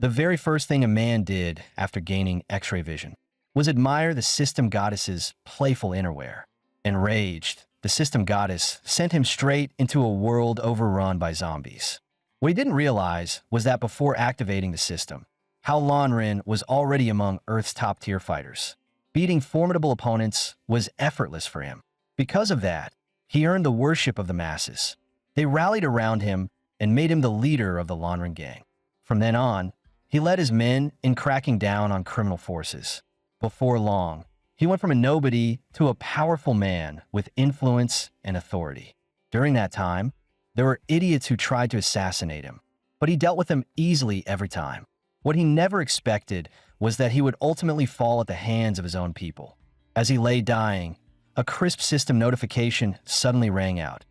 The very first thing a man did after gaining X-ray vision was admire the system goddess's playful innerwear. Enraged, the system goddess sent him straight into a world overrun by zombies. What he didn't realize was that before activating the system, Hao Lanren was already among Earth's top-tier fighters. Beating formidable opponents was effortless for him. Because of that, he earned the worship of the masses. They rallied around him and made him the leader of the Lanren gang. From then on, he led his men in cracking down on criminal forces. Before long, he went from a nobody to a powerful man with influence and authority. During that time, there were idiots who tried to assassinate him, but he dealt with them easily every time. What he never expected was that he would ultimately fall at the hands of his own people. As he lay dying, a crisp system notification suddenly rang out.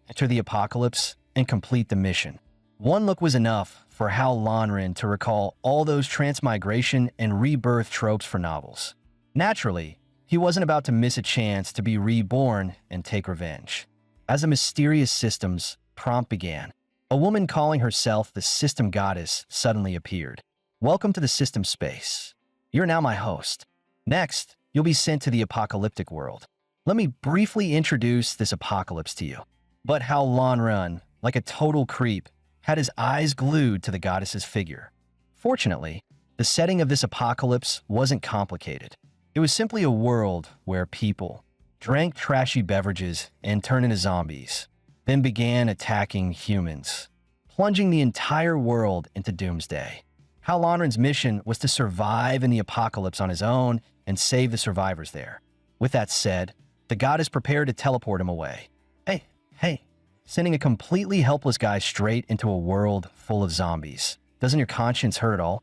Enter the apocalypse and complete the mission. One look was enough for Hao Lanren to recall all those transmigration and rebirth tropes for novels. Naturally, he wasn't about to miss a chance to be reborn and take revenge. As the mysterious system's prompt began, a woman calling herself the system goddess suddenly appeared. Welcome to the system space. You're now my host. Next, you'll be sent to the apocalyptic world. Let me briefly introduce this apocalypse to you. But Hao Lanren, like a total creep, had his eyes glued to the goddess's figure. Fortunately, the setting of this apocalypse wasn't complicated. It was simply a world where people drank trashy beverages and turned into zombies, then began attacking humans, plunging the entire world into doomsday. Hao Lanren's mission was to survive in the apocalypse on his own and save the survivors there. With that said, the goddess prepared to teleport him away. Hey, sending a completely helpless guy straight into a world full of zombies. Doesn't your conscience hurt at all?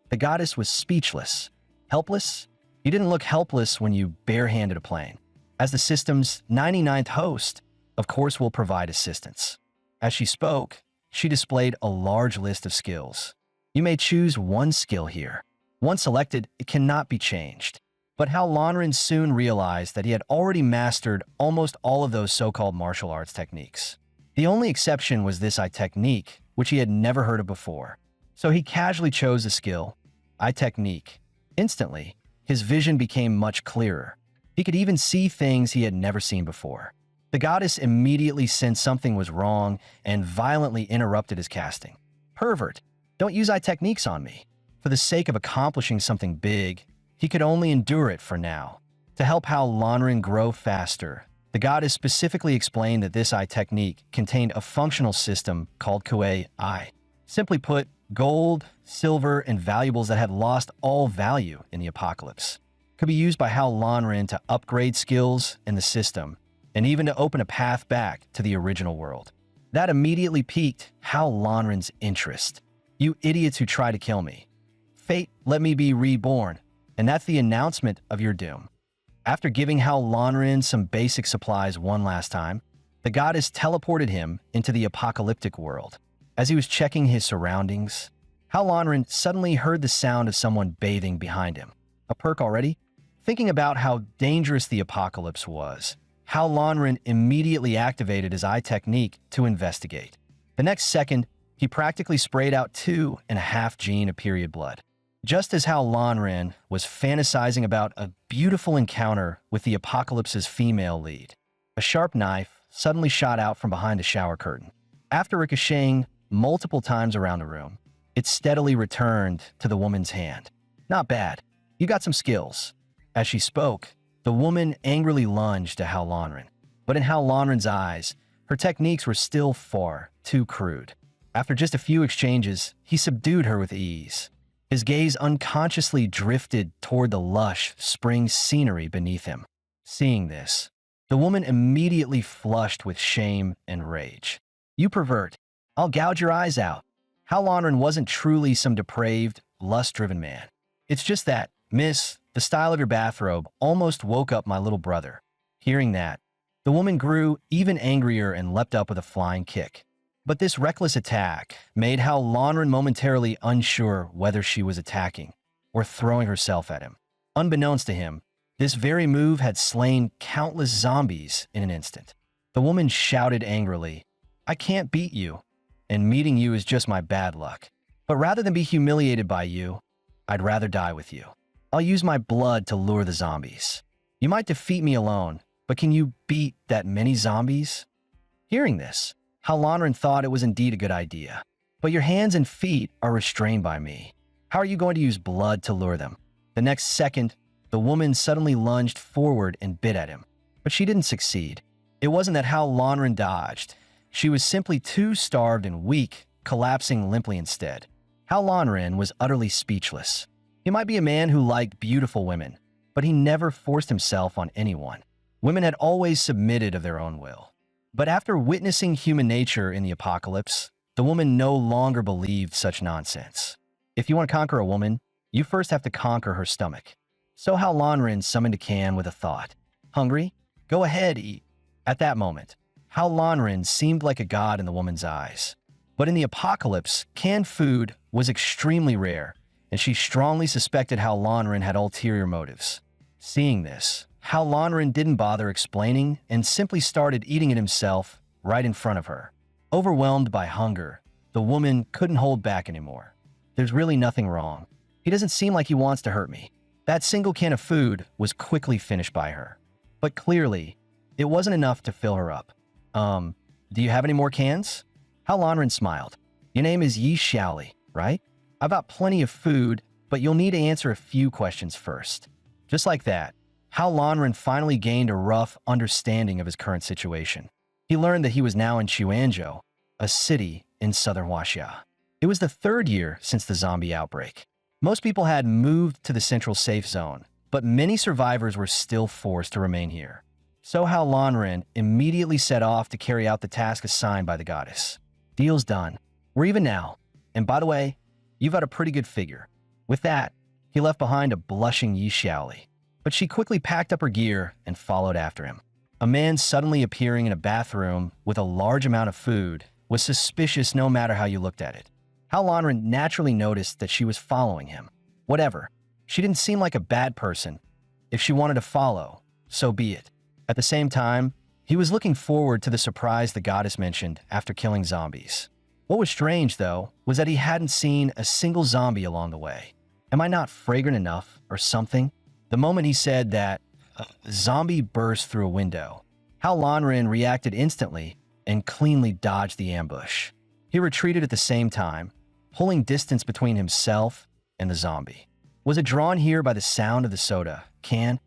The goddess was speechless. Helpless? You didn't look helpless when you barehanded a plane. As the system's 99th host, of course we'll provide assistance. As she spoke, she displayed a large list of skills. You may choose one skill here. Once selected, it cannot be changed. But Hao Lanren soon realized that he had already mastered almost all of those so-called martial arts techniques. The only exception was this eye technique, which he had never heard of before. So he casually chose the skill, eye technique. Instantly, his vision became much clearer. He could even see things he had never seen before. The goddess immediately sensed something was wrong and violently interrupted his casting. Pervert, don't use eye techniques on me. For the sake of accomplishing something big, he could only endure it for now. To help Hao Lanren grow faster, the goddess specifically explained that this eye technique contained a functional system called Kuei Eye. Simply put, gold, silver, and valuables that had lost all value in the apocalypse could be used by Hao Lanren to upgrade skills in the system and even to open a path back to the original world. That immediately piqued Hao Lanren's interest. You idiots who try to kill me. Fate let me be reborn, and that's the announcement of your doom. After giving Hao Lanren some basic supplies one last time, the goddess teleported him into the apocalyptic world. As he was checking his surroundings, Hao Lanren suddenly heard the sound of someone bathing behind him. A perk already? Thinking about how dangerous the apocalypse was, Hao Lanren immediately activated his eye technique to investigate. The next second, he practically sprayed out 2.5 gene of period blood. Just as Hao Lanren was fantasizing about a beautiful encounter with the apocalypse's female lead, a sharp knife suddenly shot out from behind the shower curtain. After ricocheting multiple times around the room, it steadily returned to the woman's hand. Not bad. You got some skills. As she spoke, the woman angrily lunged to Hao Lanren. But in Hao Lanren's eyes, her techniques were still far too crude. After just a few exchanges, he subdued her with ease. His gaze unconsciously drifted toward the lush spring scenery beneath him. Seeing this, the woman immediately flushed with shame and rage. You pervert. I'll gouge your eyes out. Hao Lanren wasn't truly some depraved, lust-driven man. It's just that, miss, the style of your bathrobe almost woke up my little brother. Hearing that, the woman grew even angrier and leapt up with a flying kick. But this reckless attack made Hao Lanren momentarily unsure whether she was attacking or throwing herself at him. Unbeknownst to him, this very move had slain countless zombies in an instant. The woman shouted angrily, I can't beat you, and meeting you is just my bad luck. But rather than be humiliated by you, I'd rather die with you. I'll use my blood to lure the zombies. You might defeat me alone, but can you beat that many zombies? Hearing this, Halonren thought it was indeed a good idea. But your hands and feet are restrained by me. How are you going to use blood to lure them? The next second, the woman suddenly lunged forward and bit at him. But she didn't succeed. It wasn't that Halonren dodged. She was simply too starved and weak, collapsing limply instead. Halonren was utterly speechless. He might be a man who liked beautiful women, but he never forced himself on anyone. Women had always submitted of their own will. But after witnessing human nature in the apocalypse, the woman no longer believed such nonsense. If you want to conquer a woman, you first have to conquer her stomach. So Halonren summoned a can with a thought. Hungry? Go ahead, eat. At that moment, Halonren seemed like a god in the woman's eyes. But in the apocalypse, canned food was extremely rare, and she strongly suspected Halonren had ulterior motives. Seeing this, Halonren didn't bother explaining and simply started eating it himself right in front of her. Overwhelmed by hunger, the woman couldn't hold back anymore. There's really nothing wrong. He doesn't seem like he wants to hurt me. That single can of food was quickly finished by her. But clearly, it wasn't enough to fill her up. Do you have any more cans? Halonren smiled. Your name is Yi Xiaoli, right? I've got plenty of food, but you'll need to answer a few questions first. Just like that, Halonren finally gained a rough understanding of his current situation. He learned that he was now in Chuanzhou, a city in southern Huaxia. It was the third year since the zombie outbreak. Most people had moved to the central safe zone, but many survivors were still forced to remain here. So Halonren immediately set off to carry out the task assigned by the goddess. Deal's done. We're even now. And by the way, you've got a pretty good figure. With that, he left behind a blushing Yi Xiaoli. But she quickly packed up her gear and followed after him. A man suddenly appearing in a bathroom with a large amount of food was suspicious no matter how you looked at it. Halonren naturally noticed that she was following him. Whatever, she didn't seem like a bad person. If she wanted to follow, so be it. At the same time, he was looking forward to the surprise the goddess mentioned after killing zombies. What was strange, though, was that he hadn't seen a single zombie along the way. Am I not fragrant enough, or something? The moment he said that, a zombie burst through a window, Halonren reacted instantly and cleanly dodged the ambush. He retreated at the same time, pulling distance between himself and the zombie. Was it drawn here by the sound of the soda can?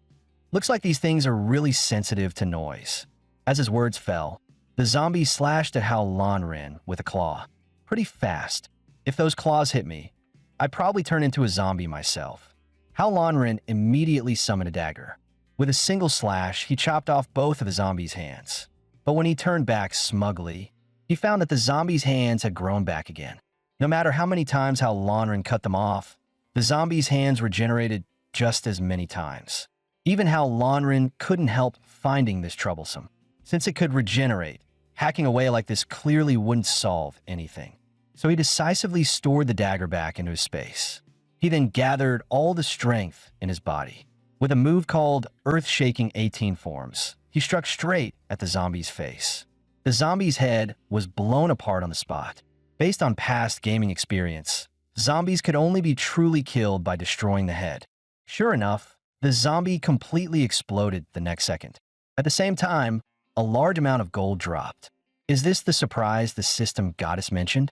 Looks like these things are really sensitive to noise. As his words fell, the zombie slashed at Halonren with a claw. Pretty fast. If those claws hit me, I'd probably turn into a zombie myself. Halonren immediately summoned a dagger. With a single slash, he chopped off both of the zombie's hands. But when he turned back smugly, he found that the zombie's hands had grown back again. No matter how many times Halonren cut them off, the zombie's hands regenerated just as many times. Even Halonren couldn't help finding this troublesome. Since it could regenerate, hacking away like this clearly wouldn't solve anything. So he decisively stored the dagger back into his space. He then gathered all the strength in his body. With a move called Earth-Shaking 18 Forms, he struck straight at the zombie's face. The zombie's head was blown apart on the spot. Based on past gaming experience, zombies could only be truly killed by destroying the head. Sure enough, the zombie completely exploded the next second. At the same time, a large amount of gold dropped. Is this the surprise the system goddess mentioned?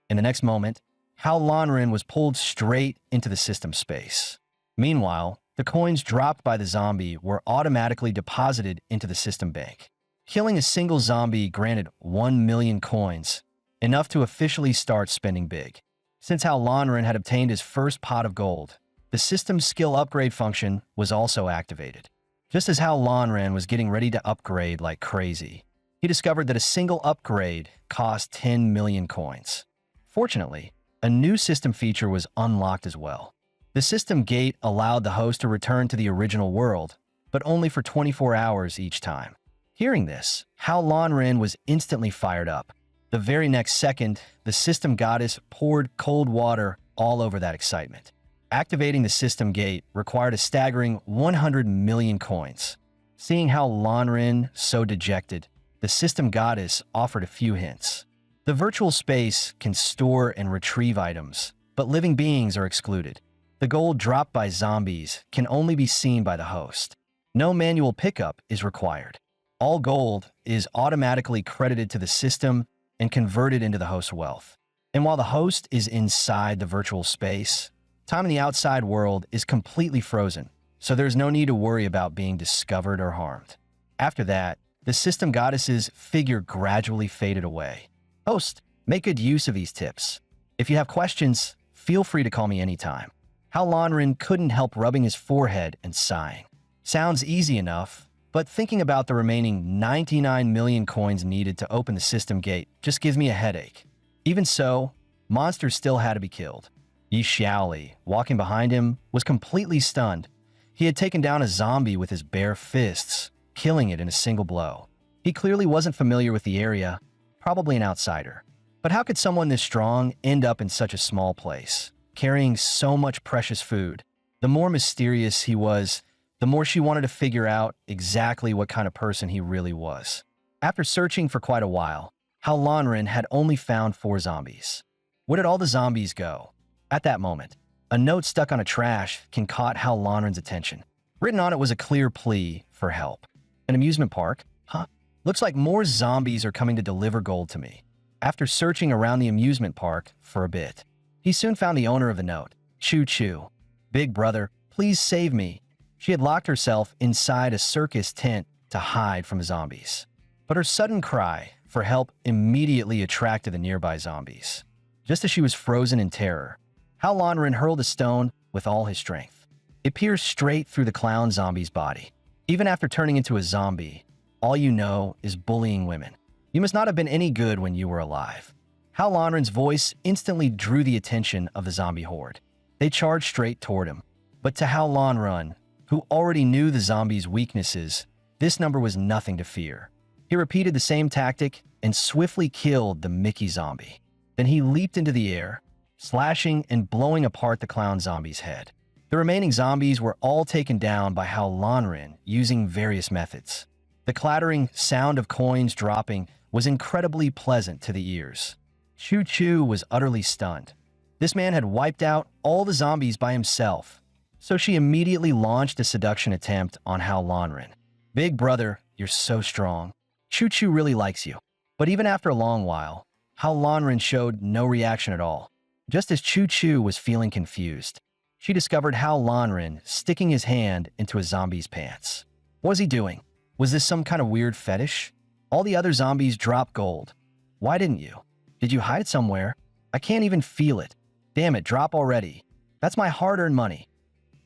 In the next moment, Halonren was pulled straight into the system space. Meanwhile, the coins dropped by the zombie were automatically deposited into the system bank. Killing a single zombie granted 1 million coins, enough to officially start spending big. Since Halonren had obtained his first pot of gold, the system's skill upgrade function was also activated. Just as Halonren was getting ready to upgrade like crazy, he discovered that a single upgrade cost 10 million coins. Fortunately, a new system feature was unlocked as well. The system gate allowed the host to return to the original world, but only for 24 hours each time. Hearing this, Halonren was instantly fired up. The very next second, the system goddess poured cold water all over that excitement. Activating the system gate required a staggering 100 million coins. Seeing Halonren so dejected, the system goddess offered a few hints. The virtual space can store and retrieve items, but living beings are excluded. The gold dropped by zombies can only be seen by the host. No manual pickup is required. All gold is automatically credited to the system and converted into the host's wealth. And while the host is inside the virtual space, time in the outside world is completely frozen, so there's no need to worry about being discovered or harmed. After that, the system goddess's figure gradually faded away. Host, make good use of these tips. If you have questions, feel free to call me anytime. Hao Lanren couldn't help rubbing his forehead and sighing. Sounds easy enough, but thinking about the remaining 99 million coins needed to open the system gate just gives me a headache. Even so, monsters still had to be killed. Yi Xiaoli, walking behind him, was completely stunned. He had taken down a zombie with his bare fists, killing it in a single blow. He clearly wasn't familiar with the area, probably an outsider. But how could someone this strong end up in such a small place, carrying so much precious food? The more mysterious he was, the more she wanted to figure out exactly what kind of person he really was. After searching for quite a while, Hao Lanren had only found 4 zombies. Where did all the zombies go? At that moment, a note stuck on a trash can caught Hao Lanren's attention. Written on it was a clear plea for help. An amusement park? Huh? Looks like more zombies are coming to deliver gold to me. After searching around the amusement park for a bit, he soon found the owner of the note. Choo Choo. Big brother, please save me. She had locked herself inside a circus tent to hide from zombies. But her sudden cry for help immediately attracted the nearby zombies. Just as she was frozen in terror, Hao Lanren hurled a stone with all his strength. It pierced straight through the clown zombie's body. Even after turning into a zombie, all you know is bullying women. You must not have been any good when you were alive. Hao Lanren's voice instantly drew the attention of the zombie horde. They charged straight toward him. But to Hao Lanren, who already knew the zombies' weaknesses, this number was nothing to fear. He repeated the same tactic and swiftly killed the Mickey zombie. Then he leaped into the air, slashing and blowing apart the clown zombie's head. The remaining zombies were all taken down by Hao Lanren using various methods. The clattering sound of coins dropping was incredibly pleasant to the ears. Choo Choo was utterly stunned. This man had wiped out all the zombies by himself, so she immediately launched a seduction attempt on Hao Lanren. Big brother, you're so strong. Choo Choo really likes you. But even after a long while, Hao Lanren showed no reaction at all. Just as Choo Choo was feeling confused, she discovered Hao Lanren sticking his hand into a zombie's pants. What was he doing? Was this some kind of weird fetish? All the other zombies dropped gold. Why didn't you? Did you hide it somewhere? I can't even feel it. Damn it, drop already. That's my hard-earned money.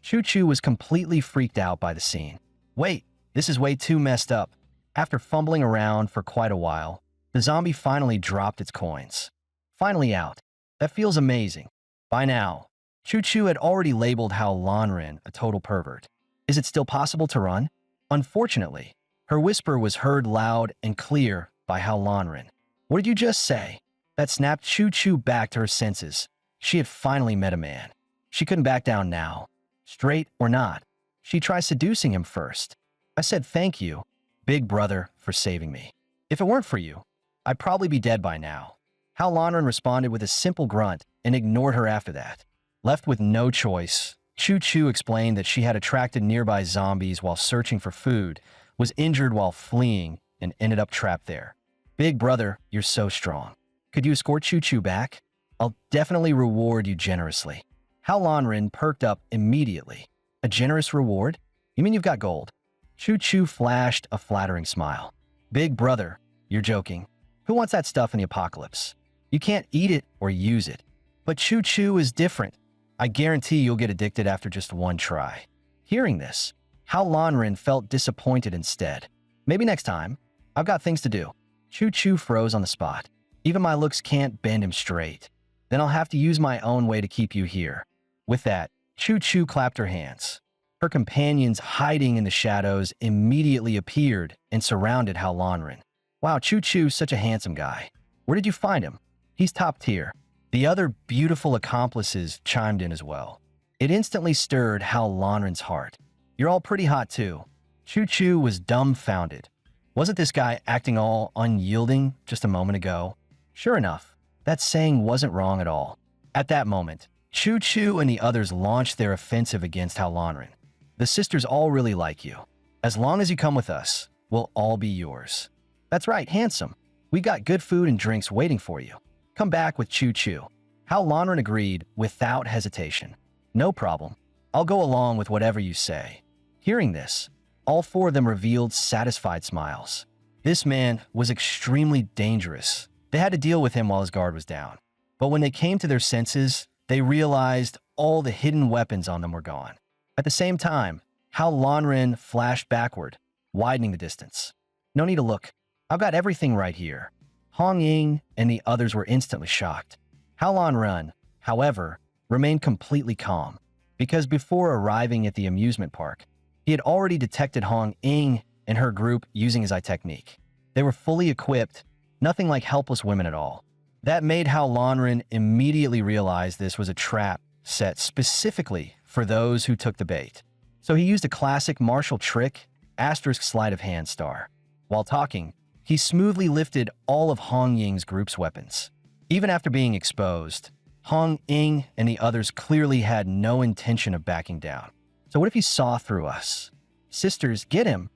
Choo Choo was completely freaked out by the scene. Wait, this is way too messed up. After fumbling around for quite a while, the zombie finally dropped its coins. Finally out. That feels amazing. By now, Choo Choo had already labeled Hao Lanren a total pervert. Is it still possible to run? Unfortunately, her whisper was heard loud and clear by Hao Lanren. What did you just say? That snapped Choo Choo back to her senses. She had finally met a man. She couldn't back down now. Straight or not, she tried seducing him first. I said thank you, big brother, for saving me. If it weren't for you, I'd probably be dead by now. Hao Lanren responded with a simple grunt and ignored her after that. Left with no choice, Choo Choo explained that she had attracted nearby zombies while searching for food, was injured while fleeing, and ended up trapped there. Big brother, you're so strong. Could you escort Choo Choo back? I'll definitely reward you generously. Hao Lanren perked up immediately. A generous reward? You mean you've got gold? Choo Choo flashed a flattering smile. Big brother, you're joking. Who wants that stuff in the apocalypse? You can't eat it or use it. But Choo Choo is different. I guarantee you'll get addicted after just one try. Hearing this, Hao Lanren felt disappointed instead. Maybe next time. I've got things to do. Choo Choo froze on the spot. Even my looks can't bend him straight. Then I'll have to use my own way to keep you here. With that, Choo Choo clapped her hands. Her companions hiding in the shadows immediately appeared and surrounded Hao Lanren. Wow, Choo Choo's such a handsome guy. Where did you find him? He's top tier. The other beautiful accomplices chimed in as well. It instantly stirred Hao Lanren's heart. You're all pretty hot too. Choo Choo was dumbfounded. Wasn't this guy acting all unyielding just a moment ago? Sure enough, that saying wasn't wrong at all. At that moment, Chu Chu and the others launched their offensive against Hao Lanren. The sisters all really like you. As long as you come with us, we'll all be yours. That's right, handsome. We got good food and drinks waiting for you. Come back with Chu Chu. Hao Lanren agreed without hesitation. No problem. I'll go along with whatever you say. Hearing this, all four of them revealed satisfied smiles. This man was extremely dangerous. They had to deal with him while his guard was down. But when they came to their senses, they realized all the hidden weapons on them were gone. At the same time, Hao Lanren flashed backward, widening the distance. No need to look. I've got everything right here. Hong Ying and the others were instantly shocked. Hao Lanren, however, remained completely calm, because before arriving at the amusement park, he had already detected Hong Ying and her group using his eye technique. They were fully equipped, nothing like helpless women at all. That made Hao Lanren immediately realize this was a trap set specifically for those who took the bait. So he used a classic martial trick, asterisk sleight of hand star. While talking, he smoothly lifted all of Hong Ying's group's weapons. Even after being exposed, Hong Ying and the others clearly had no intention of backing down. So what if he saw through us? Sisters, get him!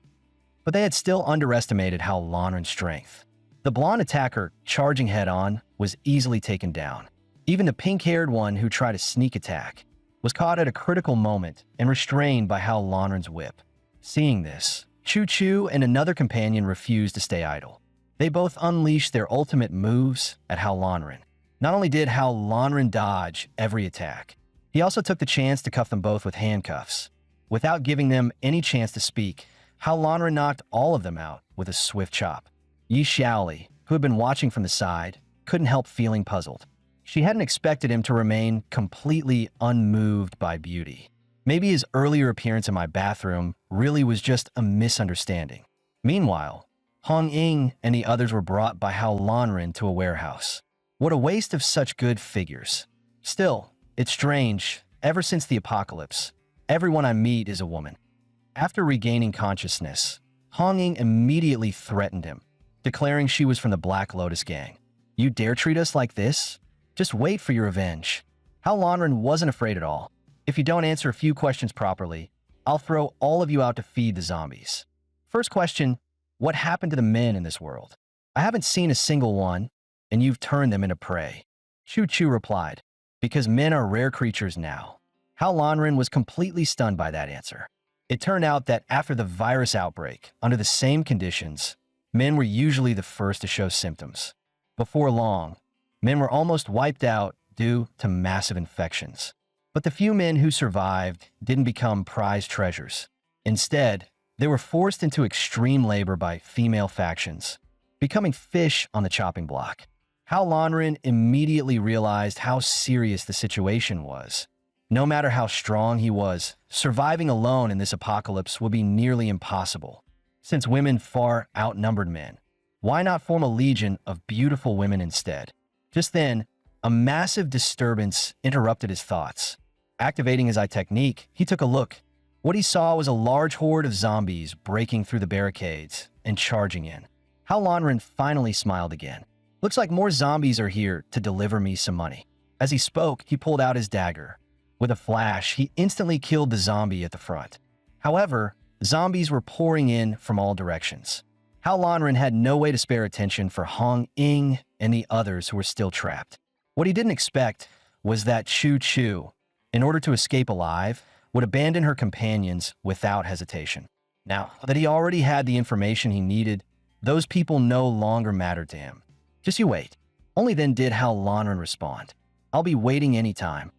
But they had still underestimated Hao Lanren's strength. The blonde attacker, charging head-on, was easily taken down. Even the pink-haired one who tried a sneak attack was caught at a critical moment and restrained by Hao Lanren's whip. Seeing this, Chu Chu and another companion refused to stay idle. They both unleashed their ultimate moves at Hao Lanren. Not only did Hao Lanren dodge every attack, he also took the chance to cuff them both with handcuffs. Without giving them any chance to speak, Hao Lanren knocked all of them out with a swift chop. Yi Xiaoli, who had been watching from the side, couldn't help feeling puzzled. She hadn't expected him to remain completely unmoved by beauty. Maybe his earlier appearance in my bathroom really was just a misunderstanding. Meanwhile, Hong Ying and the others were brought by Hao Lanren to a warehouse. What a waste of such good figures. Still, it's strange, ever since the apocalypse, everyone I meet is a woman. After regaining consciousness, Hong Ying immediately threatened him, declaring she was from the Black Lotus gang. You dare treat us like this? Just wait for your revenge. Hao Lanren wasn't afraid at all. If you don't answer a few questions properly, I'll throw all of you out to feed the zombies. First question, what happened to the men in this world? I haven't seen a single one, and you've turned them into prey. Chu Chu replied, because men are rare creatures now. Hao Lanren was completely stunned by that answer. It turned out that after the virus outbreak, under the same conditions, men were usually the first to show symptoms. Before long, men were almost wiped out due to massive infections. But the few men who survived didn't become prized treasures. Instead, they were forced into extreme labor by female factions, becoming fish on the chopping block. Hao Lanren immediately realized how serious the situation was. No matter how strong he was, surviving alone in this apocalypse would be nearly impossible. Since women far outnumbered men, why not form a legion of beautiful women instead? Just then, a massive disturbance interrupted his thoughts. Activating his eye technique, he took a look. What he saw was a large horde of zombies breaking through the barricades and charging in. Hao Lanren finally smiled again. Looks like more zombies are here to deliver me some money. As he spoke, he pulled out his dagger. With a flash, he instantly killed the zombie at the front. However, zombies were pouring in from all directions. Hao Lanren had no way to spare attention for Hong Ying and the others who were still trapped. What he didn't expect was that Chu Chu, in order to escape alive, would abandon her companions without hesitation. Now that he already had the information he needed, those people no longer mattered to him. Just you wait. Only then did Hao Lanren respond. I'll be waiting any time.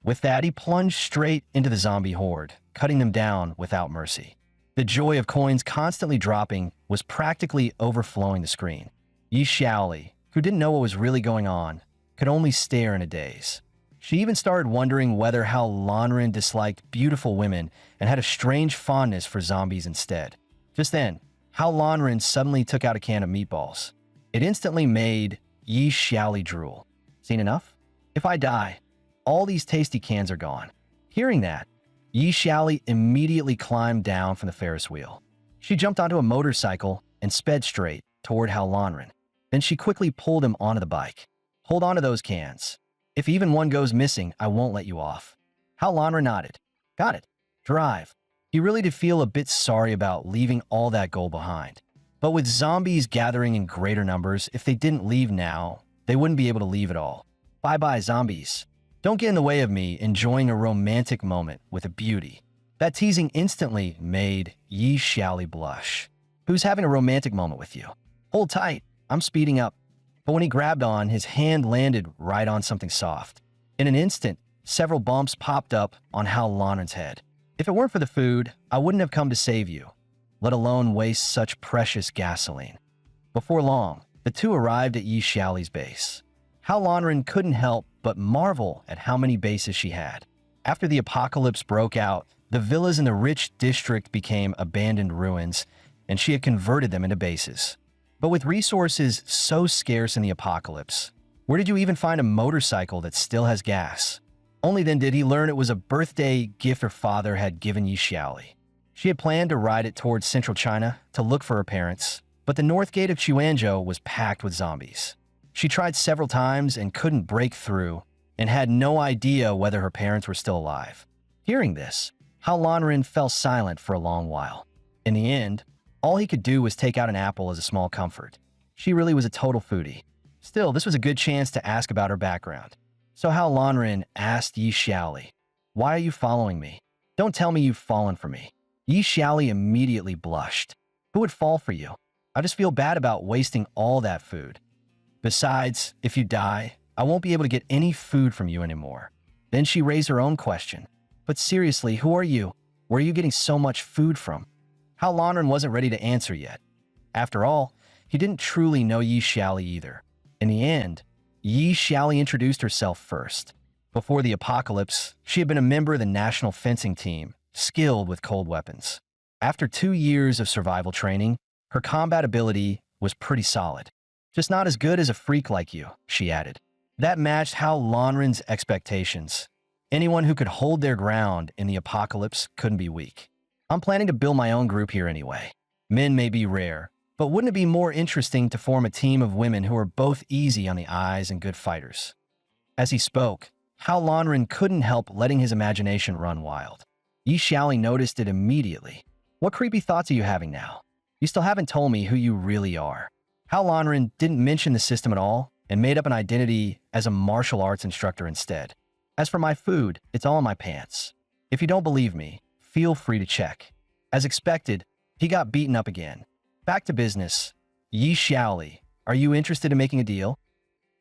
With that, he plunged straight into the zombie horde, cutting them down without mercy. The joy of coins constantly dropping was practically overflowing the screen. Yi Xiaoli, who didn't know what was really going on, could only stare in a daze. She even started wondering whether Hao Lanren disliked beautiful women and had a strange fondness for zombies instead. Just then, Hao Lanren suddenly took out a can of meatballs. It instantly made Yi Xiaoli drool. Seen enough? If I die, all these tasty cans are gone. Hearing that, Yi Xiaoli immediately climbed down from the Ferris wheel. She jumped onto a motorcycle and sped straight toward Hao Lanren. Then she quickly pulled him onto the bike. Hold on to those cans. If even one goes missing, I won't let you off. Hal Lanra nodded. Got it. Drive. He really did feel a bit sorry about leaving all that gold behind. But with zombies gathering in greater numbers, if they didn't leave now, they wouldn't be able to leave at all. Bye-bye, zombies. Don't get in the way of me enjoying a romantic moment with a beauty. That teasing instantly made Yi Xiaoli blush. Who's having a romantic moment with you? Hold tight. I'm speeding up. But when he grabbed on, his hand landed right on something soft. In an instant, several bumps popped up on Hal Lanra's head. If it weren't for the food, I wouldn't have come to save you, let alone waste such precious gasoline. Before long, the two arrived at Yi Xiaoli's base. Hal Lanran couldn't help but marvel at how many bases she had. After the apocalypse broke out, the villas in the rich district became abandoned ruins, and she had converted them into bases. But with resources so scarce in the apocalypse, where did you even find a motorcycle that still has gas? Only then did he learn it was a birthday gift her father had given Yi Xiaoli. She had planned to ride it towards central China to look for her parents, but the north gate of Chuanzhou was packed with zombies. She tried several times and couldn't break through, and had no idea whether her parents were still alive. Hearing this, Hal Lanran fell silent for a long while. In the end, all he could do was take out an apple as a small comfort. She really was a total foodie. Still, this was a good chance to ask about her background. So Hal Lanran asked Yi Xiaoli, "Why are you following me? Don't tell me you've fallen for me." Yi Xiaoli immediately blushed. "Who would fall for you? I just feel bad about wasting all that food. Besides, if you die, I won't be able to get any food from you anymore." Then she raised her own question. "But seriously, who are you? Where are you getting so much food from?" Hal Lanran wasn't ready to answer yet. After all, he didn't truly know Yi Xiaoli either. In the end, Yi Xiaoli introduced herself first. Before the apocalypse, she had been a member of the national fencing team, skilled with cold weapons. After 2 years of survival training, her combat ability was pretty solid. "Just not as good as a freak like you," she added. That matched Hal Lanran's expectations. Anyone who could hold their ground in the apocalypse couldn't be weak. "I'm planning to build my own group here anyway. Men may be rare, but wouldn't it be more interesting to form a team of women who are both easy on the eyes and good fighters?" As he spoke, Hal Lanran couldn't help letting his imagination run wild. Yi Xiaoli noticed it immediately. "What creepy thoughts are you having now? You still haven't told me who you really are." Hal Lanran didn't mention the system at all and made up an identity as a martial arts instructor instead. "As for my food, it's all in my pants. If you don't believe me, feel free to check." As expected, he got beaten up again. Back to business. "Yi Xiaoli, are you interested in making a deal?"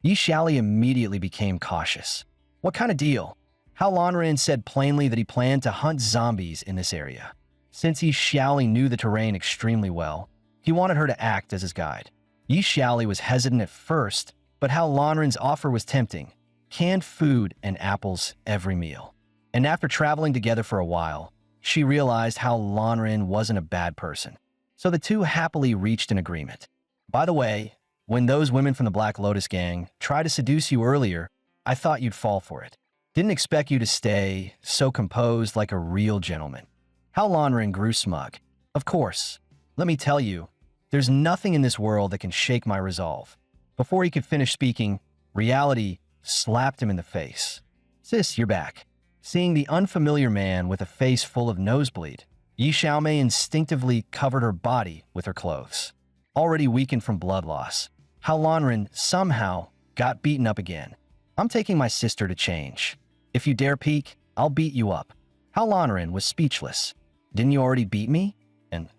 Yi Xiaoli immediately became cautious. "What kind of deal?" Hal Lanran said plainly that he planned to hunt zombies in this area. Since Yi Xiaoli knew the terrain extremely well, he wanted her to act as his guide. Yi Xiaoli was hesitant at first, but Hal Lanran's offer was tempting. Canned food and apples every meal. And after traveling together for a while, she realized Hal Lanran wasn't a bad person. So the two happily reached an agreement. "By the way, when those women from the Black Lotus gang tried to seduce you earlier, I thought you'd fall for it. Didn't expect you to stay so composed like a real gentleman." Hal Lanran grew smug. "Of course. Let me tell you, there's nothing in this world that can shake my resolve." Before he could finish speaking, reality slapped him in the face. "Sis, you're back." Seeing the unfamiliar man with a face full of nosebleed, Yi Xiaomei instinctively covered her body with her clothes. Already weakened from blood loss, Hal Lanran somehow got beaten up again. "I'm taking my sister to change. If you dare peek, I'll beat you up." Hal Lanran was speechless. "Didn't you already beat me?" And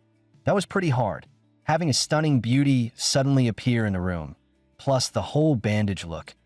that was pretty hard, having a stunning beauty suddenly appear in the room, plus the whole bandage look.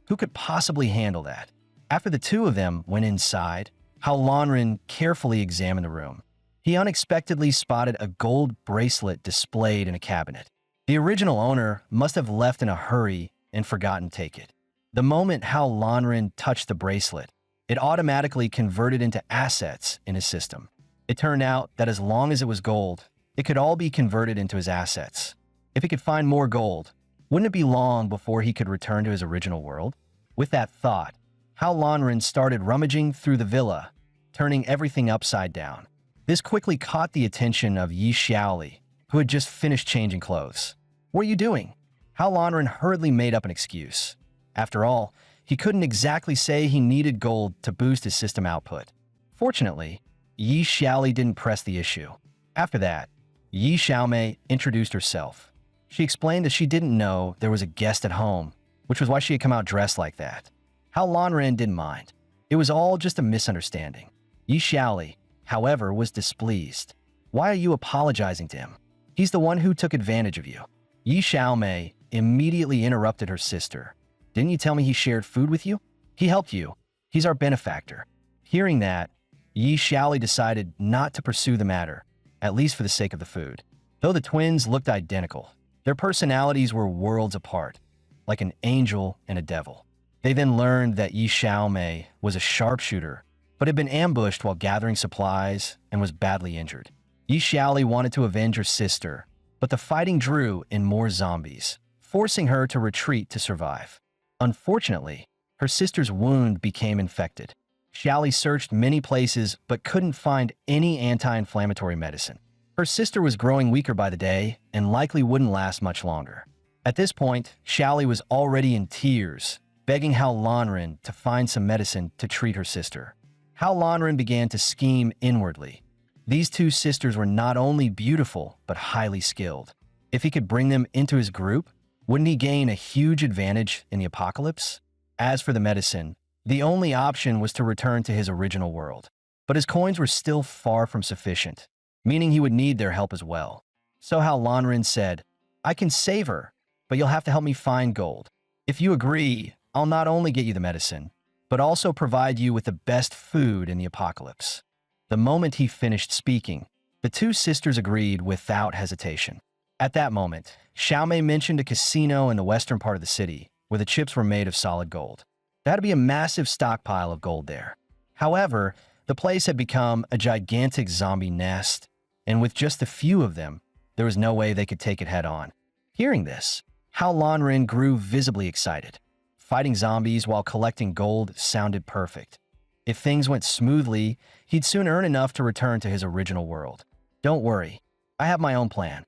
Who could possibly handle that? After the two of them went inside, Hal Lanran carefully examined the room. He unexpectedly spotted a gold bracelet displayed in a cabinet. The original owner must have left in a hurry and forgotten to take it. The moment Hal Lanran touched the bracelet, it automatically converted into assets in his system. It turned out that as long as it was gold, it could all be converted into his assets. If he could find more gold, wouldn't it be long before he could return to his original world? With that thought, Hal Lanran started rummaging through the villa, turning everything upside down. This quickly caught the attention of Yi Xiaoli, who had just finished changing clothes. "What are you doing?" Hal Lanran hurriedly made up an excuse. After all, he couldn't exactly say he needed gold to boost his system output. Fortunately, Yi Xiaoli didn't press the issue. After that, Yi Xiaomei introduced herself. She explained that she didn't know there was a guest at home, which was why she had come out dressed like that. Hao Lanren didn't mind. It was all just a misunderstanding. Yi Xiaoli, however, was displeased. Why are you apologizing to him? He's the one who took advantage of you. Yi Xiaomei immediately interrupted her sister. Didn't you tell me he shared food with you? He helped you. He's our benefactor. Hearing that, Yi Xiaoli decided not to pursue the matter, at least for the sake of the food. Though the twins looked identical, their personalities were worlds apart, like an angel and a devil. They then learned that Yi Xiaomei was a sharpshooter, but had been ambushed while gathering supplies and was badly injured. Yi Xiaoli wanted to avenge her sister, but the fighting drew in more zombies, forcing her to retreat to survive. Unfortunately, her sister's wound became infected. Xiaoli searched many places but couldn't find any anti-inflammatory medicine. Her sister was growing weaker by the day and likely wouldn't last much longer. At this point, Xiaoli was already in tears, begging Hao Lanren to find some medicine to treat her sister. Hao Lanren began to scheme inwardly. These two sisters were not only beautiful but highly skilled. If he could bring them into his group, wouldn't he gain a huge advantage in the apocalypse? As for the medicine, the only option was to return to his original world. But his coins were still far from sufficient, meaning he would need their help as well. So Hao Lanren said, I can save her, but you'll have to help me find gold. If you agree, I'll not only get you the medicine, but also provide you with the best food in the apocalypse. The moment he finished speaking, the two sisters agreed without hesitation. At that moment, Xiaomei mentioned a casino in the western part of the city, where the chips were made of solid gold. There had to be a massive stockpile of gold there. However, the place had become a gigantic zombie nest, and with just a few of them, there was no way they could take it head-on. Hearing this, Hao Lanren grew visibly excited. Fighting zombies while collecting gold sounded perfect. If things went smoothly, he'd soon earn enough to return to his original world. Don't worry, I have my own plan.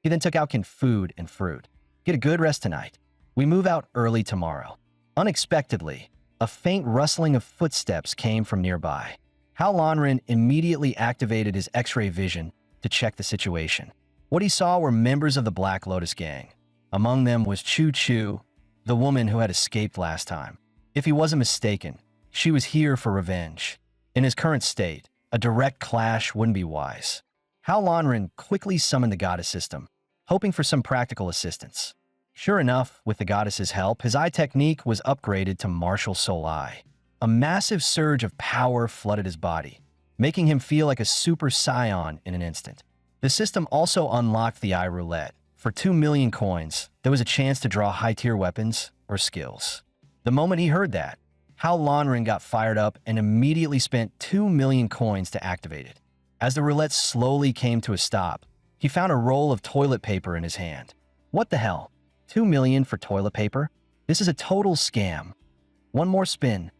He then took out food and fruit. Get a good rest tonight. We move out early tomorrow. Unexpectedly, a faint rustling of footsteps came from nearby. Hao Lanren immediately activated his X-ray vision to check the situation. What he saw were members of the Black Lotus gang. Among them was Chu Chu, the woman who had escaped last time. If he wasn't mistaken, she was here for revenge. In his current state, a direct clash wouldn't be wise. Hao Lanren quickly summoned the goddess system, hoping for some practical assistance. Sure enough, with the goddess's help, his eye technique was upgraded to Martial Soul Eye. A massive surge of power flooded his body, making him feel like a super scion in an instant. The system also unlocked the Eye Roulette. For 2 million coins, there was a chance to draw high-tier weapons or skills. The moment he heard that, Hao Lanren got fired up and immediately spent 2 million coins to activate it. As the roulette slowly came to a stop, he found a roll of toilet paper in his hand. What the hell? 2 million for toilet paper? This is a total scam. One more spin.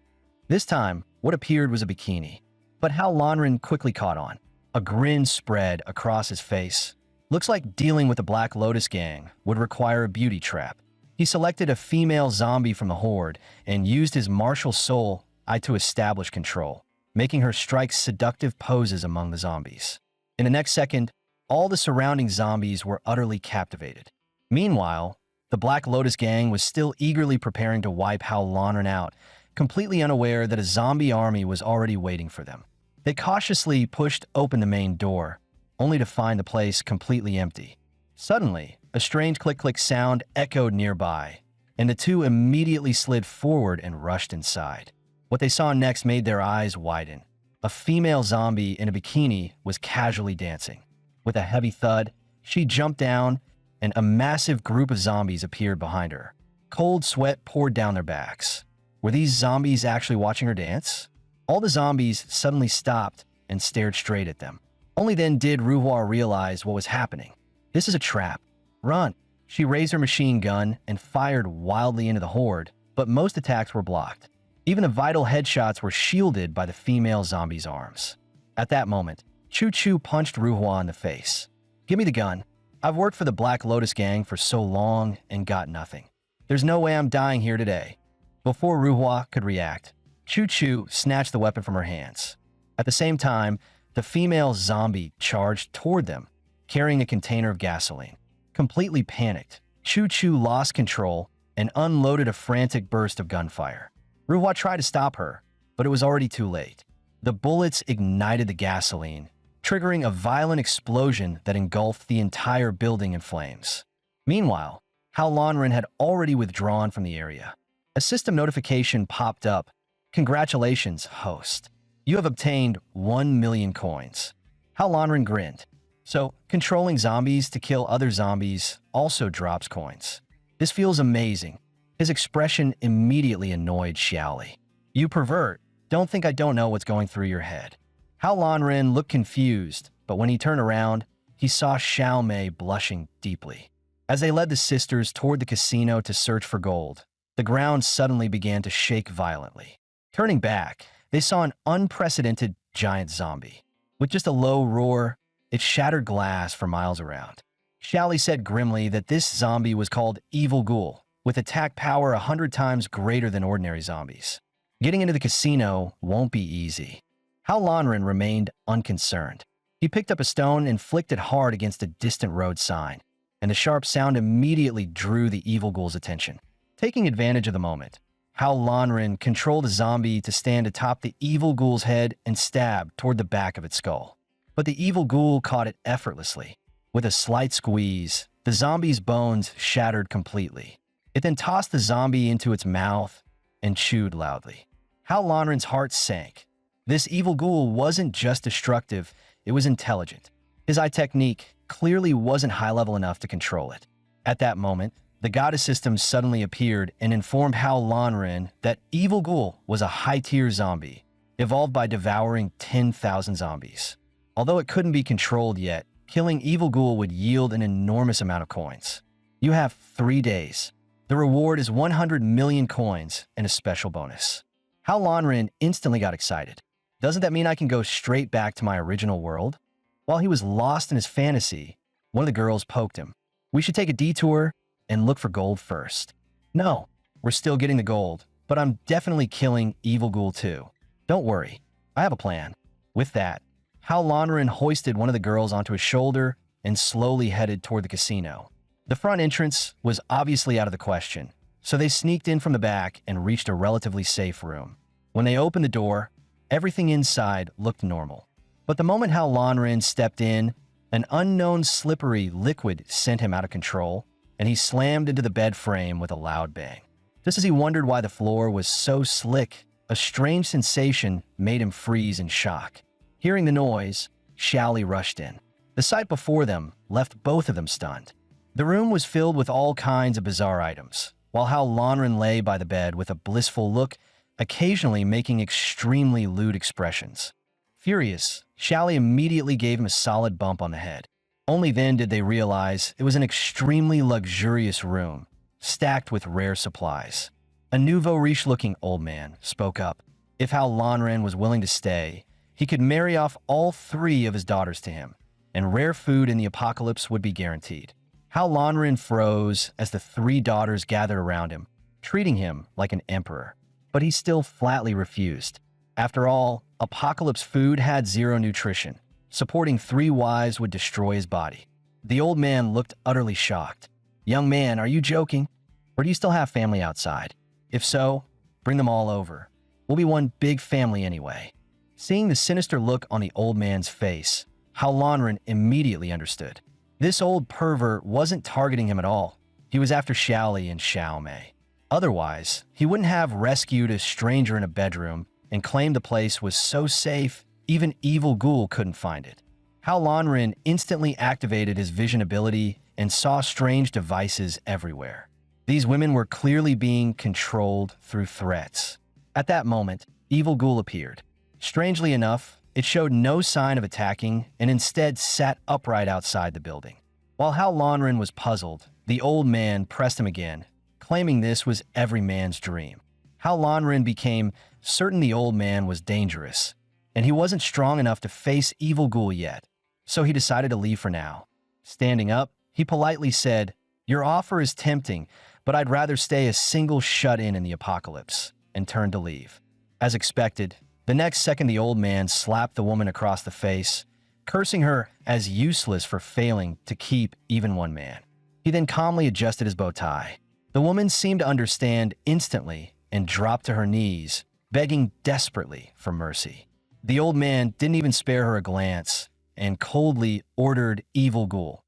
This time, what appeared was a bikini. But Hao Lanren quickly caught on. A grin spread across his face. Looks like dealing with the Black Lotus gang would require a beauty trap. He selected a female zombie from the horde and used his martial soul eye to establish control, making her strike seductive poses among the zombies. In the next second, all the surrounding zombies were utterly captivated. Meanwhile, the Black Lotus gang was still eagerly preparing to wipe Hao Lanren out, completely unaware that a zombie army was already waiting for them. They cautiously pushed open the main door, only to find the place completely empty. Suddenly, a strange click-click sound echoed nearby, and the two immediately slid forward and rushed inside. What they saw next made their eyes widen. A female zombie in a bikini was casually dancing. With a heavy thud, she jumped down, and a massive group of zombies appeared behind her. Cold sweat poured down their backs. Were these zombies actually watching her dance? All the zombies suddenly stopped and stared straight at them. Only then did Ruhua realize what was happening. This is a trap. Run! She raised her machine gun and fired wildly into the horde, but most attacks were blocked. Even the vital headshots were shielded by the female zombie's arms. At that moment, Chu Chu punched Ruhua in the face. Give me the gun. I've worked for the Black Lotus gang for so long and got nothing. There's no way I'm dying here today. Before Ruhua could react, Chu Chu snatched the weapon from her hands. At the same time, the female zombie charged toward them, carrying a container of gasoline. Completely panicked, Chu Chu lost control and unloaded a frantic burst of gunfire. Ruhua tried to stop her, but it was already too late. The bullets ignited the gasoline, triggering a violent explosion that engulfed the entire building in flames. Meanwhile, Hao Lanren had already withdrawn from the area. A system notification popped up. "Congratulations, host. You have obtained 1 million coins." Hao Lanren grinned. So, controlling zombies to kill other zombies also drops coins. This feels amazing. His expression immediately annoyed Xiaoli. "You pervert. Don't think I don't know what's going through your head." Hao Lanren looked confused, but when he turned around, he saw Xiao Mei blushing deeply. As they led the sisters toward the casino to search for gold, the ground suddenly began to shake violently. Turning back, they saw an unprecedented giant zombie. With just a low roar, it shattered glass for miles around. Xiaoli said grimly that this zombie was called Evil Ghoul, with attack power 100 times greater than ordinary zombies. Getting into the casino won't be easy. Hao Lanren remained unconcerned. He picked up a stone and flicked it hard against a distant road sign, and the sharp sound immediately drew the Evil Ghoul's attention. Taking advantage of the moment, Hao Lanren controlled the zombie to stand atop the Evil Ghoul's head and stab toward the back of its skull. But the Evil Ghoul caught it effortlessly. With a slight squeeze, the zombie's bones shattered completely. It then tossed the zombie into its mouth and chewed loudly. Hao Lanren's heart sank. This Evil Ghoul wasn't just destructive, it was intelligent. His eye technique clearly wasn't high-level enough to control it. At that moment, the goddess system suddenly appeared and informed Hao Lanren that Evil Ghoul was a high-tier zombie, evolved by devouring 10,000 zombies. Although it couldn't be controlled yet, killing Evil Ghoul would yield an enormous amount of coins. You have 3 days. The reward is 100 million coins and a special bonus. Hao Lanren instantly got excited. Doesn't that mean I can go straight back to my original world? While he was lost in his fantasy, one of the girls poked him. "We should take a detour and look for gold first." "No, we're still getting the gold, but I'm definitely killing Evil Ghoul too. Don't worry, I have a plan." With that, Hao Lanren hoisted one of the girls onto his shoulder and slowly headed toward the casino. The front entrance was obviously out of the question, so they sneaked in from the back and reached a relatively safe room. When they opened the door, everything inside looked normal. But the moment Hao Lanren stepped in, an unknown slippery liquid sent him out of control, and he slammed into the bed frame with a loud bang. Just as he wondered why the floor was so slick, a strange sensation made him freeze in shock. Hearing the noise, Xiaoli rushed in. The sight before them left both of them stunned. The room was filled with all kinds of bizarre items, while Hao Lanren lay by the bed with a blissful look, occasionally making extremely lewd expressions. Furious, Xiaoli immediately gave him a solid bump on the head. Only then did they realize it was an extremely luxurious room, stacked with rare supplies. A nouveau riche-looking old man spoke up. If Hao Lanren was willing to stay, he could marry off all 3 of his daughters to him, and rare food in the apocalypse would be guaranteed. Hao Lanren froze as the 3 daughters gathered around him, treating him like an emperor. But he still flatly refused. After all, apocalypse food had 0 nutrition. Supporting 3 wives would destroy his body. The old man looked utterly shocked. "Young man, are you joking? Or do you still have family outside? If so, bring them all over. We'll be one big family anyway." Seeing the sinister look on the old man's face, Hao Lanren immediately understood. This old pervert wasn't targeting him at all. He was after Xiaoli and Xiao Mei. Otherwise, he wouldn't have rescued a stranger in a bedroom and claimed the place was so safe, even Evil Ghoul couldn't find it. Hao Lanren instantly activated his vision ability and saw strange devices everywhere. These women were clearly being controlled through threats. At that moment, Evil Ghoul appeared. Strangely enough, it showed no sign of attacking and instead sat upright outside the building. While Hao Lanren was puzzled, the old man pressed him again, claiming this was every man's dream. Hao Lanren became certain the old man was dangerous, and he wasn't strong enough to face Evil Ghoul yet, so he decided to leave for now. Standing up, he politely said, "Your offer is tempting, but I'd rather stay a single shut-in in the apocalypse," and turned to leave. As expected, the next second the old man slapped the woman across the face, cursing her as useless for failing to keep even one man. He then calmly adjusted his bow tie. The woman seemed to understand instantly and dropped to her knees, begging desperately for mercy. The old man didn't even spare her a glance and coldly ordered Evil Ghoul,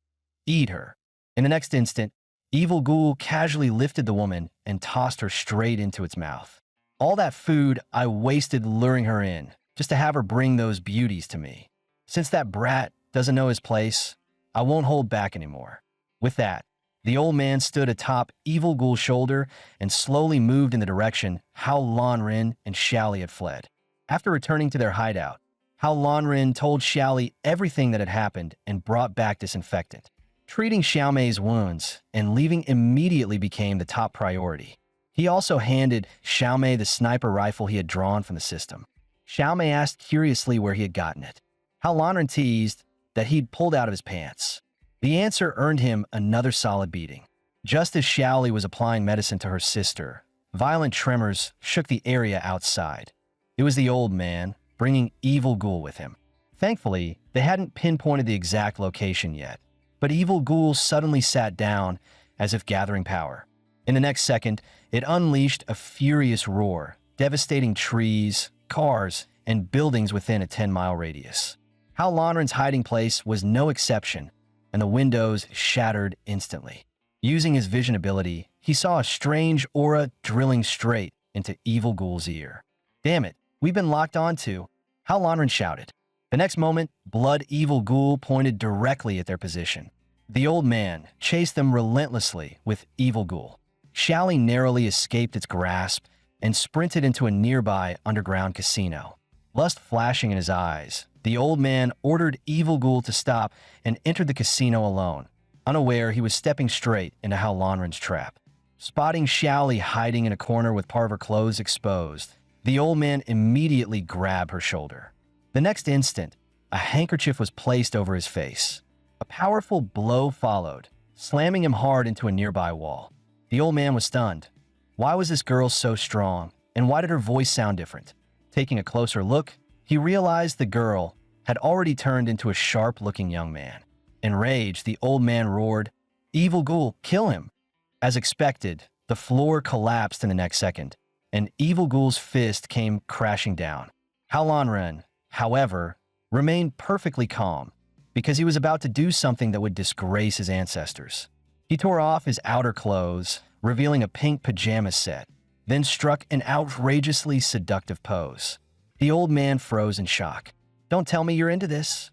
"Eat her." In the next instant, Evil Ghoul casually lifted the woman and tossed her straight into its mouth. All that food I wasted luring her in, just to have her bring those beauties to me. Since that brat doesn't know his place, I won't hold back anymore. With that, the old man stood atop Evil Ghoul's shoulder and slowly moved in the direction Hao Lanrin and Xiaoli had fled. After returning to their hideout, Hao Lanrin told Xiaoli everything that had happened and brought back disinfectant. Treating Xiaomei's wounds and leaving immediately became the top priority. He also handed Xiaomei the sniper rifle he had drawn from the system. Xiaomei asked curiously where he had gotten it. Hao Lanrin teased that he'd pulled out of his pants. The answer earned him another solid beating. Just as Xiaoli was applying medicine to her sister, violent tremors shook the area outside. It was the old man, bringing Evil Ghoul with him. Thankfully, they hadn't pinpointed the exact location yet, but Evil Ghoul suddenly sat down as if gathering power. In the next second, it unleashed a furious roar, devastating trees, cars, and buildings within a 10-mile radius. Hao Lanrin's hiding place was no exception, and the windows shattered instantly. Using his vision ability, he saw a strange aura drilling straight into Evil Ghoul's ear. "Damn it, we've been locked onto," Hao Lanrin shouted. The next moment, Blood Evil Ghoul pointed directly at their position. The old man chased them relentlessly with Evil Ghoul. Xiaoli narrowly escaped its grasp and sprinted into a nearby underground casino. Lust flashing in his eyes, the old man ordered Evil Ghoul to stop and entered the casino alone. Unaware, he was stepping straight into Hao Lanrin's trap. Spotting Xiaoli hiding in a corner with part of her clothes exposed, the old man immediately grabbed her shoulder. The next instant, a handkerchief was placed over his face. A powerful blow followed, slamming him hard into a nearby wall. The old man was stunned. Why was this girl so strong, and why did her voice sound different? Taking a closer look, he realized the girl had already turned into a sharp-looking young man. Enraged, the old man roared, "Evil Ghoul, kill him!" As expected, the floor collapsed in the next second, and Evil Ghoul's fist came crashing down. Hao Lanrin, however, remained perfectly calm, because he was about to do something that would disgrace his ancestors. He tore off his outer clothes, revealing a pink pajama set, then struck an outrageously seductive pose. The old man froze in shock. "Don't tell me you're into this."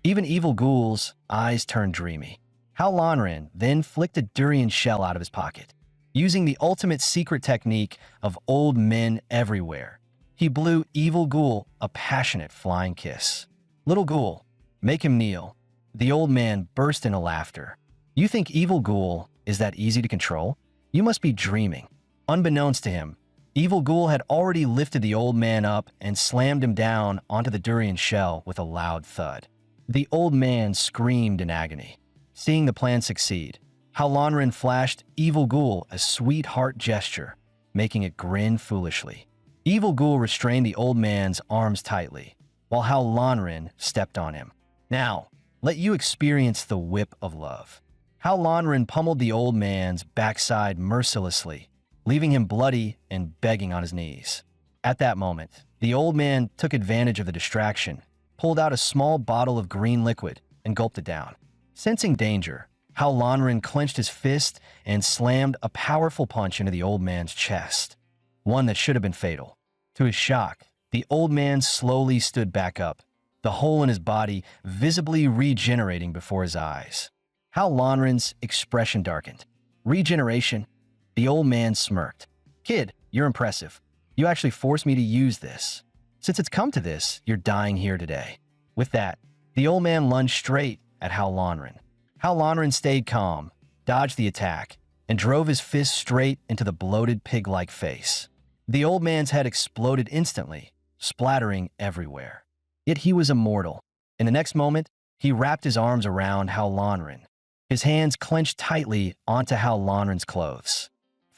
Even Evil Ghoul's eyes turned dreamy. Hao Lanrin then flicked a durian shell out of his pocket. Using the ultimate secret technique of old men everywhere, he blew Evil Ghoul a passionate flying kiss. "Little Ghoul, make him kneel." The old man burst into laughter. "You think Evil Ghoul is that easy to control? You must be dreaming." Unbeknownst to him, Evil Ghoul had already lifted the old man up and slammed him down onto the durian shell with a loud thud. The old man screamed in agony. Seeing the plan succeed, Hao Lanrin flashed Evil Ghoul a sweetheart gesture, making it grin foolishly. Evil Ghoul restrained the old man's arms tightly, while Hao Lanrin stepped on him. "Now, let you experience the whip of love." Hao Lanrin pummeled the old man's backside mercilessly, leaving him bloody and begging on his knees. At that moment, the old man took advantage of the distraction, pulled out a small bottle of green liquid, and gulped it down. Sensing danger, Hao Lanrin clenched his fist and slammed a powerful punch into the old man's chest, one that should have been fatal. To his shock, the old man slowly stood back up, the hole in his body visibly regenerating before his eyes. Hao Lanrin's expression darkened. "Regeneration?" The old man smirked. "Kid, you're impressive. You actually forced me to use this. Since it's come to this, you're dying here today." With that, the old man lunged straight at Hao Lanrin. Hao Lanrin stayed calm, dodged the attack, and drove his fist straight into the bloated pig-like face. The old man's head exploded instantly, splattering everywhere. Yet he was immortal. In the next moment, he wrapped his arms around Hao Lanrin. His hands clenched tightly onto Hao Lanrin's clothes.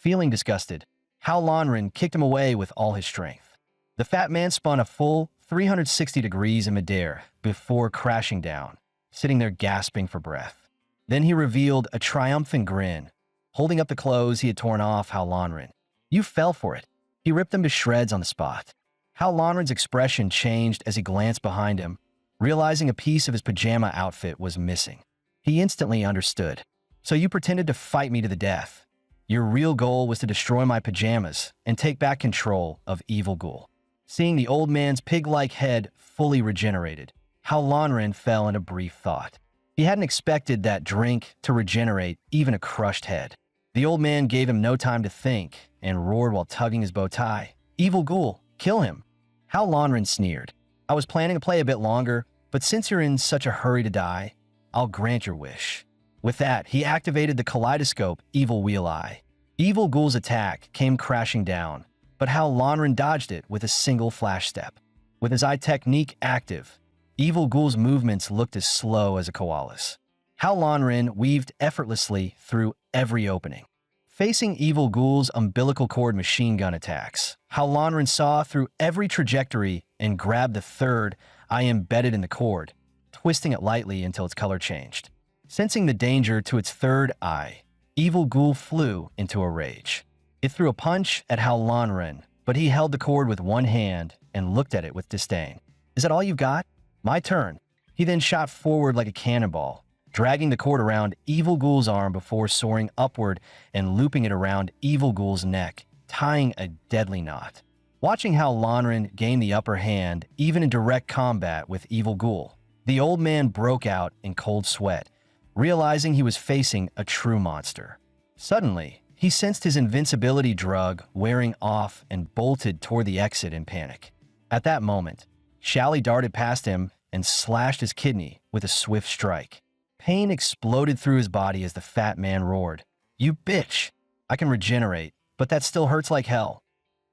Feeling disgusted, Hao Lanren kicked him away with all his strength. The fat man spun a full 360 degrees in midair before crashing down, sitting there gasping for breath. Then he revealed a triumphant grin, holding up the clothes he had torn off Hao Lanren. You fell for it. He ripped them to shreds on the spot. Hao Lanren's expression changed as he glanced behind him, realizing a piece of his pajama outfit was missing. He instantly understood. So you pretended to fight me to the death. Your real goal was to destroy my pajamas and take back control of Evil Ghoul. Seeing the old man's pig-like head fully regenerated, Hao Lanren fell into brief thought. He hadn't expected that drink to regenerate even a crushed head. The old man gave him no time to think and roared while tugging his bow tie. Evil Ghoul, kill him. Hao Lanren sneered. I was planning to play a bit longer, but since you're in such a hurry to die, I'll grant your wish. With that, he activated the kaleidoscope Evil Wheel Eye. Evil Ghoul's attack came crashing down, but Hao Lanren dodged it with a single flash step. With his eye technique active, Evil Ghoul's movements looked as slow as a koala's. Hao Lanren weaved effortlessly through every opening. Facing Evil Ghoul's umbilical cord machine gun attacks, Hao Lanren saw through every trajectory and grabbed the third eye embedded in the cord, twisting it lightly until its color changed. Sensing the danger to its third eye, Evil Ghoul flew into a rage. It threw a punch at Hao Lanren, but he held the cord with one hand and looked at it with disdain. Is that all you've got? My turn. He then shot forward like a cannonball, dragging the cord around Evil Ghoul's arm before soaring upward and looping it around Evil Ghoul's neck, tying a deadly knot. Watching Hao Lanren gain the upper hand, even in direct combat with Evil Ghoul, the old man broke out in cold sweat, realizing he was facing a true monster. Suddenly, he sensed his invincibility drug wearing off and bolted toward the exit in panic. At that moment, Shally darted past him and slashed his kidney with a swift strike. Pain exploded through his body as the fat man roared, "You bitch! I can regenerate, but that still hurts like hell."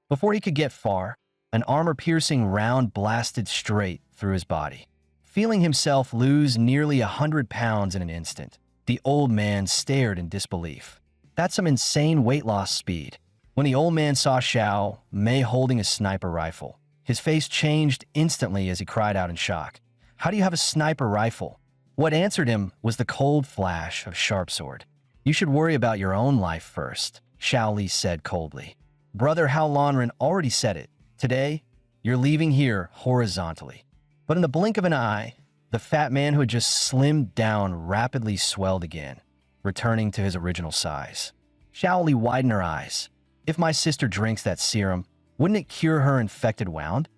Before he could get far, an armor-piercing round blasted straight through his body. Feeling himself lose nearly 100 pounds in an instant, the old man stared in disbelief. That's some insane weight loss speed. When the old man saw Xiao Mei holding a sniper rifle, his face changed instantly as he cried out in shock. How do you have a sniper rifle? What answered him was the cold flash of sharp sword. You should worry about your own life first, Xiao Li said coldly. Brother Hao Lanren already said it. Today, you're leaving here horizontally. But in the blink of an eye, the fat man who had just slimmed down rapidly swelled again, returning to his original size. Xiao Li widened her eyes. If my sister drinks that serum, wouldn't it cure her infected wound?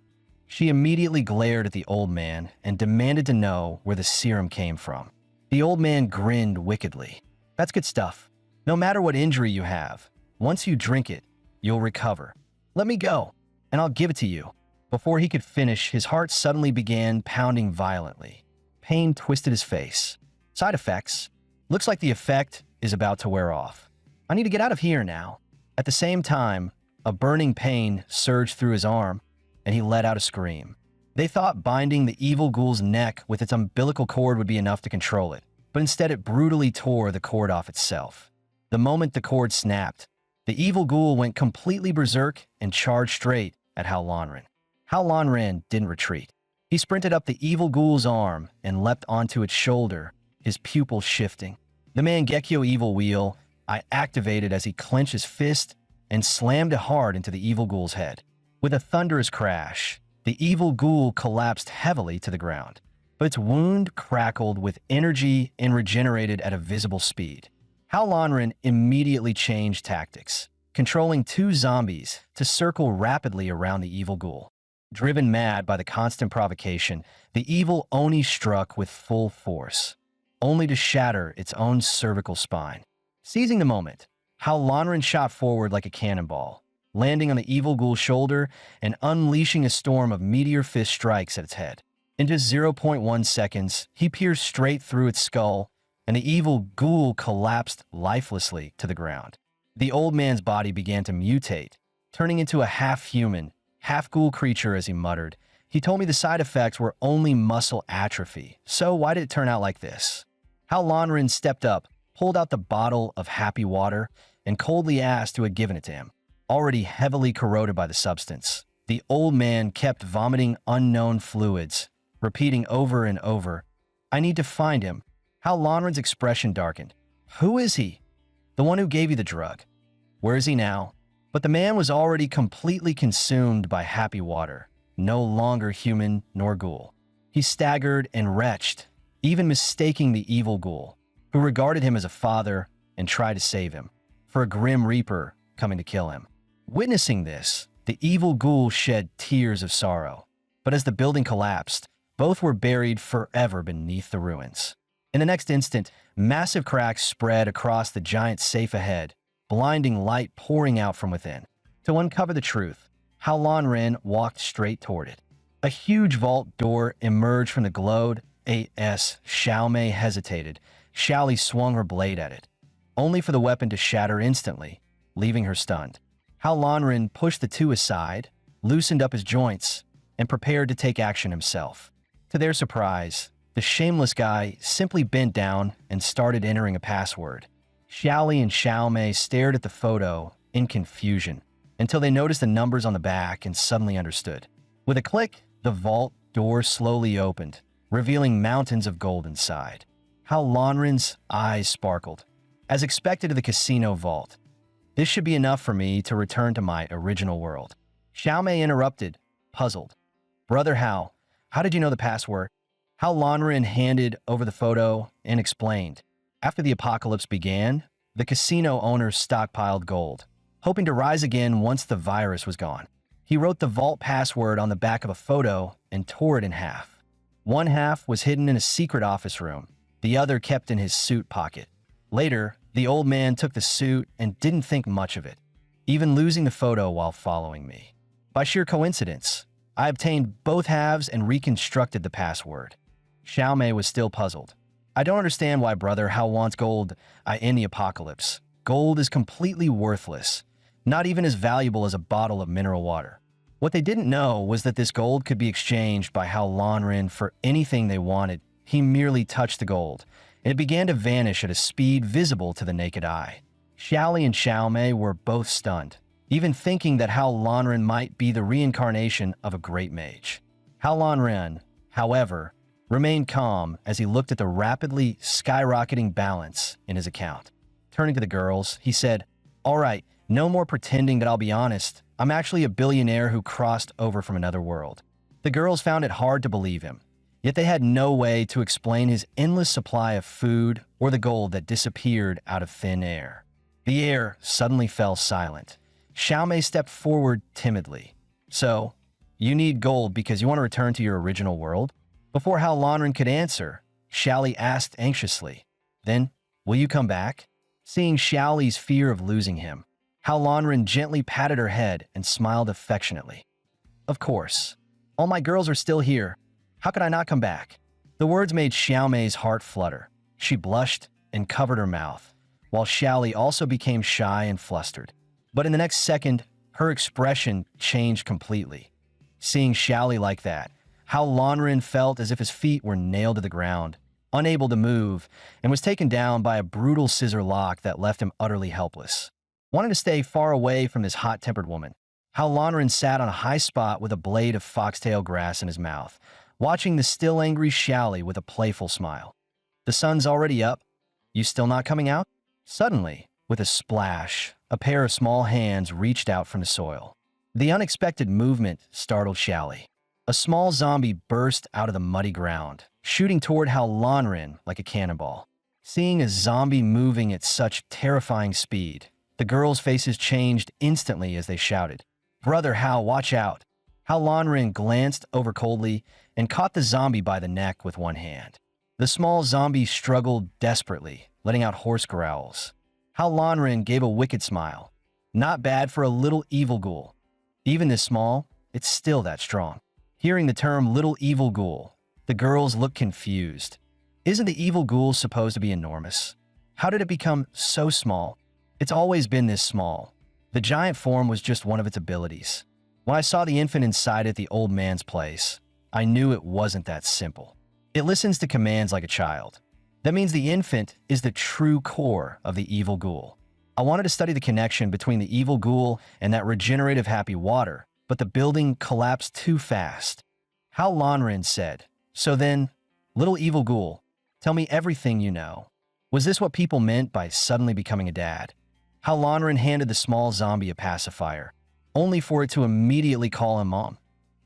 She immediately glared at the old man and demanded to know where the serum came from. The old man grinned wickedly. That's good stuff. No matter what injury you have, once you drink it, you'll recover. Let me go, and I'll give it to you. Before he could finish, his heart suddenly began pounding violently. Pain twisted his face. Side effects. Looks like the effect is about to wear off. I need to get out of here now. At the same time, a burning pain surged through his arm, and he let out a scream. They thought binding the Evil Ghoul's neck with its umbilical cord would be enough to control it, but instead it brutally tore the cord off itself. The moment the cord snapped, the Evil Ghoul went completely berserk and charged straight at Hao Lanren. Hao Lanren didn't retreat. He sprinted up the Evil Ghoul's arm and leapt onto its shoulder, his pupils shifting. The Mangekyo Evil Wheel I activated as he clenched his fist and slammed it hard into the Evil Ghoul's head. With a thunderous crash, the Evil Ghoul collapsed heavily to the ground, but its wound crackled with energy and regenerated at a visible speed. Hao Lanren immediately changed tactics, controlling two zombies to circle rapidly around the Evil Ghoul. Driven mad by the constant provocation, the evil Oni struck with full force, only to shatter its own cervical spine. Seizing the moment, Hao Lanren shot forward like a cannonball, landing on the Evil Ghoul's shoulder and unleashing a storm of meteor fist strikes at its head. In just 0.1 seconds, he pierced straight through its skull, and the Evil Ghoul collapsed lifelessly to the ground. The old man's body began to mutate, turning into a half-human, half-ghoul creature as he muttered. He told me the side effects were only muscle atrophy, so why did it turn out like this? Hao Lanren stepped up, pulled out the bottle of happy water, and coldly asked who had given it to him. Already heavily corroded by the substance, the old man kept vomiting unknown fluids, repeating over and over, "I need to find him." How Lonren's expression darkened. "Who is he?" "The one who gave you the drug." "Where is he now?" But the man was already completely consumed by happy water, no longer human nor ghoul. He staggered and retched, even mistaking the evil ghoul, who regarded him as a father and tried to save him, for a grim reaper coming to kill him. Witnessing this, the evil ghoul shed tears of sorrow, but as the building collapsed, both were buried forever beneath the ruins. In the next instant, massive cracks spread across the giant safe ahead, blinding light pouring out from within. To uncover the truth, How Lonren walked straight toward it. A huge vault door emerged from the glowed as Xiaomei hesitated. Xiaoli swung her blade at it, only for the weapon to shatter instantly, leaving her stunned. How Lonren pushed the two aside, loosened up his joints, and prepared to take action himself. To their surprise, the shameless guy simply bent down and started entering a password. Xiaoli and Xiaomei stared at the photo in confusion until they noticed the numbers on the back and suddenly understood. With a click, the vault door slowly opened, revealing mountains of gold inside. How Lonren's eyes sparkled. As expected of the casino vault, this should be enough for me to return to my original world. Xiaomei interrupted, puzzled. Brother how did you know the password? How Lonren handed over the photo and explained. After the apocalypse began, the casino owners stockpiled gold, hoping to rise again once the virus was gone. He wrote the vault password on the back of a photo and tore it in half. One half was hidden in a secret office room, the other kept in his suit pocket. Later, the old man took the suit and didn't think much of it, even losing the photo while following me. By sheer coincidence, I obtained both halves and reconstructed the password. Xiaomei was still puzzled. I don't understand why Brother How wants gold in the apocalypse. Gold is completely worthless, not even as valuable as a bottle of mineral water. What they didn't know was that this gold could be exchanged by How Lonren for anything they wanted. He merely touched the gold, and it began to vanish at a speed visible to the naked eye. Xiaoli and Xiaomei were both stunned, even thinking that How Lonren might be the reincarnation of a great mage. How Lonren, however, remained calm as he looked at the rapidly skyrocketing balance in his account. Turning to the girls, he said, "All right, no more pretending that I'll be honest. I'm actually a billionaire who crossed over from another world." The girls found it hard to believe him, yet they had no way to explain his endless supply of food or the gold that disappeared out of thin air. The air suddenly fell silent. Xiaomei stepped forward timidly. "So, you need gold because you want to return to your original world?" Before How Lonren could answer, Xiaoli asked anxiously, "Then, will you come back?" Seeing Xiaoli's fear of losing him, How Lonren gently patted her head and smiled affectionately. "Of course. All my girls are still here. How could I not come back?" The words made Xiaomei's heart flutter. She blushed and covered her mouth, while Xiaoli also became shy and flustered. But in the next second, her expression changed completely. Seeing Xiaoli like that, How Lonren felt as if his feet were nailed to the ground, unable to move, and was taken down by a brutal scissor lock that left him utterly helpless. Wanting to stay far away from this hot-tempered woman, How Lonren sat on a high spot with a blade of foxtail grass in his mouth, watching the still angry Xiaoli with a playful smile. "The sun's already up. You still not coming out?" Suddenly, with a splash, a pair of small hands reached out from the soil. The unexpected movement startled Xiaoli. A small zombie burst out of the muddy ground, shooting toward How Lonren like a cannonball. Seeing a zombie moving at such terrifying speed, the girls' faces changed instantly as they shouted, "Brother How, watch out!" How Lonren glanced over coldly and caught the zombie by the neck with one hand. The small zombie struggled desperately, letting out hoarse growls. How Lonren gave a wicked smile. Not bad for a little evil ghoul. Even this small, it's still that strong. Hearing the term little evil ghoul, the girls looked confused. Isn't the evil ghoul supposed to be enormous? How did it become so small? It's always been this small. The giant form was just one of its abilities. When I saw the infant inside at the old man's place, I knew it wasn't that simple. It listens to commands like a child. That means the infant is the true core of the evil ghoul. I wanted to study the connection between the evil ghoul and that regenerative happy water, but the building collapsed too fast. Hao Lanren said, "So then, little evil ghoul, tell me everything you know." Was this what people meant by suddenly becoming a dad? Hao Lanren handed the small zombie a pacifier, only for it to immediately call him mom,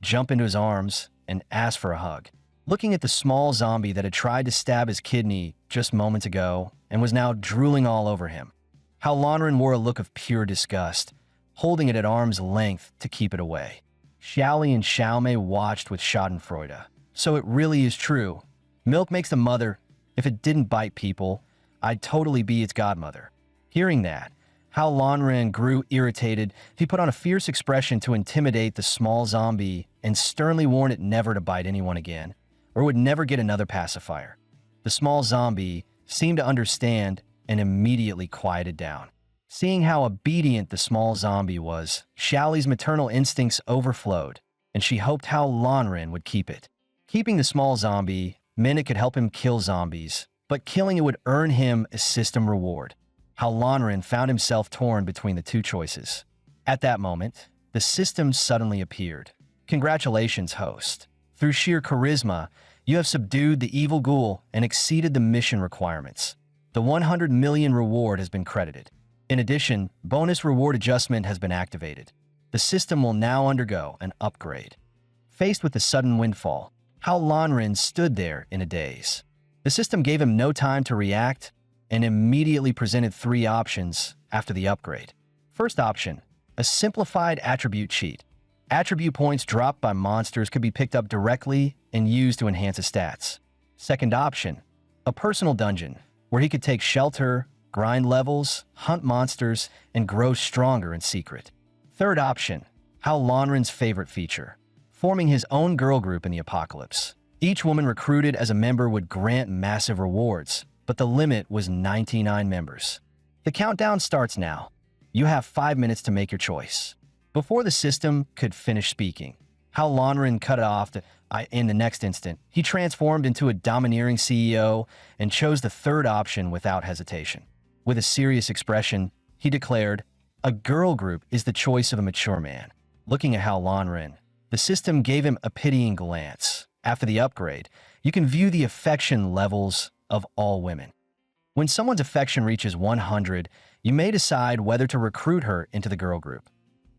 jump into his arms, and ask for a hug. Looking at the small zombie that had tried to stab his kidney just moments ago and was now drooling all over him, Hao Lanren wore a look of pure disgust, holding it at arm's length to keep it away. Xiaoli and Xiaomei watched with schadenfreude. So it really is true. Milk makes the mother. If it didn't bite people, I'd totally be its godmother. Hearing that, Hao Lanren grew irritated. He put on a fierce expression to intimidate the small zombie and sternly warned it never to bite anyone again, or would never get another pacifier. The small zombie seemed to understand and immediately quieted down. Seeing how obedient the small zombie was, Xiaoli's maternal instincts overflowed, and she hoped Hao Lanren would keep it. Keeping the small zombie meant it could help him kill zombies, but killing it would earn him a system reward. Hao Lanren found himself torn between the two choices. At that moment, the system suddenly appeared. Congratulations, host. Through sheer charisma, you have subdued the evil ghoul and exceeded the mission requirements. The 100 million reward has been credited. In addition, bonus reward adjustment has been activated. The system will now undergo an upgrade. Faced with the sudden windfall, Hao Lanren stood there in a daze. The system gave him no time to react and immediately presented three options after the upgrade. First option, a simplified attribute cheat. Attribute points dropped by monsters could be picked up directly and used to enhance his stats. Second option, a personal dungeon, where he could take shelter, grind levels, hunt monsters, and grow stronger in secret. Third option, Hao Lanren's favorite feature, forming his own girl group in the apocalypse. Each woman recruited as a member would grant massive rewards, but the limit was 99 members. The countdown starts now. You have 5 minutes to make your choice. Before the system could finish speaking, Hao Lanren cut it off in the next instant. He transformed into a domineering CEO and chose the third option without hesitation. With a serious expression, he declared, "A girl group is the choice of a mature man." Looking at Hao Lanren, the system gave him a pitying glance. After the upgrade, you can view the affection levels of all women. When someone's affection reaches 100, you may decide whether to recruit her into the girl group.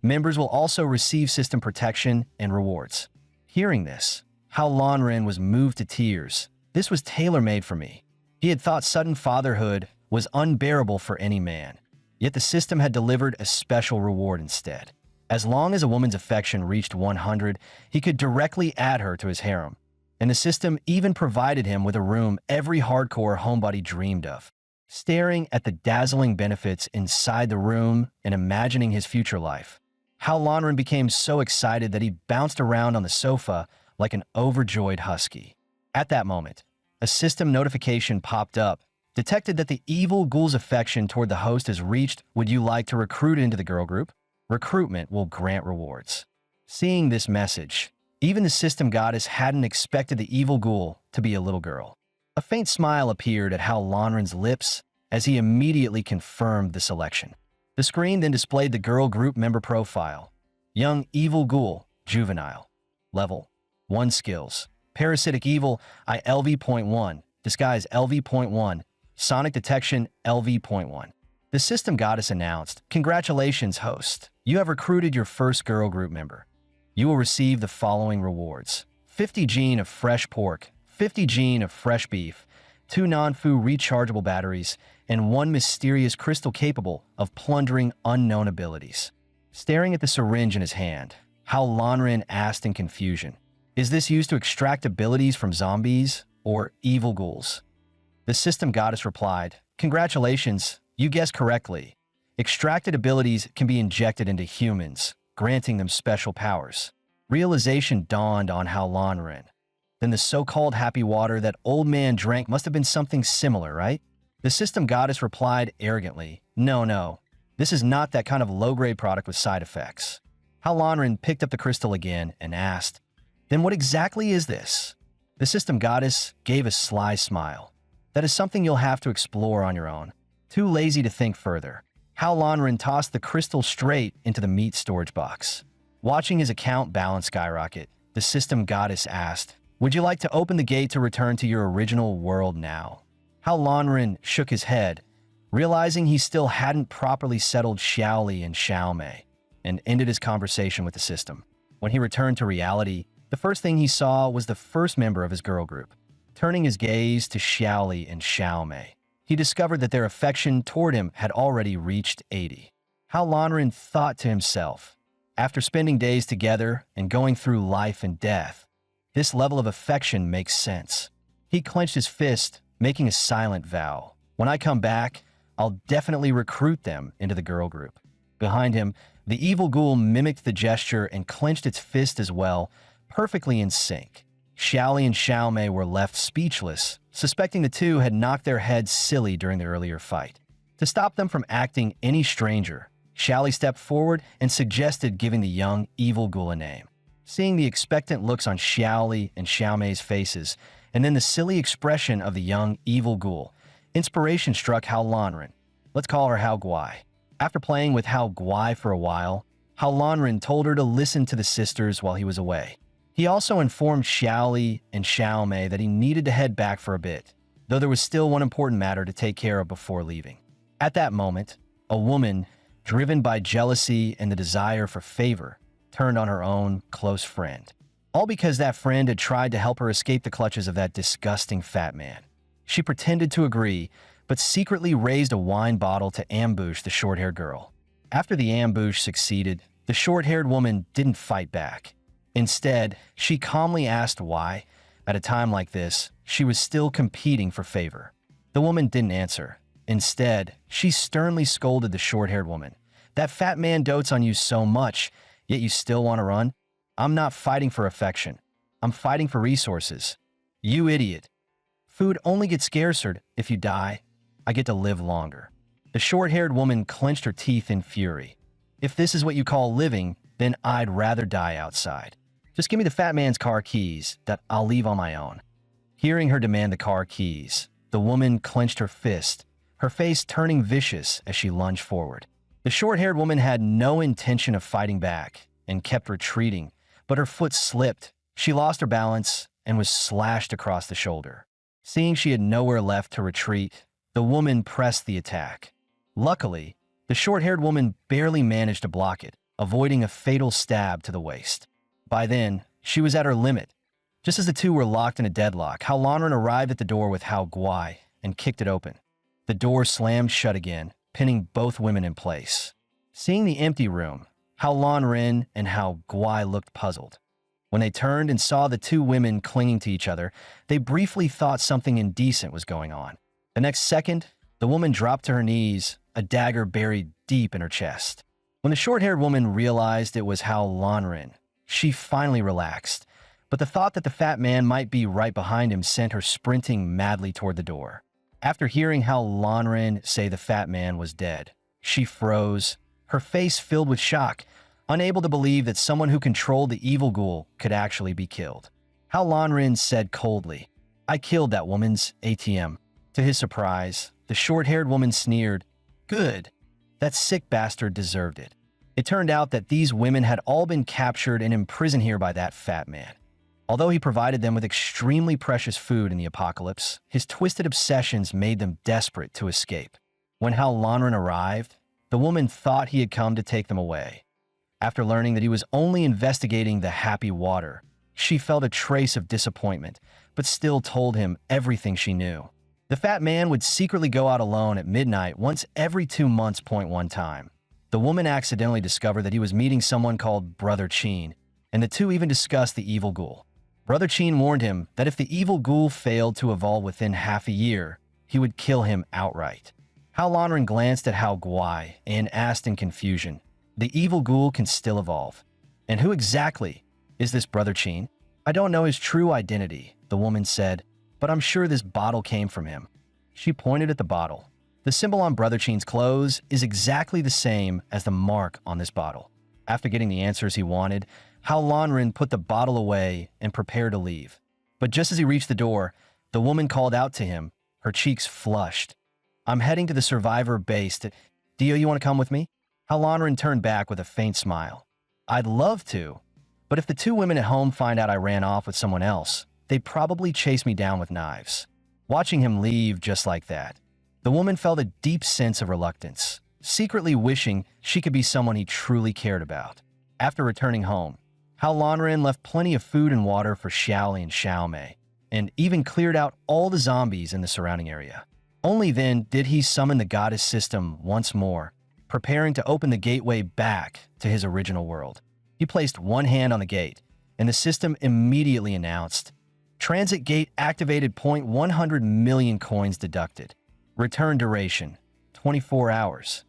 Members will also receive system protection and rewards. Hearing this, Hao Lanren was moved to tears. This was tailor-made for me. He had thought sudden fatherhood was unbearable for any man, yet the system had delivered a special reward instead. As long as a woman's affection reached 100, he could directly add her to his harem, and the system even provided him with a room every hardcore homebody dreamed of. Staring at the dazzling benefits inside the room and imagining his future life, Hao Lanren became so excited that he bounced around on the sofa like an overjoyed husky. At that moment, a system notification popped up, detected that the evil ghoul's affection toward the host has reached. Would you like to recruit into the girl group? Recruitment will grant rewards. Seeing this message, even the system goddess hadn't expected the evil ghoul to be a little girl. A faint smile appeared at Hao Lanren's lips as he immediately confirmed the selection. The screen then displayed the girl group member profile. Young evil ghoul, juvenile. Level 1 skills. Parasitic evil, LV.1. Disguise LV.1. Sonic detection LV.1. The system goddess announced, "Congratulations, host. You have recruited your first girl group member. You will receive the following rewards. 50 gene of fresh pork, 50 gene of fresh beef, 2 non-fu rechargeable batteries, and 1 mysterious crystal capable of plundering unknown abilities." Staring at the syringe in his hand, Hao Lanren asked in confusion, "Is this used to extract abilities from zombies or evil ghouls?" The system goddess replied, "Congratulations, you guessed correctly. Extracted abilities can be injected into humans, granting them special powers." Realization dawned on Hao Lanren. Then the so-called happy water that old man drank must have been something similar, right? The system goddess replied arrogantly, No, this is not that kind of low-grade product with side effects." Hao Lanren picked up the crystal again and asked, "Then what exactly is this?" The system goddess gave a sly smile. "That is something you'll have to explore on your own. Too lazy to think further. Hao Lanren tossed the crystal straight into the meat storage box. Watching his account balance skyrocket, the system goddess asked, "Would you like to open the gate to return to your original world now?" Hao Lanren shook his head, realizing he still hadn't properly settled Xiaoli and Xiaomei, and ended his conversation with the system. When he returned to reality, the first thing he saw was the first member of his girl group. Turning his gaze to Xiaoli and Xiaomei, he discovered that their affection toward him had already reached 80. Hao Lanren thought to himself, after spending days together and going through life and death, this level of affection makes sense. He clenched his fist, making a silent vow. When I come back, I'll definitely recruit them into the girl group. Behind him, the evil ghoul mimicked the gesture and clenched its fist as well, perfectly in sync. Xiaoli and Xiaomei were left speechless, suspecting the two had knocked their heads silly during the earlier fight. To stop them from acting any stranger, Xiaoli stepped forward and suggested giving the young evil ghoul a name. Seeing the expectant looks on Xiaoli and Xiaomei's faces, and then the silly expression of the young evil ghoul, inspiration struck Hao Lanren. Let's call her Hao Guai. After playing with Hao Guai for a while, Hao Lanren told her to listen to the sisters while he was away. He also informed Xiaoli and Xiaomei that he needed to head back for a bit, though there was still one important matter to take care of before leaving. At that moment, a woman, driven by jealousy and the desire for favor, turned on her own close friend. All because that friend had tried to help her escape the clutches of that disgusting fat man. She pretended to agree, but secretly raised a wine bottle to ambush the short-haired girl. After the ambush succeeded, the short-haired woman didn't fight back. Instead, she calmly asked why, at a time like this, she was still competing for favor. The woman didn't answer. Instead, she sternly scolded the short-haired woman. "That fat man dotes on you so much, yet you still want to run? I'm not fighting for affection. I'm fighting for resources. You idiot. Food only gets scarcer if you die. I get to live longer." The short-haired woman clenched her teeth in fury. "If this is what you call living, then I'd rather die outside. Just give me the fat man's car keys that I'll leave on my own." Hearing her demand the car keys, the woman clenched her fist, her face turning vicious as she lunged forward. The short-haired woman had no intention of fighting back and kept retreating, but her foot slipped. She lost her balance and was slashed across the shoulder. Seeing she had nowhere left to retreat, the woman pressed the attack. Luckily, the short-haired woman barely managed to block it, avoiding a fatal stab to the waist. By then, she was at her limit. Just as the two were locked in a deadlock, Hao Lanren arrived at the door with Hao Guai and kicked it open. The door slammed shut again, pinning both women in place. Seeing the empty room, Hao Lanren and Hao Guai looked puzzled. When they turned and saw the two women clinging to each other, they briefly thought something indecent was going on. The next second, the woman dropped to her knees, a dagger buried deep in her chest. When the short-haired woman realized it was Hao Lanren, she finally relaxed, but the thought that the fat man might be right behind him sent her sprinting madly toward the door. After hearing Hao Lanren say the fat man was dead, she froze, her face filled with shock, unable to believe that someone who controlled the evil ghoul could actually be killed. Hao Lanren said coldly, "I killed that woman's ATM." To his surprise, the short-haired woman sneered, "Good. That sick bastard deserved it." It turned out that these women had all been captured and imprisoned here by that fat man. Although he provided them with extremely precious food in the apocalypse, his twisted obsessions made them desperate to escape. When Hao Lanren arrived, the woman thought he had come to take them away. After learning that he was only investigating the happy water, she felt a trace of disappointment, but still told him everything she knew. The fat man would secretly go out alone at midnight once every 2 months. One time, the woman accidentally discovered that he was meeting someone called Brother Chin, and the two even discussed the evil ghoul. Brother Chin warned him that if the evil ghoul failed to evolve within half a year, he would kill him outright. Hao Lanren glanced at Hao Guai and asked in confusion, "The evil ghoul can still evolve. And who exactly is this Brother Chin?" "I don't know his true identity," the woman said, "but I'm sure this bottle came from him." She pointed at the bottle. The symbol on Brother Chin's clothes is exactly the same as the mark on this bottle. After getting the answers he wanted, Hao Lanren put the bottle away and prepared to leave. But just as he reached the door, the woman called out to him, her cheeks flushed. "I'm heading to the survivor base Dio, you want to come with me? Halonren turned back with a faint smile. I'd love to, but if the two women at home find out I ran off with someone else, they'd probably chase me down with knives. Watching him leave just like that, the woman felt a deep sense of reluctance, secretly wishing she could be someone he truly cared about. After returning home, Halonren left plenty of food and water for Xiaoli and Xiaomei, and even cleared out all the zombies in the surrounding area. Only then did he summon the goddess system once more, preparing to open the gateway back to his original world. He placed one hand on the gate, and the system immediately announced, "Transit gate activated. 100 million coins deducted. Return duration, 24 hours.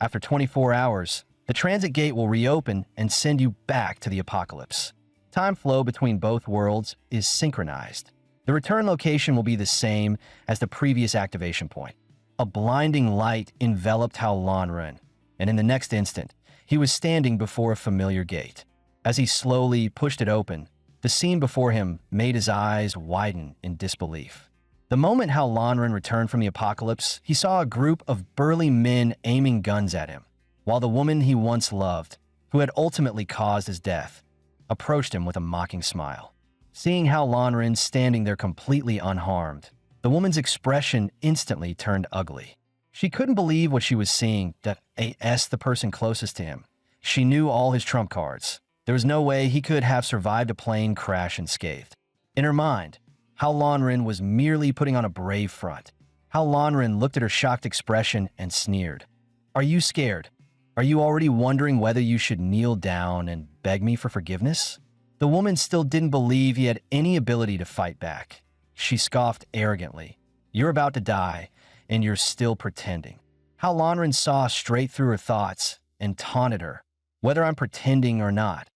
After 24 hours, the transit gate will reopen and send you back to the apocalypse." Time flow between both worlds is synchronized. The return location will be the same as the previous activation point. A blinding light enveloped Halonren, and in the next instant, he was standing before a familiar gate. As he slowly pushed it open, the scene before him made his eyes widen in disbelief. The moment Halonren returned from the apocalypse, he saw a group of burly men aiming guns at him, while the woman he once loved, who had ultimately caused his death, approached him with a mocking smile. Seeing Halonren standing there completely unharmed, the woman's expression instantly turned ugly. She couldn't believe what she was seeing, that the person closest to him. She knew all his trump cards. There was no way he could have survived a plane crash unscathed. In her mind, Halonren was merely putting on a brave front. Halonren looked at her shocked expression and sneered. "Are you scared? Are you already wondering whether you should kneel down and beg me for forgiveness?" The woman still didn't believe he had any ability to fight back. She scoffed arrogantly. "You're about to die, and you're still pretending." Halonren saw straight through her thoughts and taunted her. "Whether I'm pretending or not,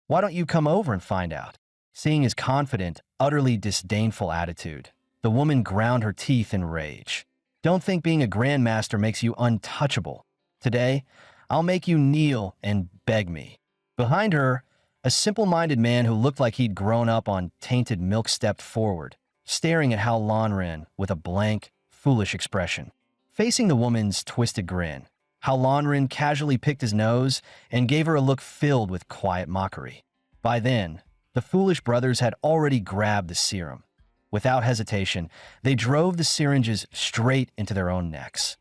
why don't you come over and find out?" Seeing his confident, utterly disdainful attitude, the woman ground her teeth in rage. "Don't think being a grandmaster makes you untouchable. Today, I'll make you kneel and beg me." Behind her, a simple-minded man who looked like he'd grown up on tainted milk stepped forward, staring at Halonren with a blank, foolish expression. Facing the woman's twisted grin, Halonren casually picked his nose and gave her a look filled with quiet mockery. By then, the foolish brothers had already grabbed the serum. Without hesitation, they drove the syringes straight into their own necks.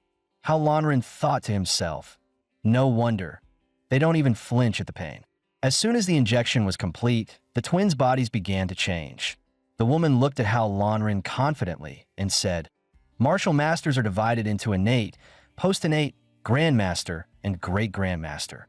Halonren thought to himself, "No wonder. They don't even flinch at the pain." As soon as the injection was complete, the twins' bodies began to change. The woman looked at Halonren confidently and said, "Martial masters are divided into innate, post-innate, grandmaster, and great-grandmaster.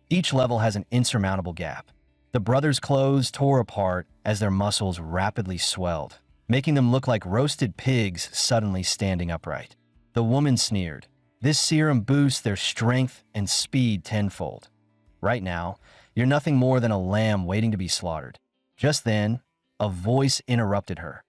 Each level has an insurmountable gap." The brothers' clothes tore apart as their muscles rapidly swelled, making them look like roasted pigs suddenly standing upright. The woman sneered. "This serum boosts their strength and speed tenfold. Right now, you're nothing more than a lamb waiting to be slaughtered." Just then, a voice interrupted her.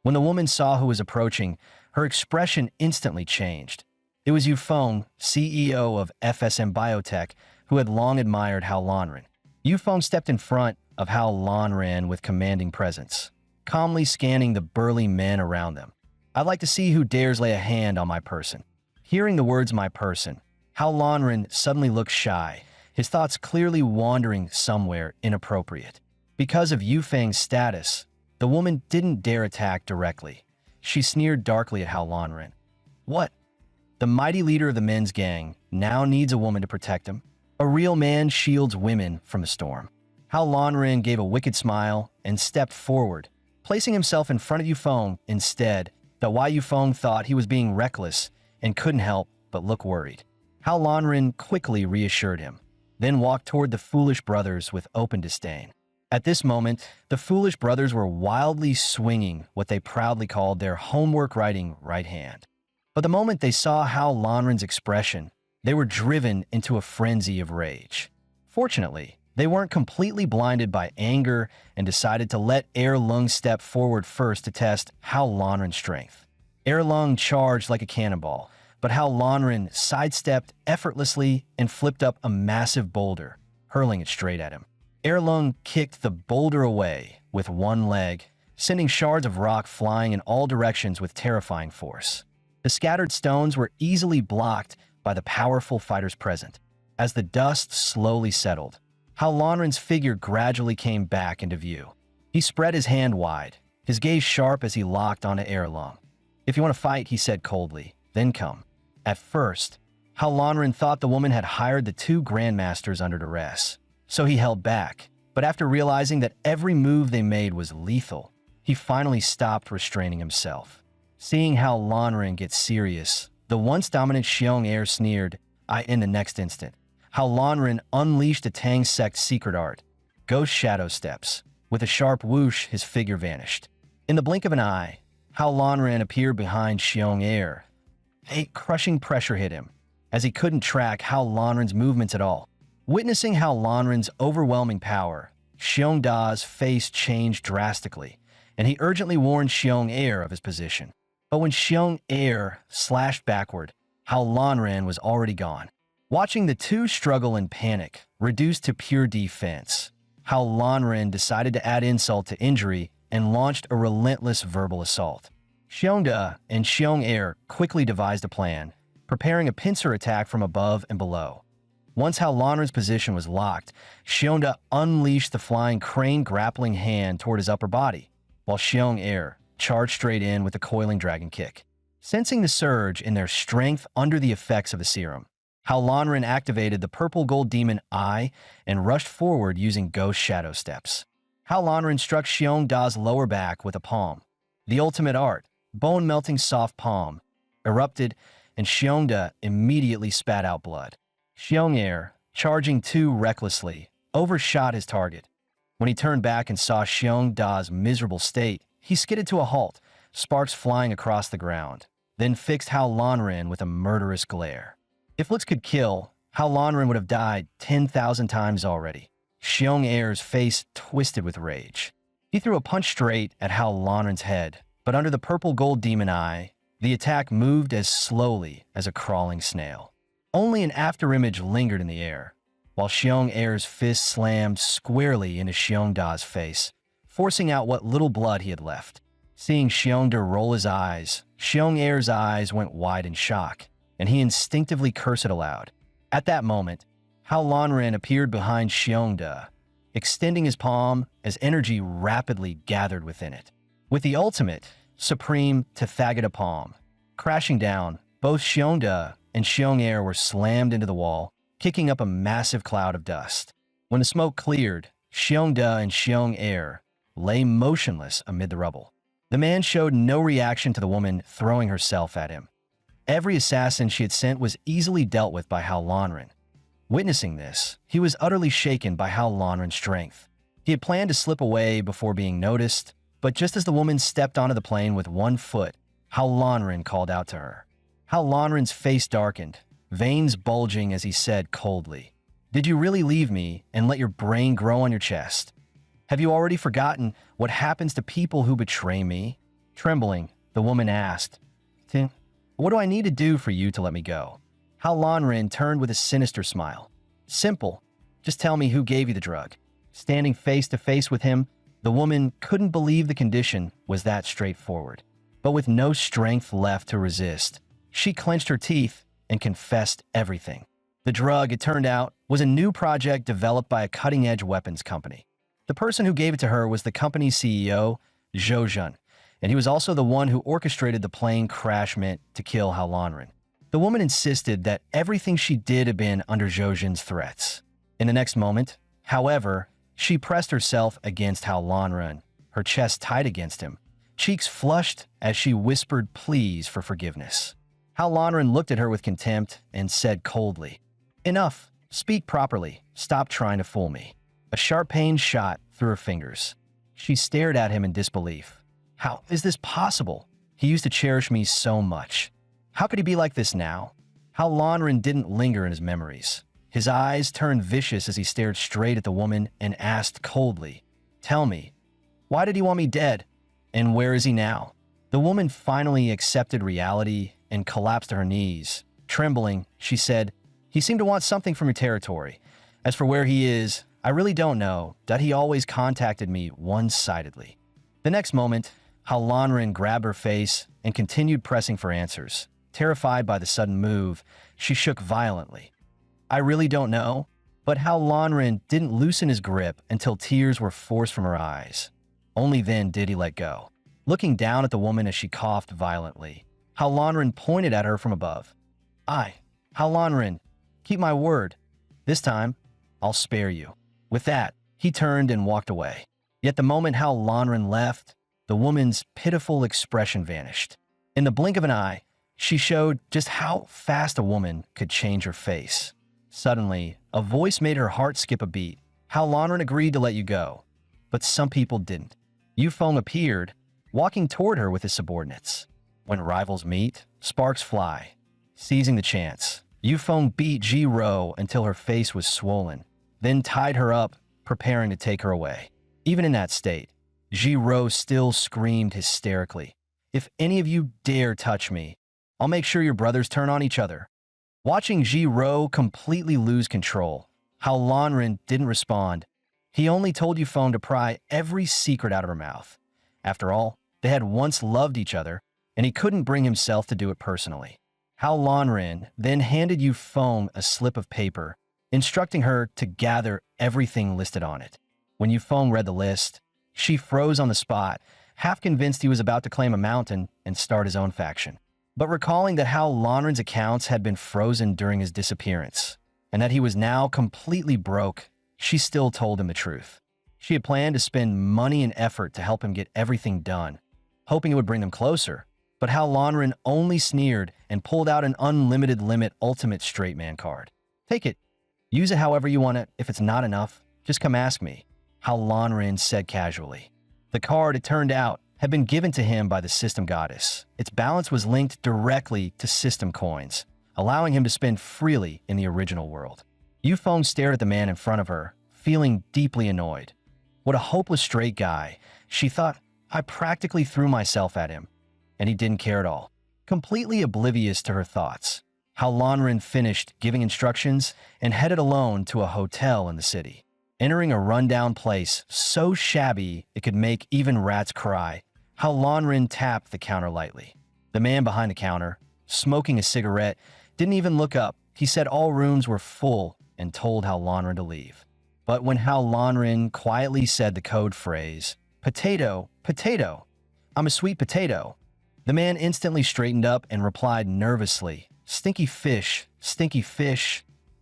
When the woman saw who was approaching, her expression instantly changed. It was Yufeng, CEO of FSM Biotech, who had long admired Halonren. Yufeng stepped in front of Halonren with commanding presence, calmly scanning the burly men around them. "I'd like to see who dares lay a hand on my person." Hearing the words "my person," Halonren suddenly looked shy, his thoughts clearly wandering somewhere inappropriate. Because of Yufeng's status, the woman didn't dare attack directly. She sneered darkly at Halonren. "What? The mighty leader of the men's gang now needs a woman to protect him? A real man shields women from the storm." Halonren gave a wicked smile and stepped forward, placing himself in front of Yufeng instead, though why Yufeng thought he was being reckless and couldn't help but look worried. Halonren quickly reassured him, then walked toward the foolish brothers with open disdain. At this moment, the foolish brothers were wildly swinging what they proudly called their homework-writing right hand. But the moment they saw Halonren's expression, they were driven into a frenzy of rage. Fortunately, they weren't completely blinded by anger and decided to let Erlung step forward first to test Halonren's strength. Erlung charged like a cannonball, but Halonren sidestepped effortlessly and flipped up a massive boulder, hurling it straight at him. Erlung kicked the boulder away with one leg, sending shards of rock flying in all directions with terrifying force. The scattered stones were easily blocked by the powerful fighters present. As the dust slowly settled, Hao Lanren's figure gradually came back into view. He spread his hand wide, his gaze sharp as he locked onto Erlong. "If you want to fight," he said coldly, "then come." At first, Hao Lanren thought the woman had hired the two grandmasters under duress, so he held back. But after realizing that every move they made was lethal, he finally stopped restraining himself. Seeing Hao Lanren get serious, the once dominant Xiong heir sneered, in the next instant, Hao Lanren unleashed a Tang sect secret art, Ghost Shadow Steps. With a sharp whoosh, his figure vanished. In the blink of an eye, Hao Lanren appeared behind Xiong heir. A crushing pressure hit him, as he couldn't track Hao Lanren's movements at all. Witnessing Hao Lanren's overwhelming power, Xiong Da's face changed drastically, and he urgently warned Xiong heir of his position. But when Xiong heir slashed backward, Hao Lanren was already gone. Watching the two struggle in panic, reduced to pure defense, Hao Lanren decided to add insult to injury and launched a relentless verbal assault. Xiongda and Xiong heir quickly devised a plan, preparing a pincer attack from above and below. Once Hao Lanren's position was locked, Xiongda unleashed the flying crane grappling hand toward his upper body, while Xiong heir charged straight in with a coiling dragon kick. Sensing the surge in their strength under the effects of the serum, Hao Lanren activated the purple gold demon eye and rushed forward using Ghost Shadow Steps. Hao Lanren struck Xiong Da's lower back with a palm. The ultimate art, bone-melting soft palm, erupted, and Xiong Da immediately spat out blood. Xiong heir, charging too recklessly, overshot his target. When he turned back and saw Xiong Da's miserable state, he skidded to a halt, sparks flying across the ground, then fixed Hao Lanren with a murderous glare. If looks could kill, Hao Lanren would have died 10,000 times already. Xiong heir's face twisted with rage. He threw a punch straight at Hao Lanren's head, but under the purple gold demon eye, the attack moved as slowly as a crawling snail. Only an afterimage lingered in the air, while Xiong heir's fist slammed squarely into Xiong Da's face, forcing out what little blood he had left. Seeing Xiong Da roll his eyes, Xiong heir's eyes went wide in shock, and he instinctively cursed aloud. At that moment, Hao Lanren appeared behind Xiong Da, extending his palm as energy rapidly gathered within it. With the ultimate, supreme Tathagata palm crashing down, both Xiong Da and Xiong heir were slammed into the wall, kicking up a massive cloud of dust. When the smoke cleared, Xiong Da and Xiong heir lay motionless amid the rubble. The man showed no reaction to the woman throwing herself at him. Every assassin she had sent was easily dealt with by Hao Lanren. Witnessing this, he was utterly shaken by Hao Lanren's strength. He had planned to slip away before being noticed, but just as the woman stepped onto the plane with one foot, Hao Lanren called out to her. Hao Lanren's face darkened, veins bulging as he said coldly, "Did you really leave me and let your brain grow on your chest? Have you already forgotten what happens to people who betray me?" Trembling, the woman asked, "What do I need to do for you to let me go?" Hao Lanren turned with a sinister smile. "Simple. Just tell me who gave you the drug." Standing face to face with him, the woman couldn't believe the condition was that straightforward. But with no strength left to resist, she clenched her teeth and confessed everything. The drug, it turned out, was a new project developed by a cutting-edge weapons company. The person who gave it to her was the company's CEO, Zhou Jun, and he was also the one who orchestrated the plane crash meant to kill Hao Lanren. The woman insisted that everything she did had been under Zhou Jun's threats. In the next moment, however, she pressed herself against Hao Lanren, her chest tight against him, cheeks flushed as she whispered pleas for forgiveness. Hao Lanren looked at her with contempt and said coldly, "Enough. Speak properly. Stop trying to fool me." A sharp pain shot through her fingers. She stared at him in disbelief. How is this possible? He used to cherish me so much. How could he be like this now? Hao Lanren didn't linger in his memories. His eyes turned vicious as he stared straight at the woman and asked coldly, "Tell me, why did he want me dead? And where is he now?" The woman finally accepted reality and collapsed to her knees. Trembling, she said, "He seemed to want something from your territory. As for where he is, I really don't know, that he always contacted me one-sidedly." The next moment, Hao Lanren grabbed her face and continued pressing for answers. Terrified by the sudden move, she shook violently. I really don't know, but Hao Lanren didn't loosen his grip until tears were forced from her eyes. Only then did he let go. Looking down at the woman as she coughed violently, Hao Lanren pointed at her from above. Hao Lanren, keep my word. This time, I'll spare you. With that, he turned and walked away. Yet the moment Hao Lanren left, the woman's pitiful expression vanished. In the blink of an eye, she showed just how fast a woman could change her face. Suddenly, a voice made her heart skip a beat. Hao Lanren agreed to let you go, but some people didn't. Yufeng appeared, walking toward her with his subordinates. When rivals meet, sparks fly. Seizing the chance, Yufeng beat Ji-Ro until her face was swollen, then tied her up, preparing to take her away. Even in that state, Ji-Ro still screamed hysterically, "If any of you dare touch me, I'll make sure your brothers turn on each other." Watching Ji-Ro completely lose control, Hao Lanren didn't respond. He only told Yufeng to pry every secret out of her mouth. After all, they had once loved each other, and he couldn't bring himself to do it personally. Hao Lanren then handed Yufeng a slip of paper, instructing her to gather everything listed on it. When Yufeng read the list, she froze on the spot, half convinced he was about to claim a mountain and start his own faction. But recalling that Hao Lanren's accounts had been frozen during his disappearance, and that he was now completely broke, she still told him the truth. She had planned to spend money and effort to help him get everything done, hoping it would bring them closer. But Hao Lanren only sneered and pulled out an unlimited limit ultimate straight man card. "Take it. Use it however you want it. If it's not enough, just come ask me," Hao Lanren said casually. The card, it turned out, had been given to him by the system goddess. Its balance was linked directly to system coins, allowing him to spend freely in the original world. Yufeng stared at the man in front of her, feeling deeply annoyed. What a hopeless straight guy, she thought. I practically threw myself at him, and he didn't care at all. Completely oblivious to her thoughts, Hao Lanren finished giving instructions and headed alone to a hotel in the city. Entering a rundown place so shabby it could make even rats cry, Hao Lanren tapped the counter lightly. The man behind the counter, smoking a cigarette, didn't even look up. He said all rooms were full and told Hao Lanren to leave. But when Hao Lanren quietly said the code phrase, "Potato, potato, I'm a sweet potato," the man instantly straightened up and replied nervously, stinky fish,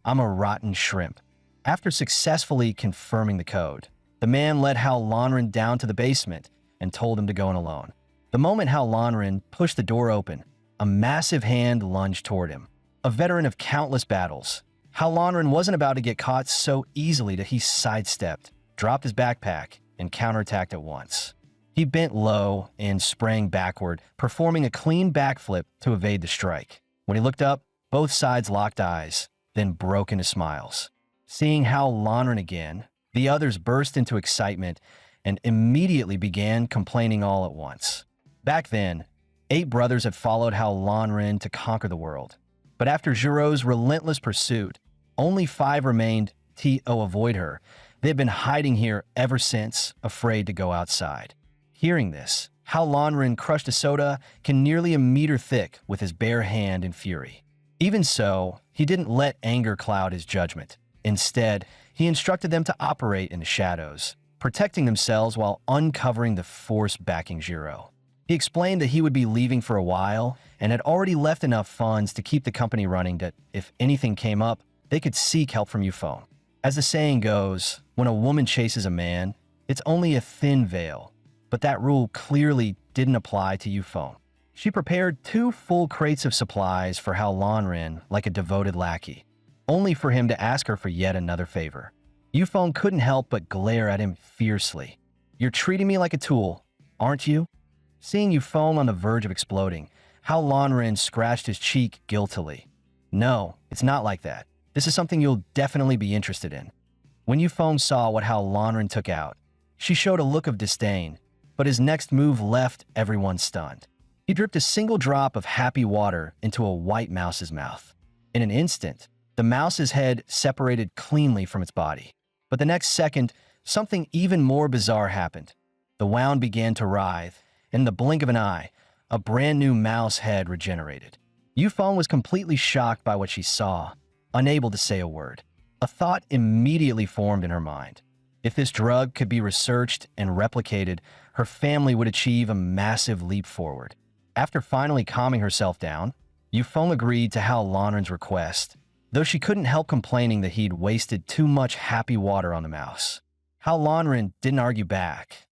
I'm a rotten shrimp." After successfully confirming the code, the man led Hao Lanren down to the basement and told him to go in alone. The moment Hao Lanren pushed the door open, a massive hand lunged toward him. A veteran of countless battles, Hao Lanren wasn't about to get caught so easily that he sidestepped, dropped his backpack, and counterattacked at once. He bent low and sprang backward, performing a clean backflip to evade the strike. When he looked up, both sides locked eyes, then broke into smiles. Seeing Hao Lanren again, the others burst into excitement and immediately began complaining all at once. Back then, 8 brothers had followed Hao Lanren to conquer the world. But after Jiro's relentless pursuit, only 5 remained to avoid her. They had been hiding here ever since, afraid to go outside. Hearing this, Hao Lanren crushed a soda nearly a meter thick with his bare hand in fury. Even so, he didn't let anger cloud his judgment. Instead, he instructed them to operate in the shadows, protecting themselves while uncovering the force backing Jiro. He explained that he would be leaving for a while and had already left enough funds to keep the company running, that if anything came up, they could seek help from Yufeng. As the saying goes, when a woman chases a man, it's only a thin veil, but that rule clearly didn't apply to Yufeng. She prepared 2 full crates of supplies for Hao Lanren like a devoted lackey, only for him to ask her for yet another favor. Yufeng couldn't help but glare at him fiercely. "You're treating me like a tool, aren't you?" Seeing Yufeng on the verge of exploding, Hao Lanren scratched his cheek guiltily. "No, it's not like that. This is something you'll definitely be interested in." When Yufeng saw what Hao Lanren took out, she showed a look of disdain, but his next move left everyone stunned. He dripped a single drop of happy water into a white mouse's mouth. In an instant, the mouse's head separated cleanly from its body. But the next second, something even more bizarre happened. The wound began to writhe, and in the blink of an eye, a brand new mouse head regenerated. Yufeng was completely shocked by what she saw, unable to say a word. A thought immediately formed in her mind. If this drug could be researched and replicated, her family would achieve a massive leap forward. After finally calming herself down, Yufeng agreed to Hao Lanren's request, though she couldn't help complaining that he'd wasted too much happy water on the mouse. Hao Lanren didn't argue back.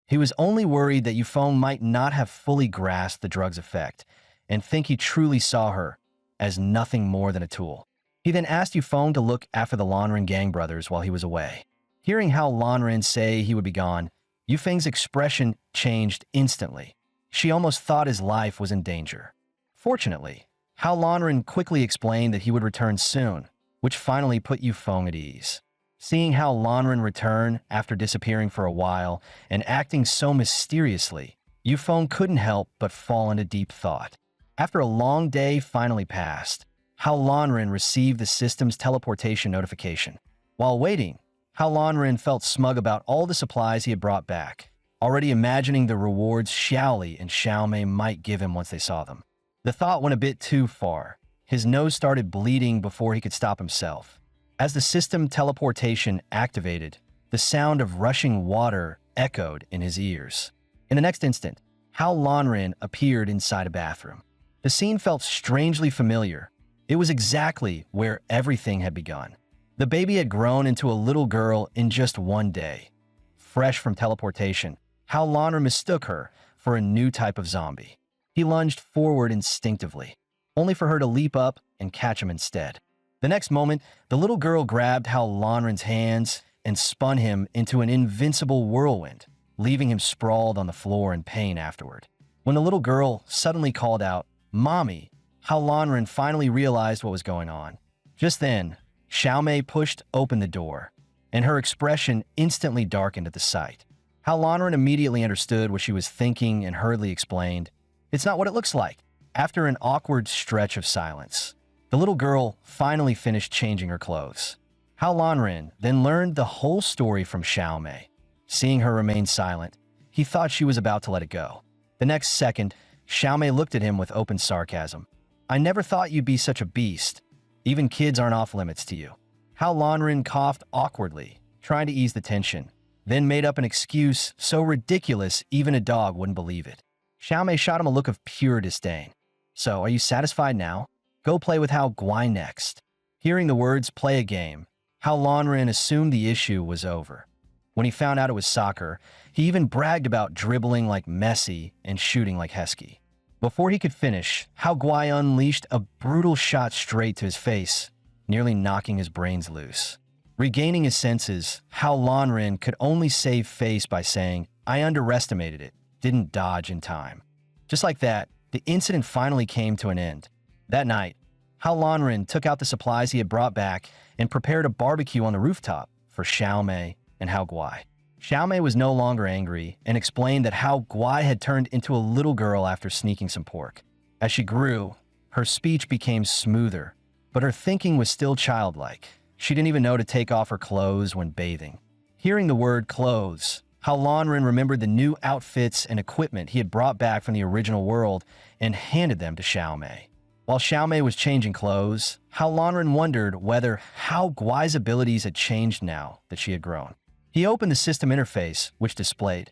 He was only worried that Yufeng might not have fully grasped the drug's effect and think he truly saw her as nothing more than a tool. He then asked Yufeng to look after the Lanren gang brothers while he was away. Hearing Hao Lanren say he would be gone, Yufeng's expression changed instantly. She almost thought his life was in danger. Fortunately, Hao Lanren quickly explained that he would return soon, which finally put Yufeng at ease. Seeing Hao Lanren return after disappearing for a while and acting so mysteriously, Yufeng couldn't help but fall into deep thought. After a long day finally passed, Hao Lanren received the system's teleportation notification. While waiting, Hao Lanren felt smug about all the supplies he had brought back, already imagining the rewards Xiaoli and Xiaomei might give him once they saw them. The thought went a bit too far. His nose started bleeding before he could stop himself. As the system teleportation activated, the sound of rushing water echoed in his ears. In the next instant, Hao Lanren appeared inside a bathroom. The scene felt strangely familiar. It was exactly where everything had begun. The baby had grown into a little girl in just one day. Fresh from teleportation, Hao Lanren mistook her for a new type of zombie. He lunged forward instinctively, only for her to leap up and catch him instead. The next moment, the little girl grabbed Hao Lanren's hands and spun him into an invincible whirlwind, leaving him sprawled on the floor in pain afterward. When the little girl suddenly called out, "Mommy," Hao Lanren finally realized what was going on. Just then, Xiaomei pushed open the door, and her expression instantly darkened at the sight. Hao Lanren immediately understood what she was thinking and hurriedly explained, "It's not what it looks like." After an awkward stretch of silence, the little girl finally finished changing her clothes. Hao Lanren then learned the whole story from Xiaomei. Seeing her remain silent, he thought she was about to let it go. The next second, Xiaomei looked at him with open sarcasm. "I never thought you'd be such a beast. Even kids aren't off limits to you." Hao Lanren coughed awkwardly, trying to ease the tension, then made up an excuse so ridiculous even a dog wouldn't believe it. Xiaomei shot him a look of pure disdain. "So, are you satisfied now? Go play with Hao Guai next." Hearing the words "play a game," Hao Lanren assumed the issue was over. When he found out it was soccer, he even bragged about dribbling like Messi and shooting like Heskey. Before he could finish, Hao Guai unleashed a brutal shot straight to his face, nearly knocking his brains loose. Regaining his senses, Hao Lanren could only save face by saying, "I underestimated it, didn't dodge in time." Just like that, the incident finally came to an end. That night, Hao Lanren took out the supplies he had brought back and prepared a barbecue on the rooftop for Xiaomei and Hao Guai. Xiaomei was no longer angry and explained that Hao Guai had turned into a little girl after sneaking some pork. As she grew, her speech became smoother, but her thinking was still childlike. She didn't even know to take off her clothes when bathing. Hearing the word clothes, Hao Lanren remembered the new outfits and equipment he had brought back from the original world and handed them to Xiaomei. While Xiaomei was changing clothes, Hao Lanren wondered whether Hao Guai's abilities had changed now that she had grown. He opened the system interface, which displayed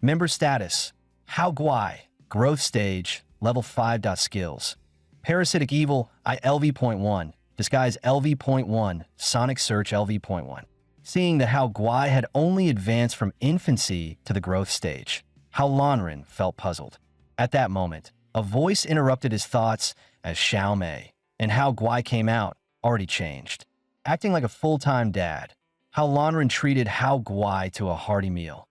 Member Status, Hao Guai, Growth Stage, Level 5. Skills. Parasitic Evil, LV.1, Disguise LV.1, Sonic Search LV.1. Seeing that Hao Guai had only advanced from infancy to the growth stage, Hao Lanren felt puzzled. At that moment, a voice interrupted his thoughts as Xiaomei and Hao Guai came out, already changed. Acting like a full-time dad, Hao Lanren treated Hao Guai to a hearty meal.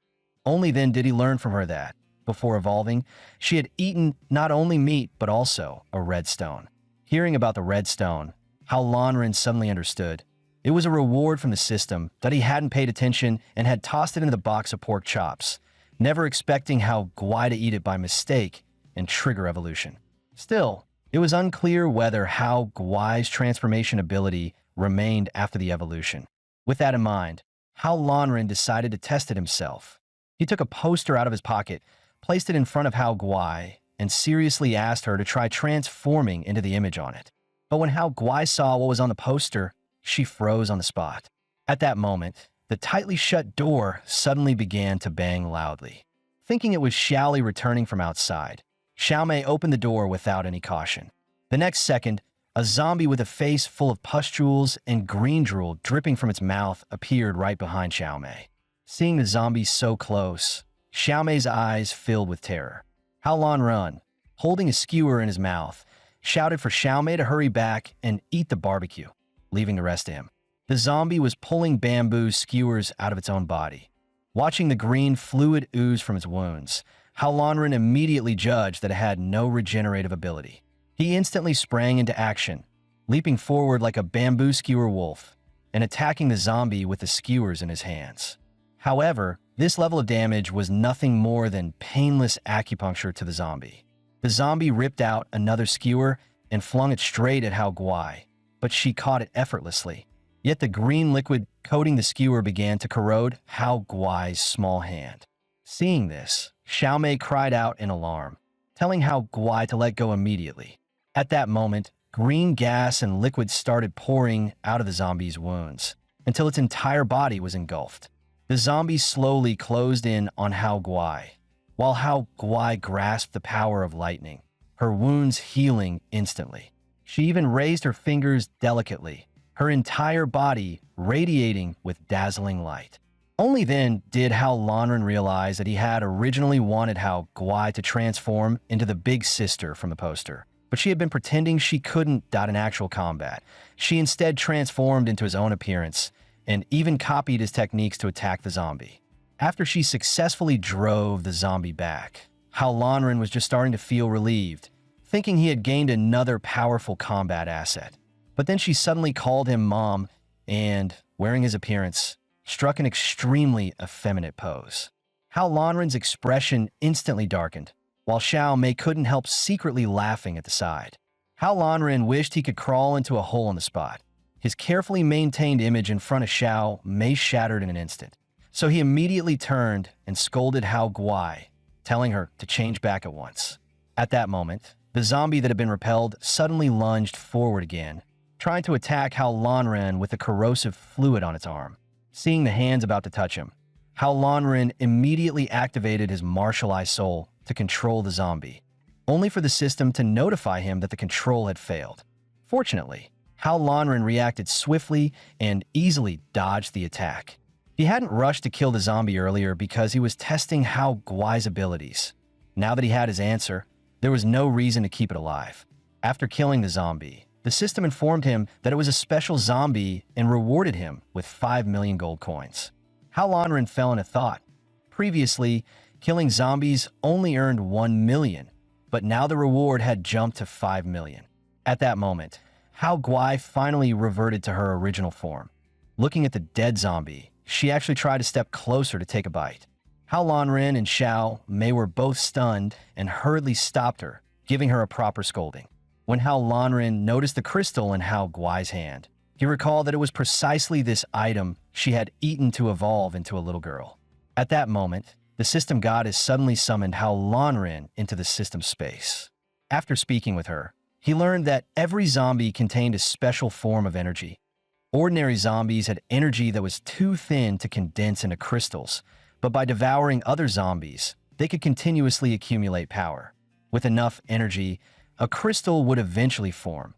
Only then did he learn from her that, before evolving, she had eaten not only meat but also a red stone. Hearing about the red stone, Hao Lanren suddenly understood. It was a reward from the system that he hadn't paid attention and had tossed it into the box of pork chops, never expecting Hao Guai to eat it by mistake and trigger evolution. Still, it was unclear whether Hao Guai's transformation ability remained after the evolution. With that in mind, Hao Lanren decided to test it himself. He took a poster out of his pocket, placed it in front of Hao Guai, and seriously asked her to try transforming into the image on it. But when Hao Guai saw what was on the poster, she froze on the spot. At that moment, the tightly shut door suddenly began to bang loudly. Thinking it was Xiaoli returning from outside, Xiaomei opened the door without any caution. The next second, a zombie with a face full of pustules and green drool dripping from its mouth appeared right behind Xiaomei. Seeing the zombie so close, Xiaomei's eyes filled with terror. Hao Lanren, holding a skewer in his mouth, shouted for Xiaomei to hurry back and eat the barbecue, leaving the rest to him. The zombie was pulling bamboo skewers out of its own body. Watching the green fluid ooze from its wounds, Hao Lanren immediately judged that it had no regenerative ability. He instantly sprang into action, leaping forward like a bamboo skewer wolf and attacking the zombie with the skewers in his hands. However, this level of damage was nothing more than painless acupuncture to the zombie. The zombie ripped out another skewer and flung it straight at Hao Guai, but she caught it effortlessly. Yet the green liquid coating the skewer began to corrode Hao Guai's small hand. Seeing this, Xiaomei cried out in alarm, telling Hao Guai to let go immediately. At that moment, green gas and liquid started pouring out of the zombie's wounds until its entire body was engulfed. The zombie slowly closed in on Hao Guai, while Hao Guai grasped the power of lightning, her wounds healing instantly. She even raised her fingers delicately, her entire body radiating with dazzling light. Only then did Hao Lanren realize that he had originally wanted Hao Guai to transform into the big sister from the poster, but she had been pretending she couldn't in actual combat. She instead transformed into his own appearance and even copied his techniques to attack the zombie. After she successfully drove the zombie back, Hao Lanren was just starting to feel relieved, thinking he had gained another powerful combat asset. But then she suddenly called him mom and, wearing his appearance, struck an extremely effeminate pose. Hao Lanren's expression instantly darkened, while Xiaomei couldn't help secretly laughing at the side. Hao Lanren wished he could crawl into a hole on the spot. His carefully maintained image in front of Xiaomei shattered in an instant. So he immediately turned and scolded Hao Guai, telling her to change back at once. At that moment, the zombie that had been repelled suddenly lunged forward again, trying to attack Hao Lanren with the corrosive fluid on its arm. Seeing the hands about to touch him, Hao Lanren immediately activated his martial eye soul to control the zombie, only for the system to notify him that the control had failed. Fortunately, Hao Lanren reacted swiftly and easily dodged the attack. He hadn't rushed to kill the zombie earlier because he was testing Hao Guai's abilities. Now that he had his answer, there was no reason to keep it alive. After killing the zombie, the system informed him that it was a special zombie and rewarded him with 5 million gold coins. Hao Lanren fell into thought. Previously, killing zombies only earned 1 million, but now the reward had jumped to 5 million. At that moment, Hao Guai finally reverted to her original form. Looking at the dead zombie, she actually tried to step closer to take a bite. Hao Lanren and Xiaomei were both stunned and hurriedly stopped her, giving her a proper scolding. When Hao Lanren noticed the crystal in Hao Guai's hand, he recalled that it was precisely this item she had eaten to evolve into a little girl. At that moment, the system goddess suddenly summoned Hao Lanren into the system space. After speaking with her, he learned that every zombie contained a special form of energy. Ordinary zombies had energy that was too thin to condense into crystals, but by devouring other zombies, they could continuously accumulate power. With enough energy, a crystal would eventually form,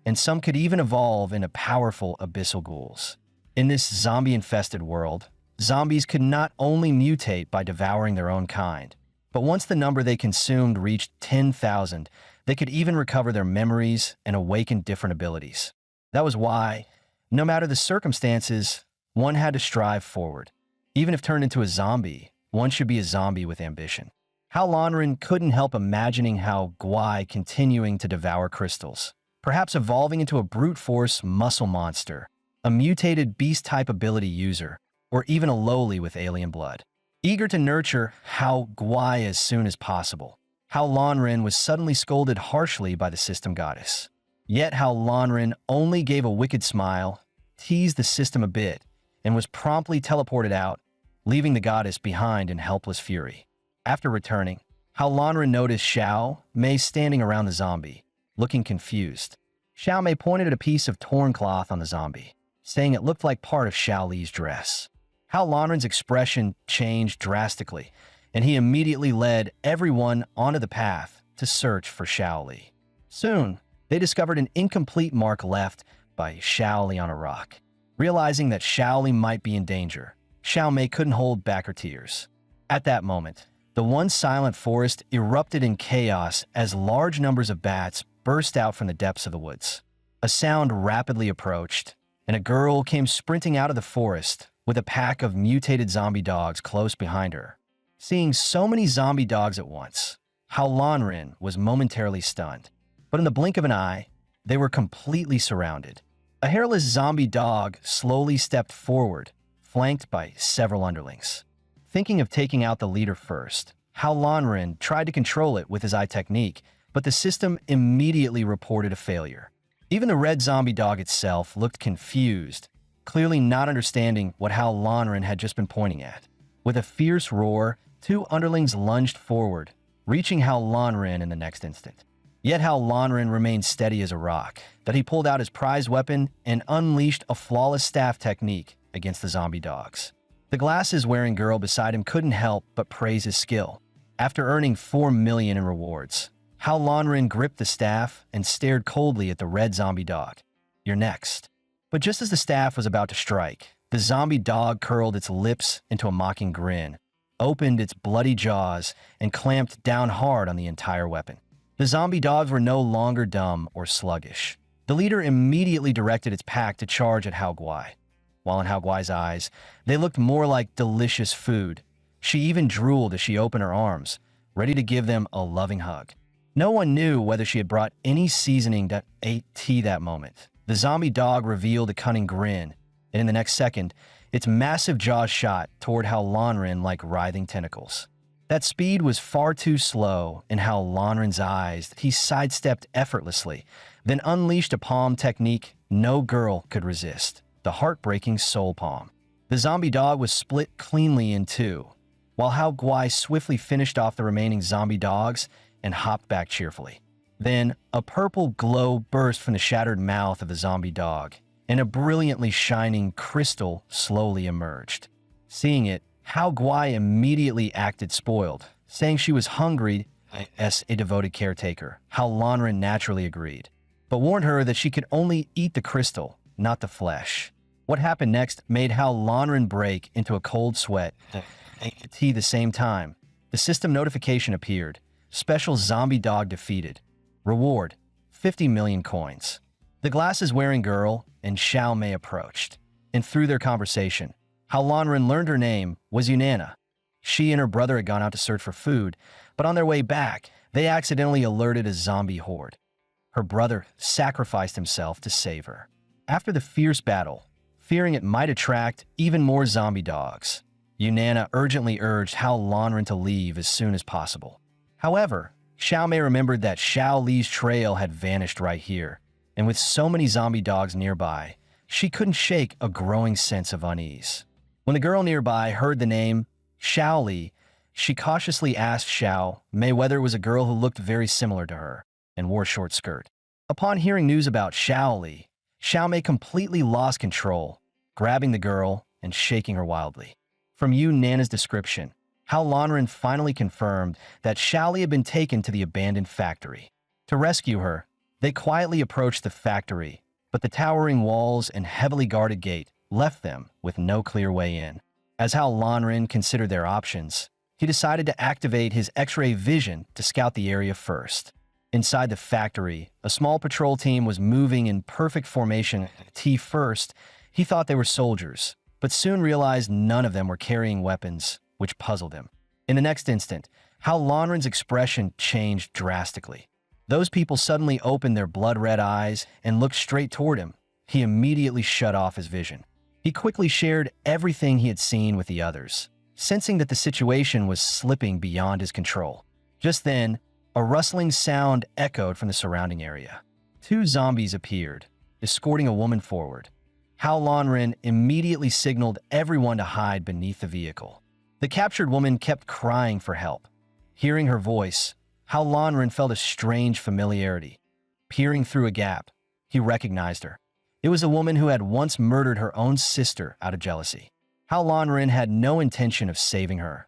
and some could even evolve into powerful abyssal ghouls. In this zombie-infested world, zombies could not only mutate by devouring their own kind, but once the number they consumed reached 10,000, they could even recover their memories and awaken different abilities. That was why, no matter the circumstances, one had to strive forward. Even if turned into a zombie, one should be a zombie with ambition. Hao Lanren couldn't help imagining Hao Guai continuing to devour crystals, perhaps evolving into a brute force muscle monster, a mutated beast-type ability user, or even a lowly with alien blood. Eager to nurture Hao Guai as soon as possible, Hao Lanren was suddenly scolded harshly by the system goddess. Yet Hao Lanren only gave a wicked smile, teased the system a bit, and was promptly teleported out, leaving the goddess behind in helpless fury. After returning, Hao Lanren noticed Xiao Mei standing around the zombie, looking confused. Xiao Mei pointed at a piece of torn cloth on the zombie, saying it looked like part of Xiao Li's dress. Hao Lanren's expression changed drastically, and he immediately led everyone onto the path to search for Xiao Li. Soon, they discovered an incomplete mark left by Xiao Li on a rock. Realizing that Xiao Li might be in danger, Xiao Mei couldn't hold back her tears. At that moment, the once silent forest erupted in chaos as large numbers of bats burst out from the depths of the woods. A sound rapidly approached, and a girl came sprinting out of the forest with a pack of mutated zombie dogs close behind her. Seeing so many zombie dogs at once, Hao Lanren was momentarily stunned. But in the blink of an eye, they were completely surrounded. A hairless zombie dog slowly stepped forward, flanked by several underlings. Thinking of taking out the leader first, Hao Lanren tried to control it with his eye technique, but the system immediately reported a failure. Even the red zombie dog itself looked confused, clearly not understanding what Hao Lanren had just been pointing at. With a fierce roar, two underlings lunged forward, reaching Hao Lanren in the next instant. Yet Hao Lanren remained steady as a rock, that he pulled out his prized weapon and unleashed a flawless staff technique against the zombie dogs. The glasses-wearing girl beside him couldn't help but praise his skill. After earning 4 million in rewards, Hao Lanren gripped the staff and stared coldly at the red zombie dog. "You're next." But just as the staff was about to strike, the zombie dog curled its lips into a mocking grin, opened its bloody jaws, and clamped down hard on the entire weapon. The zombie dogs were no longer dumb or sluggish. The leader immediately directed its pack to charge at Hao Guai. While in Hao Guai's eyes, they looked more like delicious food. She even drooled as she opened her arms, ready to give them a loving hug. No one knew whether she had brought any seasoning that ate tea that moment. The zombie dog revealed a cunning grin, and in the next second, its massive jaws shot toward Hao Lanren like writhing tentacles. That speed was far too slow in Hao Lanren's eyes that he sidestepped effortlessly, then unleashed a palm technique no girl could resist, the heartbreaking soul palm. The zombie dog was split cleanly in two, while Hao Guai swiftly finished off the remaining zombie dogs and hopped back cheerfully. Then, a purple glow burst from the shattered mouth of the zombie dog, and a brilliantly shining crystal slowly emerged. Seeing it, Hao Guai immediately acted spoiled, saying she was hungry as a devoted caretaker. Hao Lanren naturally agreed, but warned her that she could only eat the crystal, not the flesh. What happened next made Hao Lanren break into a cold sweat. At the same time, the system notification appeared. Special zombie dog defeated. Reward, 50 million coins. The glasses-wearing girl and Xiao Mei approached, and through their conversation, Hao Lanren learned her name was Yunana. She and her brother had gone out to search for food, but on their way back, they accidentally alerted a zombie horde. Her brother sacrificed himself to save her. After the fierce battle, fearing it might attract even more zombie dogs, Yunana urgently urged Hao Lanren to leave as soon as possible. However, Xiao Mei remembered that Xiao Li's trail had vanished right here, and with so many zombie dogs nearby, she couldn't shake a growing sense of unease. When the girl nearby heard the name Xiao Li, she cautiously asked Xiao Mei whether it was a girl who looked very similar to her and wore a short skirt. Upon hearing news about Xiao Li, Xiao Mei completely lost control, grabbing the girl and shaking her wildly. From Nana's description, Hao Lanren finally confirmed that Xiao Li had been taken to the abandoned factory. To rescue her, they quietly approached the factory, but the towering walls and heavily guarded gate left them with no clear way in. As Hao Lanren considered their options, he decided to activate his X-ray vision to scout the area first. Inside the factory, a small patrol team was moving in perfect formation. First, he thought they were soldiers, but soon realized none of them were carrying weapons, which puzzled him. In the next instant, Hao Lanren's expression changed drastically. Those people suddenly opened their blood-red eyes and looked straight toward him. He immediately shut off his vision. He quickly shared everything he had seen with the others, sensing that the situation was slipping beyond his control. Just then, a rustling sound echoed from the surrounding area. Two zombies appeared, escorting a woman forward. Hao Lanren immediately signaled everyone to hide beneath the vehicle. The captured woman kept crying for help. Hearing her voice, Hao Lanren felt a strange familiarity. Peering through a gap, he recognized her. It was a woman who had once murdered her own sister out of jealousy. Hao Lanren had no intention of saving her.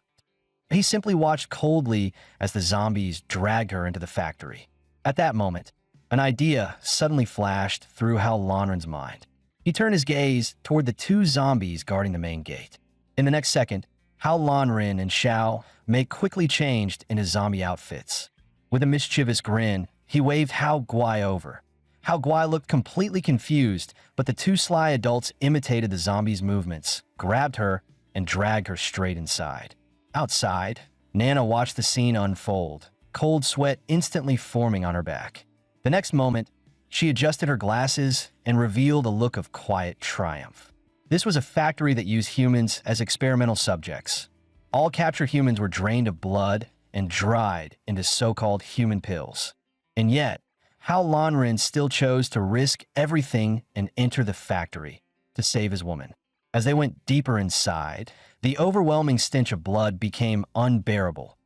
He simply watched coldly as the zombies dragged her into the factory. At that moment, an idea suddenly flashed through Hao Lanren's mind. He turned his gaze toward the two zombies guarding the main gate. In the next second, Hao Lanren and Xiao Mei quickly changed into zombie outfits. With a mischievous grin, he waved Hao Guai over. Hao Guai looked completely confused, but the two sly adults imitated the zombies' movements, grabbed her, and dragged her straight inside. Outside, Nana watched the scene unfold, cold sweat instantly forming on her back. The next moment, she adjusted her glasses and revealed a look of quiet triumph. This was a factory that used humans as experimental subjects. All captured humans were drained of blood and dried into so-called human pills. And yet, Hao Lanren still chose to risk everything and enter the factory to save his woman. As they went deeper inside, the overwhelming stench of blood became unbearable.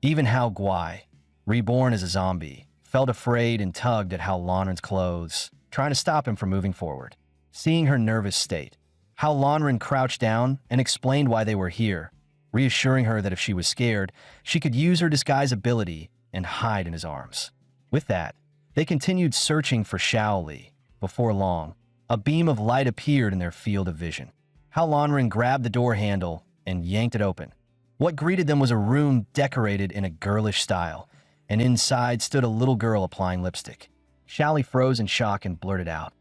Even Hao Guai, reborn as a zombie, felt afraid and tugged at Hao Lanren's clothes, trying to stop him from moving forward. Seeing her nervous state, Hao Lanren crouched down and explained why they were here, reassuring her that if she was scared, she could use her disguise ability and hide in his arms. With that, they continued searching for Xiao Li. Before long, a beam of light appeared in their field of vision. Hao Lanren grabbed the door handle and yanked it open. What greeted them was a room decorated in a girlish style, and inside stood a little girl applying lipstick. Xiao Li froze in shock and blurted out,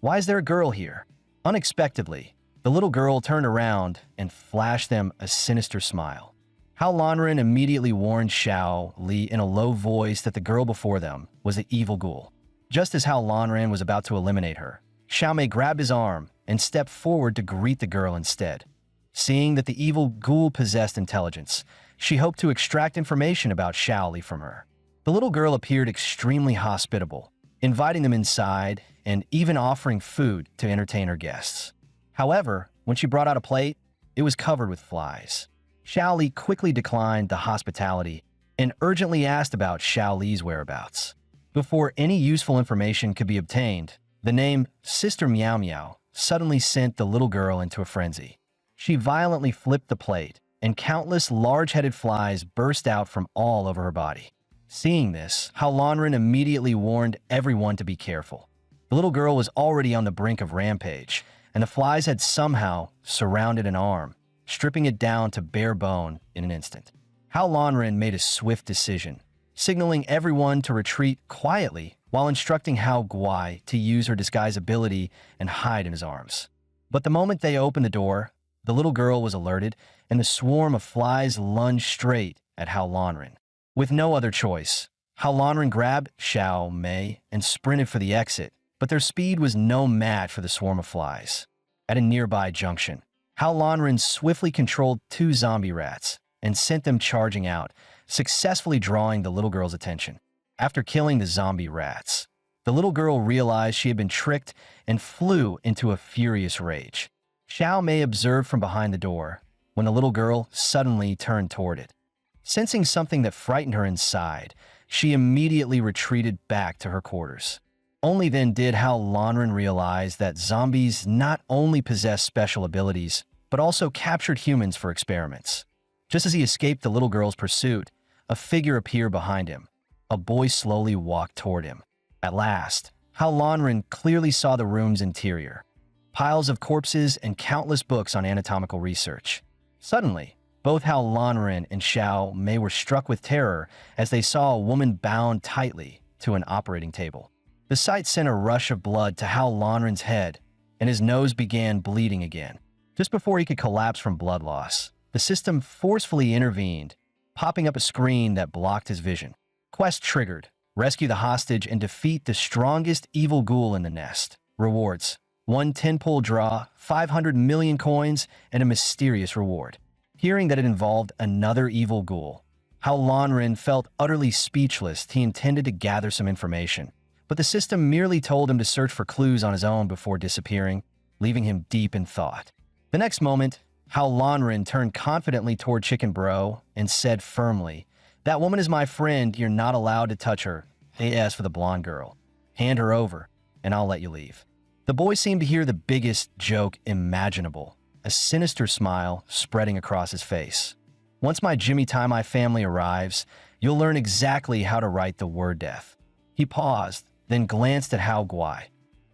"Why is there a girl here?" Unexpectedly, the little girl turned around and flashed them a sinister smile. Hao Lanren immediately warned Xiao Li in a low voice that the girl before them was the evil ghoul. Just as Hao Lanren was about to eliminate her, Xiao Mei grabbed his arm and stepped forward to greet the girl instead. Seeing that the evil ghoul possessed intelligence, she hoped to extract information about Xiao Li from her. The little girl appeared extremely hospitable, inviting them inside and even offering food to entertain her guests. However, when she brought out a plate, it was covered with flies. Xiao Li quickly declined the hospitality and urgently asked about Xiao Li's whereabouts. Before any useful information could be obtained, the name Sister Meow Meow suddenly sent the little girl into a frenzy. She violently flipped the plate, and countless large-headed flies burst out from all over her body. Seeing this, Hao Lanren immediately warned everyone to be careful. The little girl was already on the brink of rampage, and the flies had somehow surrounded an arm, stripping it down to bare bone in an instant. Hao Lanren made a swift decision, signaling everyone to retreat quietly while instructing Hao Guai to use her disguise ability and hide in his arms. But the moment they opened the door, the little girl was alerted, and the swarm of flies lunged straight at Hao Lanren. With no other choice, Hao Lanren grabbed Xiao Mei and sprinted for the exit, but their speed was no match for the swarm of flies. At a nearby junction, Hao Lanren swiftly controlled two zombie rats and sent them charging out, successfully drawing the little girl's attention. After killing the zombie rats, the little girl realized she had been tricked and flew into a furious rage. Xiao Mei observed from behind the door when the little girl suddenly turned toward it. Sensing something that frightened her inside, she immediately retreated back to her quarters. Only then did Hao Lanren realize that zombies not only possess special abilities, but also captured humans for experiments. Just as he escaped the little girl's pursuit, a figure appeared behind him. A boy slowly walked toward him. At last, Hao Lanren clearly saw the room's interior. Piles of corpses and countless books on anatomical research. Suddenly, both Hao Lanren and Xiao Mei were struck with terror as they saw a woman bound tightly to an operating table. The sight sent a rush of blood to Hao Lanren's head, and his nose began bleeding again. Just before he could collapse from blood loss, the system forcefully intervened, popping up a screen that blocked his vision. Quest triggered. Rescue the hostage and defeat the strongest evil ghoul in the nest. Rewards: 1 10-pull draw, 500 million coins, and a mysterious reward. Hearing that it involved another evil ghoul, Hao Lanren felt utterly speechless. He intended to gather some information, but the system merely told him to search for clues on his own before disappearing, leaving him deep in thought. The next moment, Hao Lanren turned confidently toward Chicken Bro and said firmly, That woman is my friend. You're not allowed to touch her. A.S. for the blonde girl. Hand her over, and I'll let you leave. The boy seemed to hear the biggest joke imaginable, a sinister smile spreading across his face. Once my Jimmy Tie-My family arrives, you'll learn exactly how to write the word death. He paused, then glanced at Hao Guai.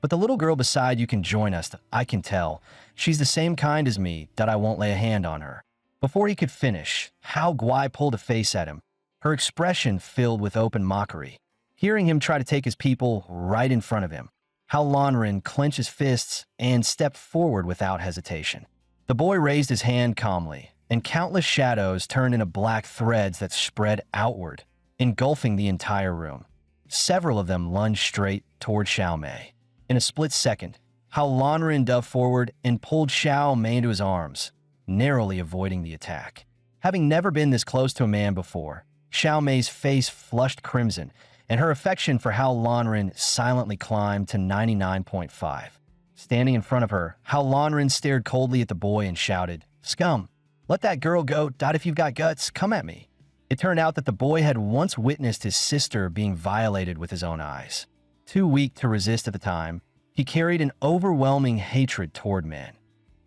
But the little girl beside you can join us, I can tell. She's the same kind as me, that I won't lay a hand on her. Before he could finish, Hao Guai pulled a face at him, her expression filled with open mockery. Hearing him try to take his people right in front of him, Hao Lanren clenched his fists and stepped forward without hesitation. The boy raised his hand calmly, and countless shadows turned into black threads that spread outward, engulfing the entire room. Several of them lunged straight toward Xiao Mei. In a split second, Hao Lanren dove forward and pulled Xiao Mei into his arms, narrowly avoiding the attack. Having never been this close to a man before, Xiao Mei's face flushed crimson, and her affection for Hao Lanren silently climbed to 99.5. Standing in front of her, Hao Lanren stared coldly at the boy and shouted, "Scum! Let that girl go. If you've got guts, come at me." It turned out that the boy had once witnessed his sister being violated with his own eyes. Too weak to resist at the time, he carried an overwhelming hatred toward men.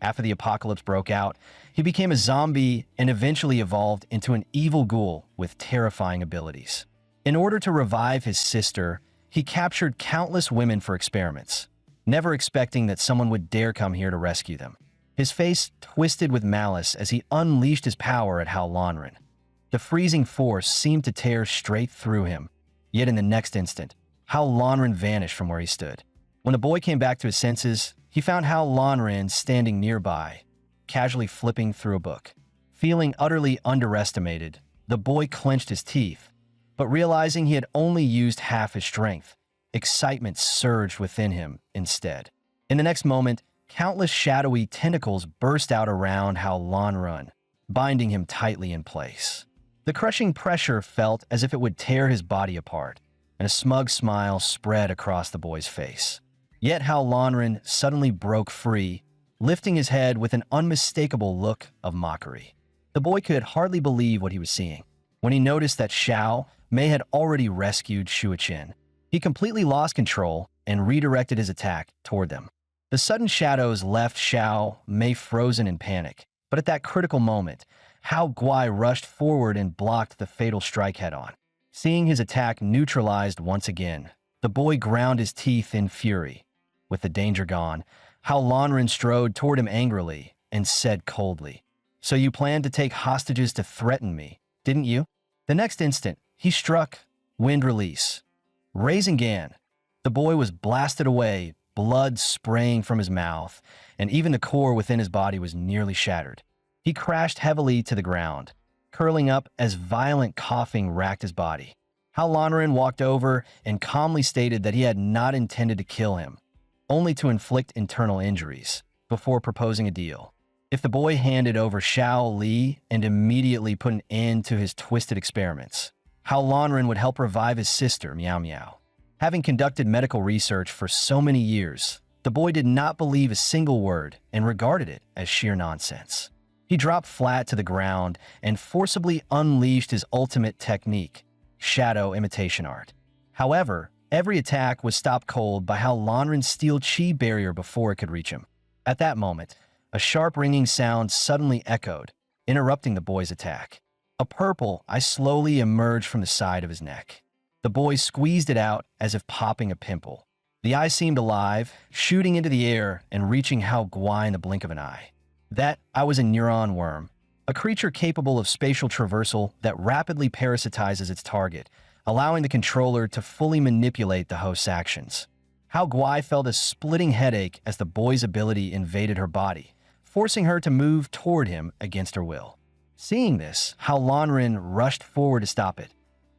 After the apocalypse broke out, he became a zombie and eventually evolved into an evil ghoul with terrifying abilities. In order to revive his sister, he captured countless women for experiments, never expecting that someone would dare come here to rescue them. His face twisted with malice as he unleashed his power at Hao Lanren. The freezing force seemed to tear straight through him, yet in the next instant, Hao Lanren vanished from where he stood. When the boy came back to his senses, he found Hao Lanren standing nearby, casually flipping through a book. Feeling utterly underestimated, the boy clenched his teeth, but realizing he had only used half his strength, excitement surged within him instead. In the next moment, countless shadowy tentacles burst out around Hao Lanren, binding him tightly in place. The crushing pressure felt as if it would tear his body apart, and a smug smile spread across the boy's face. Yet Hao Lanren suddenly broke free, lifting his head with an unmistakable look of mockery. The boy could hardly believe what he was seeing. When he noticed that Xiao Mei had already rescued Shuichen, he completely lost control and redirected his attack toward them. The sudden shadows left Xiao Mei frozen in panic, but at that critical moment, Hao Guai rushed forward and blocked the fatal strike head-on. Seeing his attack neutralized once again, the boy ground his teeth in fury. With the danger gone, Hao Lanren strode toward him angrily and said coldly, "So you planned to take hostages to threaten me, didn't you?" The next instant, he struck Wind Release. Raising Gan, the boy was blasted away, blood spraying from his mouth, and even the core within his body was nearly shattered. He crashed heavily to the ground, curling up as violent coughing racked his body. Hao Lanren walked over and calmly stated that he had not intended to kill him, only to inflict internal injuries, before proposing a deal. If the boy handed over Xiao Li and immediately put an end to his twisted experiments, Hao Lanren would help revive his sister, Meow Meow. Having conducted medical research for so many years, the boy did not believe a single word and regarded it as sheer nonsense. He dropped flat to the ground and forcibly unleashed his ultimate technique, Shadow Imitation Art. However, every attack was stopped cold by Hao Lanren's steel chi barrier before it could reach him. At that moment, a sharp ringing sound suddenly echoed, interrupting the boy's attack. A purple eye slowly emerged from the side of his neck. The boy squeezed it out as if popping a pimple. The eye seemed alive, shooting into the air and reaching Hao Guai in the blink of an eye. That eye was a neuron worm, a creature capable of spatial traversal that rapidly parasitizes its target, allowing the controller to fully manipulate the host's actions. Hao Guai felt a splitting headache as the boy's ability invaded her body, forcing her to move toward him against her will. Seeing this, Hao Lanren rushed forward to stop it,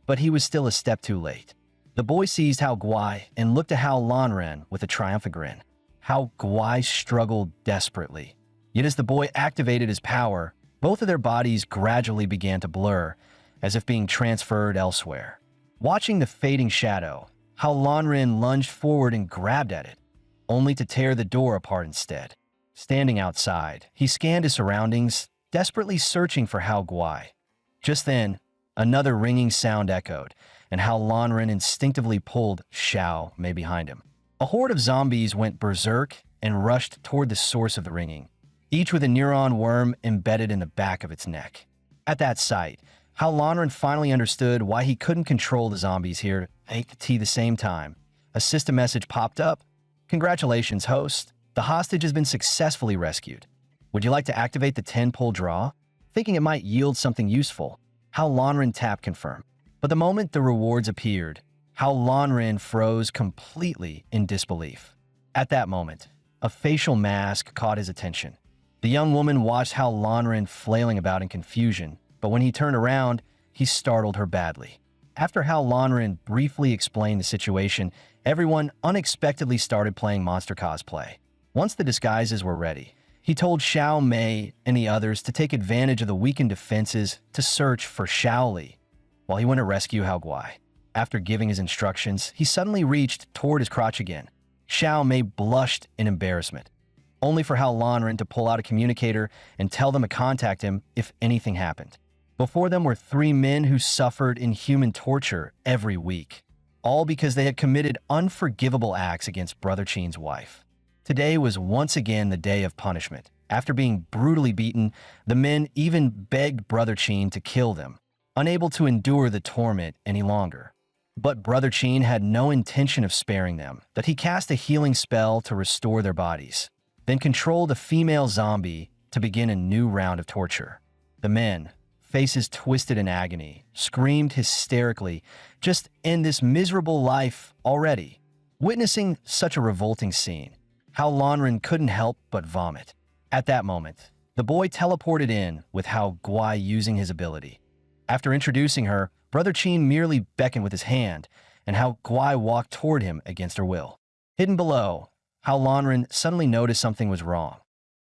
but he was still a step too late. The boy seized Hao Guai and looked at Hao Lanren with a triumphant grin. Hao Guai struggled desperately. Yet as the boy activated his power, both of their bodies gradually began to blur, as if being transferred elsewhere. Watching the fading shadow, Hao Lanren lunged forward and grabbed at it, only to tear the door apart instead. Standing outside, he scanned his surroundings, desperately searching for Hao Guai. Just then, Another ringing sound echoed, and Hao Lanren instinctively pulled Xiao Mei behind him. A horde of zombies went berserk and rushed toward the source of the ringing, each with a neuron worm embedded in the back of its neck. At that sight, Hao Lanren finally understood why he couldn't control the zombies here at the same time. A system message popped up. "Congratulations, host. The hostage has been successfully rescued. Would you like to activate the 10-pull draw?" Thinking it might yield something useful, Hao Lanren tapped confirm. But the moment the rewards appeared, Hao Lanren froze completely in disbelief. At that moment, a facial mask caught his attention. The young woman watched Hao Lanren flailing about in confusion, but when he turned around, he startled her badly. After Hao Lanren briefly explained the situation, everyone unexpectedly started playing monster cosplay. Once the disguises were ready, he told Xiao Mei and the others to take advantage of the weakened defenses to search for Shaoli, while he went to rescue Hao Guai. After giving his instructions, he suddenly reached toward his crotch again. Xiao Mei blushed in embarrassment, only for Hao Lanren to pull out a communicator and tell them to contact him if anything happened. Before them were 3 men who suffered inhuman torture every week, all because they had committed unforgivable acts against Brother Qin's wife. Today was once again the day of punishment. After being brutally beaten, the men even begged Brother Qin to kill them, unable to endure the torment any longer. But Brother Qin had no intention of sparing them, that he cast a healing spell to restore their bodies, then controlled a female zombie to begin a new round of torture. The men, faces twisted in agony, screamed hysterically, "Just end this miserable life already." Witnessing such a revolting scene, Hao Lanren couldn't help but vomit. At that moment, the boy teleported in with Hao Guai using his ability. After introducing her, Brother Qin merely beckoned with his hand, and Hao Guai walked toward him against her will. Hidden below, Hao Lanren suddenly noticed something was wrong.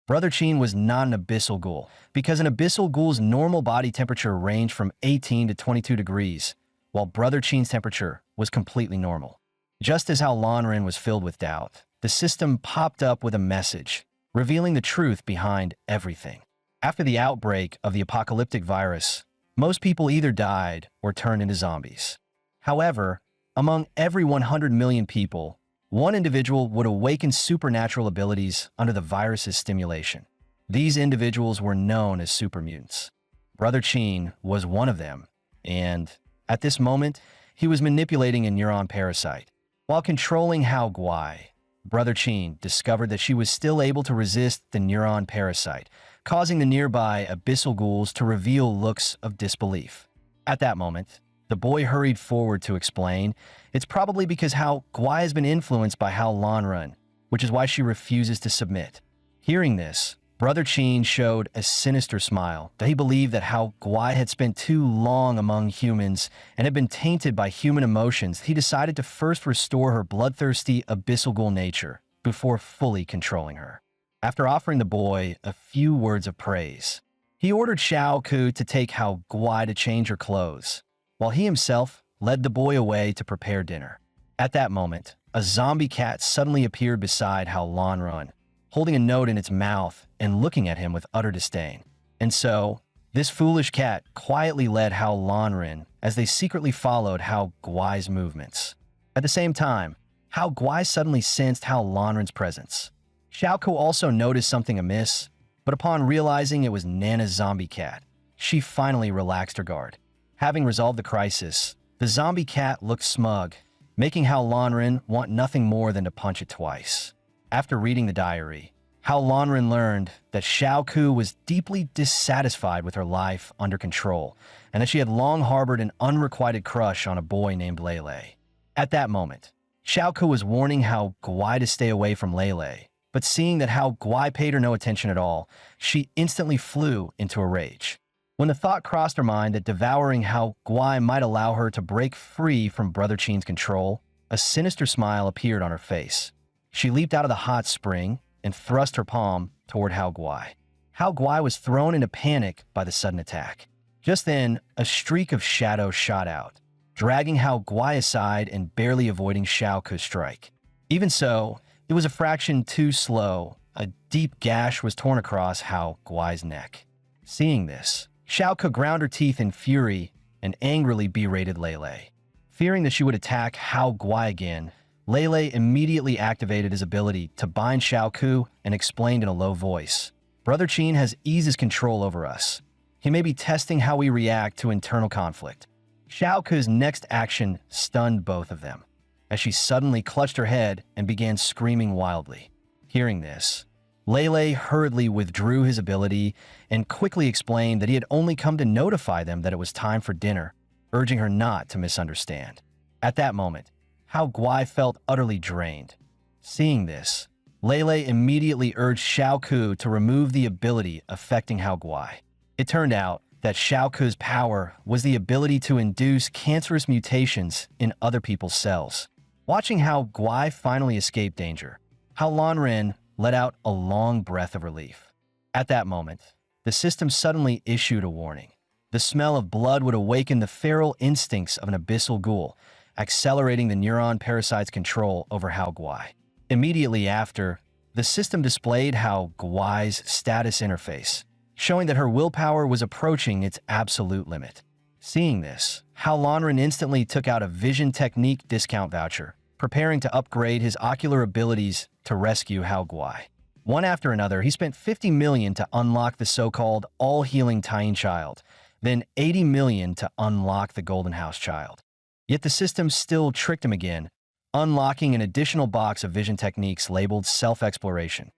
Brother Qin was not an abyssal ghoul, because an abyssal ghoul's normal body temperature ranged from 18 to 22 degrees, while Brother Qin's temperature was completely normal. Just as Hao Lanren was filled with doubt, the system popped up with a message, revealing the truth behind everything. After the outbreak of the apocalyptic virus, most people either died or turned into zombies. However, among every 100 million people, one individual would awaken supernatural abilities under the virus's stimulation. These individuals were known as super mutants. Brother Qin was one of them, and at this moment, he was manipulating a neuron parasite. While controlling Hao Guai, Brother Qin discovered that she was still able to resist the neuron parasite, causing the nearby abyssal ghouls to reveal looks of disbelief. At that moment, the boy hurried forward to explain, "It's probably because Hao Guai has been influenced by Hao Lanren, which is why she refuses to submit." Hearing this, Brother Qin showed a sinister smile, that he believed that Hao Guai had spent too long among humans and had been tainted by human emotions. He decided to first restore her bloodthirsty abyssal ghoul nature before fully controlling her. After offering the boy a few words of praise, he ordered Xiao Ku to take Hao Guai to change her clothes, while he himself led the boy away to prepare dinner. At that moment, a zombie cat suddenly appeared beside Hao Lanren, holding a note in its mouth and looking at him with utter disdain. And so, this foolish cat quietly led Hao Lanren as they secretly followed Hao Guai's movements. At the same time, Hao Guai suddenly sensed Hao Lanren's presence. Xiaoko also noticed something amiss, but upon realizing it was Nana's zombie cat, she finally relaxed her guard. Having resolved the crisis, the zombie cat looked smug, making Hao Lanren want nothing more than to punch it twice. After reading the diary, Hao Lanren learned that Xiao Ku was deeply dissatisfied with her life under control, and that she had long harbored an unrequited crush on a boy named Lele. At that moment, Xiao Ku was warning Hao Guai to stay away from Lele, but seeing that Hao Guai paid her no attention at all, she instantly flew into a rage. When the thought crossed her mind that devouring Hao Guai might allow her to break free from Brother Qin's control, a sinister smile appeared on her face. She leaped out of the hot spring and thrust her palm toward Hao Guai. Hao Guai was thrown into panic by the sudden attack. Just then, a streak of shadow shot out, dragging Hao Guai aside and barely avoiding Xiao Ku's strike. Even so, it was a fraction too slow. A deep gash was torn across Hao Guai's neck. Seeing this, Xiao Ku ground her teeth in fury and angrily berated Lele. Fearing that she would attack Hao Guai again, Lele immediately activated his ability to bind Xiao Ku and explained in a low voice, "Brother Qin has eased his control over us. He may be testing how we react to internal conflict." Xiao Ku's next action stunned both of them, as she suddenly clutched her head and began screaming wildly. Hearing this, Lele hurriedly withdrew his ability and quickly explained that he had only come to notify them that it was time for dinner, urging her not to misunderstand. At that moment, Hao Guai felt utterly drained. Seeing this, Lele immediately urged Xiao Ku to remove the ability affecting Hao Guai. It turned out that Xiao Ku's power was the ability to induce cancerous mutations in other people's cells. Watching Hao Guai finally escape danger, Hao Lanren let out a long breath of relief. At that moment, the system suddenly issued a warning. The smell of blood would awaken the feral instincts of an abyssal ghoul, accelerating the neuron parasite's control over Hao Guai. Immediately after, the system displayed Hao Guai's status interface, showing that her willpower was approaching its absolute limit. Seeing this, Hao Lanren instantly took out a vision technique discount voucher, preparing to upgrade his ocular abilities to rescue Hao Guai. One after another, he spent 50 million to unlock the so-called all-healing Tying Child, then 80 million to unlock the Golden House Child. Yet the system still tricked him again, unlocking an additional box of vision techniques labeled self-exploration.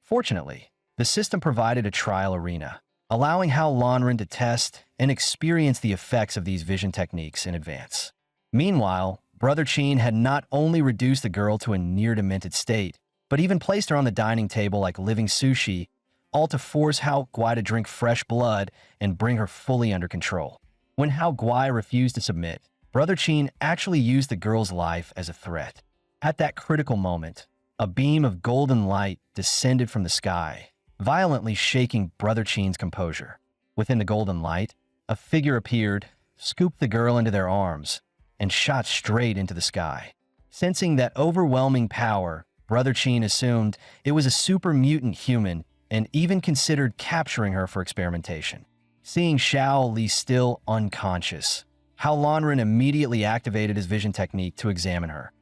Fortunately, the system provided a trial arena, allowing Hao Lanren to test and experience the effects of these vision techniques in advance. Meanwhile, Brother Qin had not only reduced the girl to a near-demented state, but even placed her on the dining table like living sushi, all to force Hao Guai to drink fresh blood and bring her fully under control. When Hao Guai refused to submit, Brother Qin actually used the girl's life as a threat. At that critical moment, a beam of golden light descended from the sky, violently shaking Brother Qin's composure. Within the golden light, a figure appeared, scooped the girl into their arms, and shot straight into the sky. Sensing that overwhelming power, Brother Qin assumed it was a super mutant human and even considered capturing her for experimentation. Seeing Xiao Li still unconscious, Hao Lanren immediately activated his vision technique to examine her,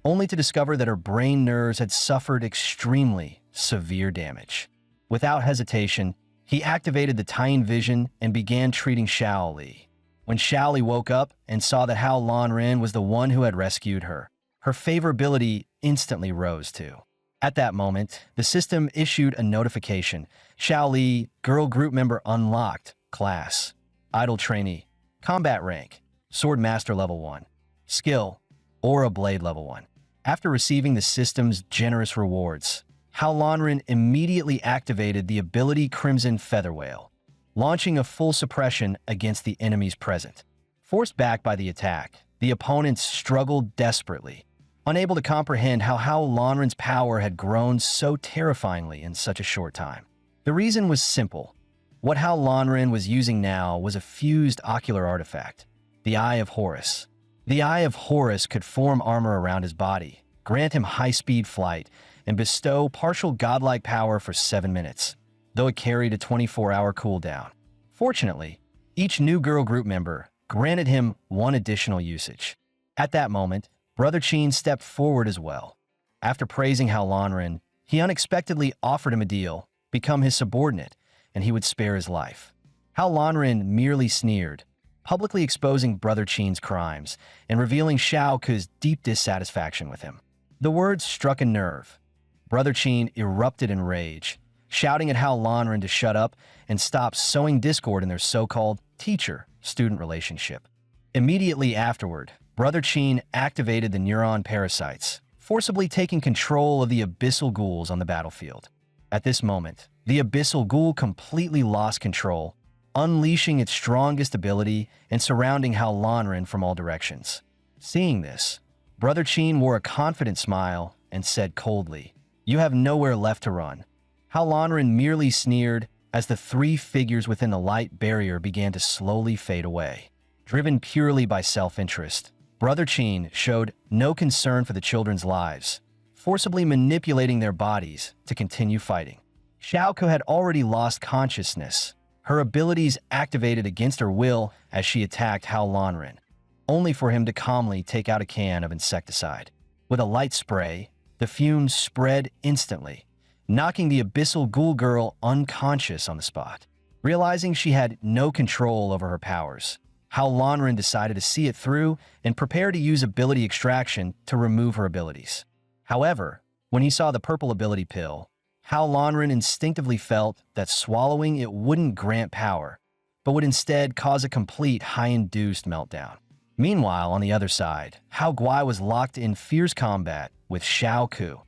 only to discover that her brain nerves had suffered extremely severe damage. Without hesitation, he activated the Tying vision and began treating Xiao Li. When Xiao Li woke up and saw that Hao Lanren was the one who had rescued her, her favorability instantly rose too. At that moment, the system issued a notification. Xiao Li, girl group member unlocked, class, idol trainee, combat rank, sword master level 1, skill, aura blade level 1. After receiving the system's generous rewards, Hao Lanren immediately activated the ability Crimson Feather Whale, launching a full suppression against the enemies present. Forced back by the attack, the opponents struggled desperately, unable to comprehend how Hao Lanren's power had grown so terrifyingly in such a short time. The reason was simple. What Hao Lanren was using now was a fused ocular artifact, the Eye of Horus. The Eye of Horus could form armor around his body, grant him high-speed flight, and bestow partial godlike power for 7 minutes, though it carried a 24-hour cooldown. Fortunately, each new girl group member granted him one additional usage. At that moment, Brother Qin stepped forward as well. After praising Hao Lanren, he unexpectedly offered him a deal, become his subordinate, and he would spare his life. Hao Lanren merely sneered, publicly exposing Brother Qin's crimes and revealing Xiao Ku's deep dissatisfaction with him. The words struck a nerve. Brother Qin erupted in rage, shouting at Hao Lanren to shut up and stop sowing discord in their so-called teacher-student relationship. Immediately afterward, Brother Qin activated the neuron parasites, forcibly taking control of the abyssal ghouls on the battlefield. At this moment, the abyssal ghoul completely lost control, unleashing its strongest ability and surrounding Hao Lanren from all directions. Seeing this, Brother Qin wore a confident smile and said coldly, "You have nowhere left to run." Hao Lanren merely sneered as the 3 figures within the light barrier began to slowly fade away. Driven purely by self-interest, Brother Qin showed no concern for the children's lives, forcibly manipulating their bodies to continue fighting. Xiao Ku had already lost consciousness, her abilities activated against her will as she attacked Hao Lanren, only for him to calmly take out a can of insecticide. With a light spray, the fumes spread instantly, knocking the abyssal ghoul girl unconscious on the spot. Realizing she had no control over her powers, Hao Lanren decided to see it through and prepare to use ability extraction to remove her abilities. However, when he saw the purple ability pill, Hao Lanren instinctively felt that swallowing it wouldn't grant power, but would instead cause a complete high-induced meltdown. Meanwhile, on the other side, Hao Guai was locked in fierce combat with Xiao Ku.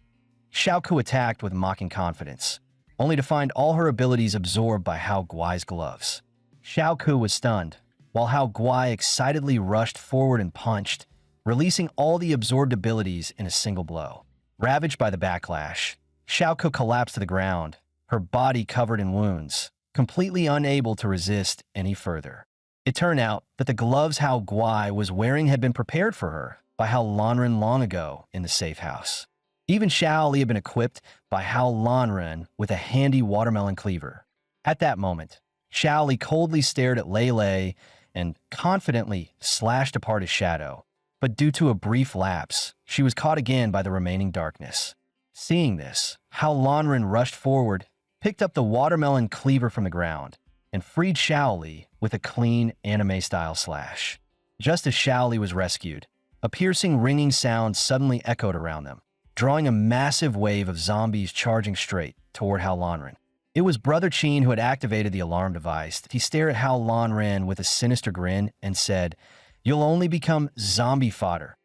Xiao Ku attacked with mocking confidence, only to find all her abilities absorbed by Hao Guai's gloves. Xiao Ku was stunned, while Hao Guai excitedly rushed forward and punched, releasing all the absorbed abilities in a single blow. Ravaged by the backlash, Xiao Ku collapsed to the ground, her body covered in wounds, completely unable to resist any further. It turned out that the gloves Hao Guai was wearing had been prepared for her by Hao Lanren long ago in the safe house. Even Xiao Li had been equipped by Hao Lanren with a handy watermelon cleaver. At that moment, Xiao Li coldly stared at Lei Lei and confidently slashed apart his shadow, but due to a brief lapse, she was caught again by the remaining darkness. Seeing this, Hao Lanren rushed forward, picked up the watermelon cleaver from the ground, and freed Xiao Li with a clean anime-style slash. Just as Xiao Li was rescued, a piercing ringing sound suddenly echoed around them, drawing a massive wave of zombies charging straight toward Hao Lanren. It was Brother Qin who had activated the alarm device. He stared at Hao Lanren with a sinister grin and said, "You'll only become zombie fodder.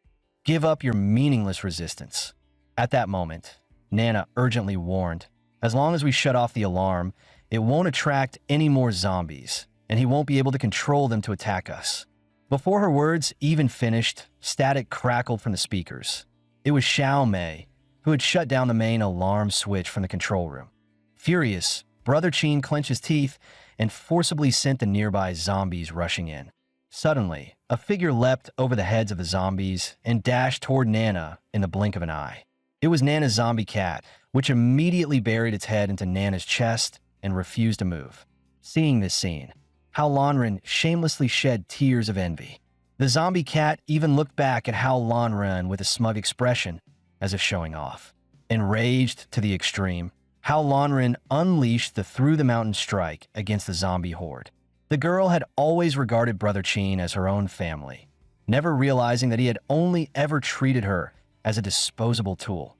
Give up your meaningless resistance." At that moment, Nana urgently warned, "As long as we shut off the alarm, it won't attract any more zombies, and he won't be able to control them to attack us." Before her words even finished, static crackled from the speakers. It was Xiao Mei, who had shut down the main alarm switch from the control room. Furious, Brother Qin clenched his teeth and forcibly sent the nearby zombies rushing in. Suddenly, a figure leapt over the heads of the zombies and dashed toward Nana in the blink of an eye. It was Nana's zombie cat, which immediately buried its head into Nana's chest and refused to move. Seeing this scene, Hao Lanren shamelessly shed tears of envy. The zombie cat even looked back at Hao Lanren with a smug expression, as if showing off. Enraged to the extreme, Hao Lanren unleashed the through-the-mountain strike against the zombie horde. The girl had always regarded Brother Qin as her own family, never realizing that he had only ever treated her as a disposable tool.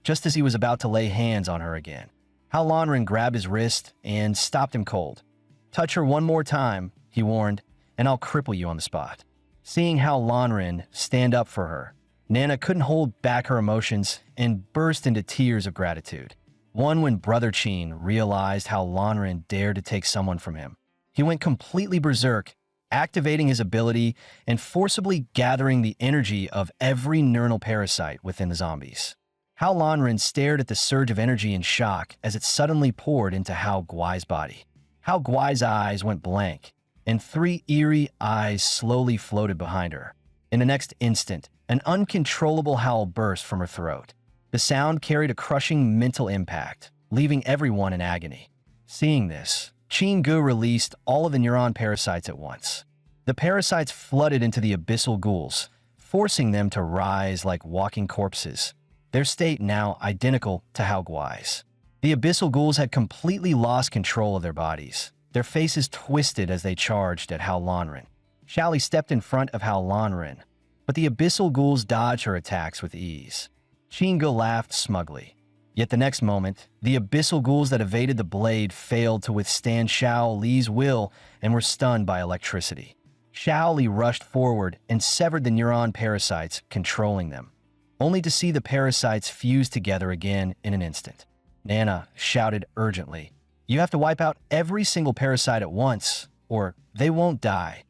Just as he was about to lay hands on her again, Hao Lanren grabbed his wrist and stopped him cold. "Touch her one more time," he warned, "and I'll cripple you on the spot." Seeing Hao Lanren stand up for her, Nana couldn't hold back her emotions and burst into tears of gratitude. One when Brother Qin realized Hao Lanren dared to take someone from him. He went completely berserk, activating his ability and forcibly gathering the energy of every neuronal parasite within the zombies. Hao Lanren stared at the surge of energy in shock as it suddenly poured into Hao Guai's body. Hao Guai's eyes went blank, and 3 eerie eyes slowly floated behind her. In the next instant, an uncontrollable howl burst from her throat. The sound carried a crushing mental impact, leaving everyone in agony. Seeing this, Qin Gu released all of the neuron parasites at once. The parasites flooded into the abyssal ghouls, forcing them to rise like walking corpses, their state now identical to Hao Guai's. The abyssal ghouls had completely lost control of their bodies, their faces twisted as they charged at Hao Lanren. Xiao Li stepped in front of Hao Lanren, but the abyssal ghouls dodged her attacks with ease. Qin Gu laughed smugly. Yet the next moment, the abyssal ghouls that evaded the blade failed to withstand Xiao Li's will and were stunned by electricity. Xiao Li rushed forward and severed the neuron parasites controlling them, only to see the parasites fuse together again in an instant. Nana shouted urgently, "You have to wipe out every single parasite at once, or they won't die."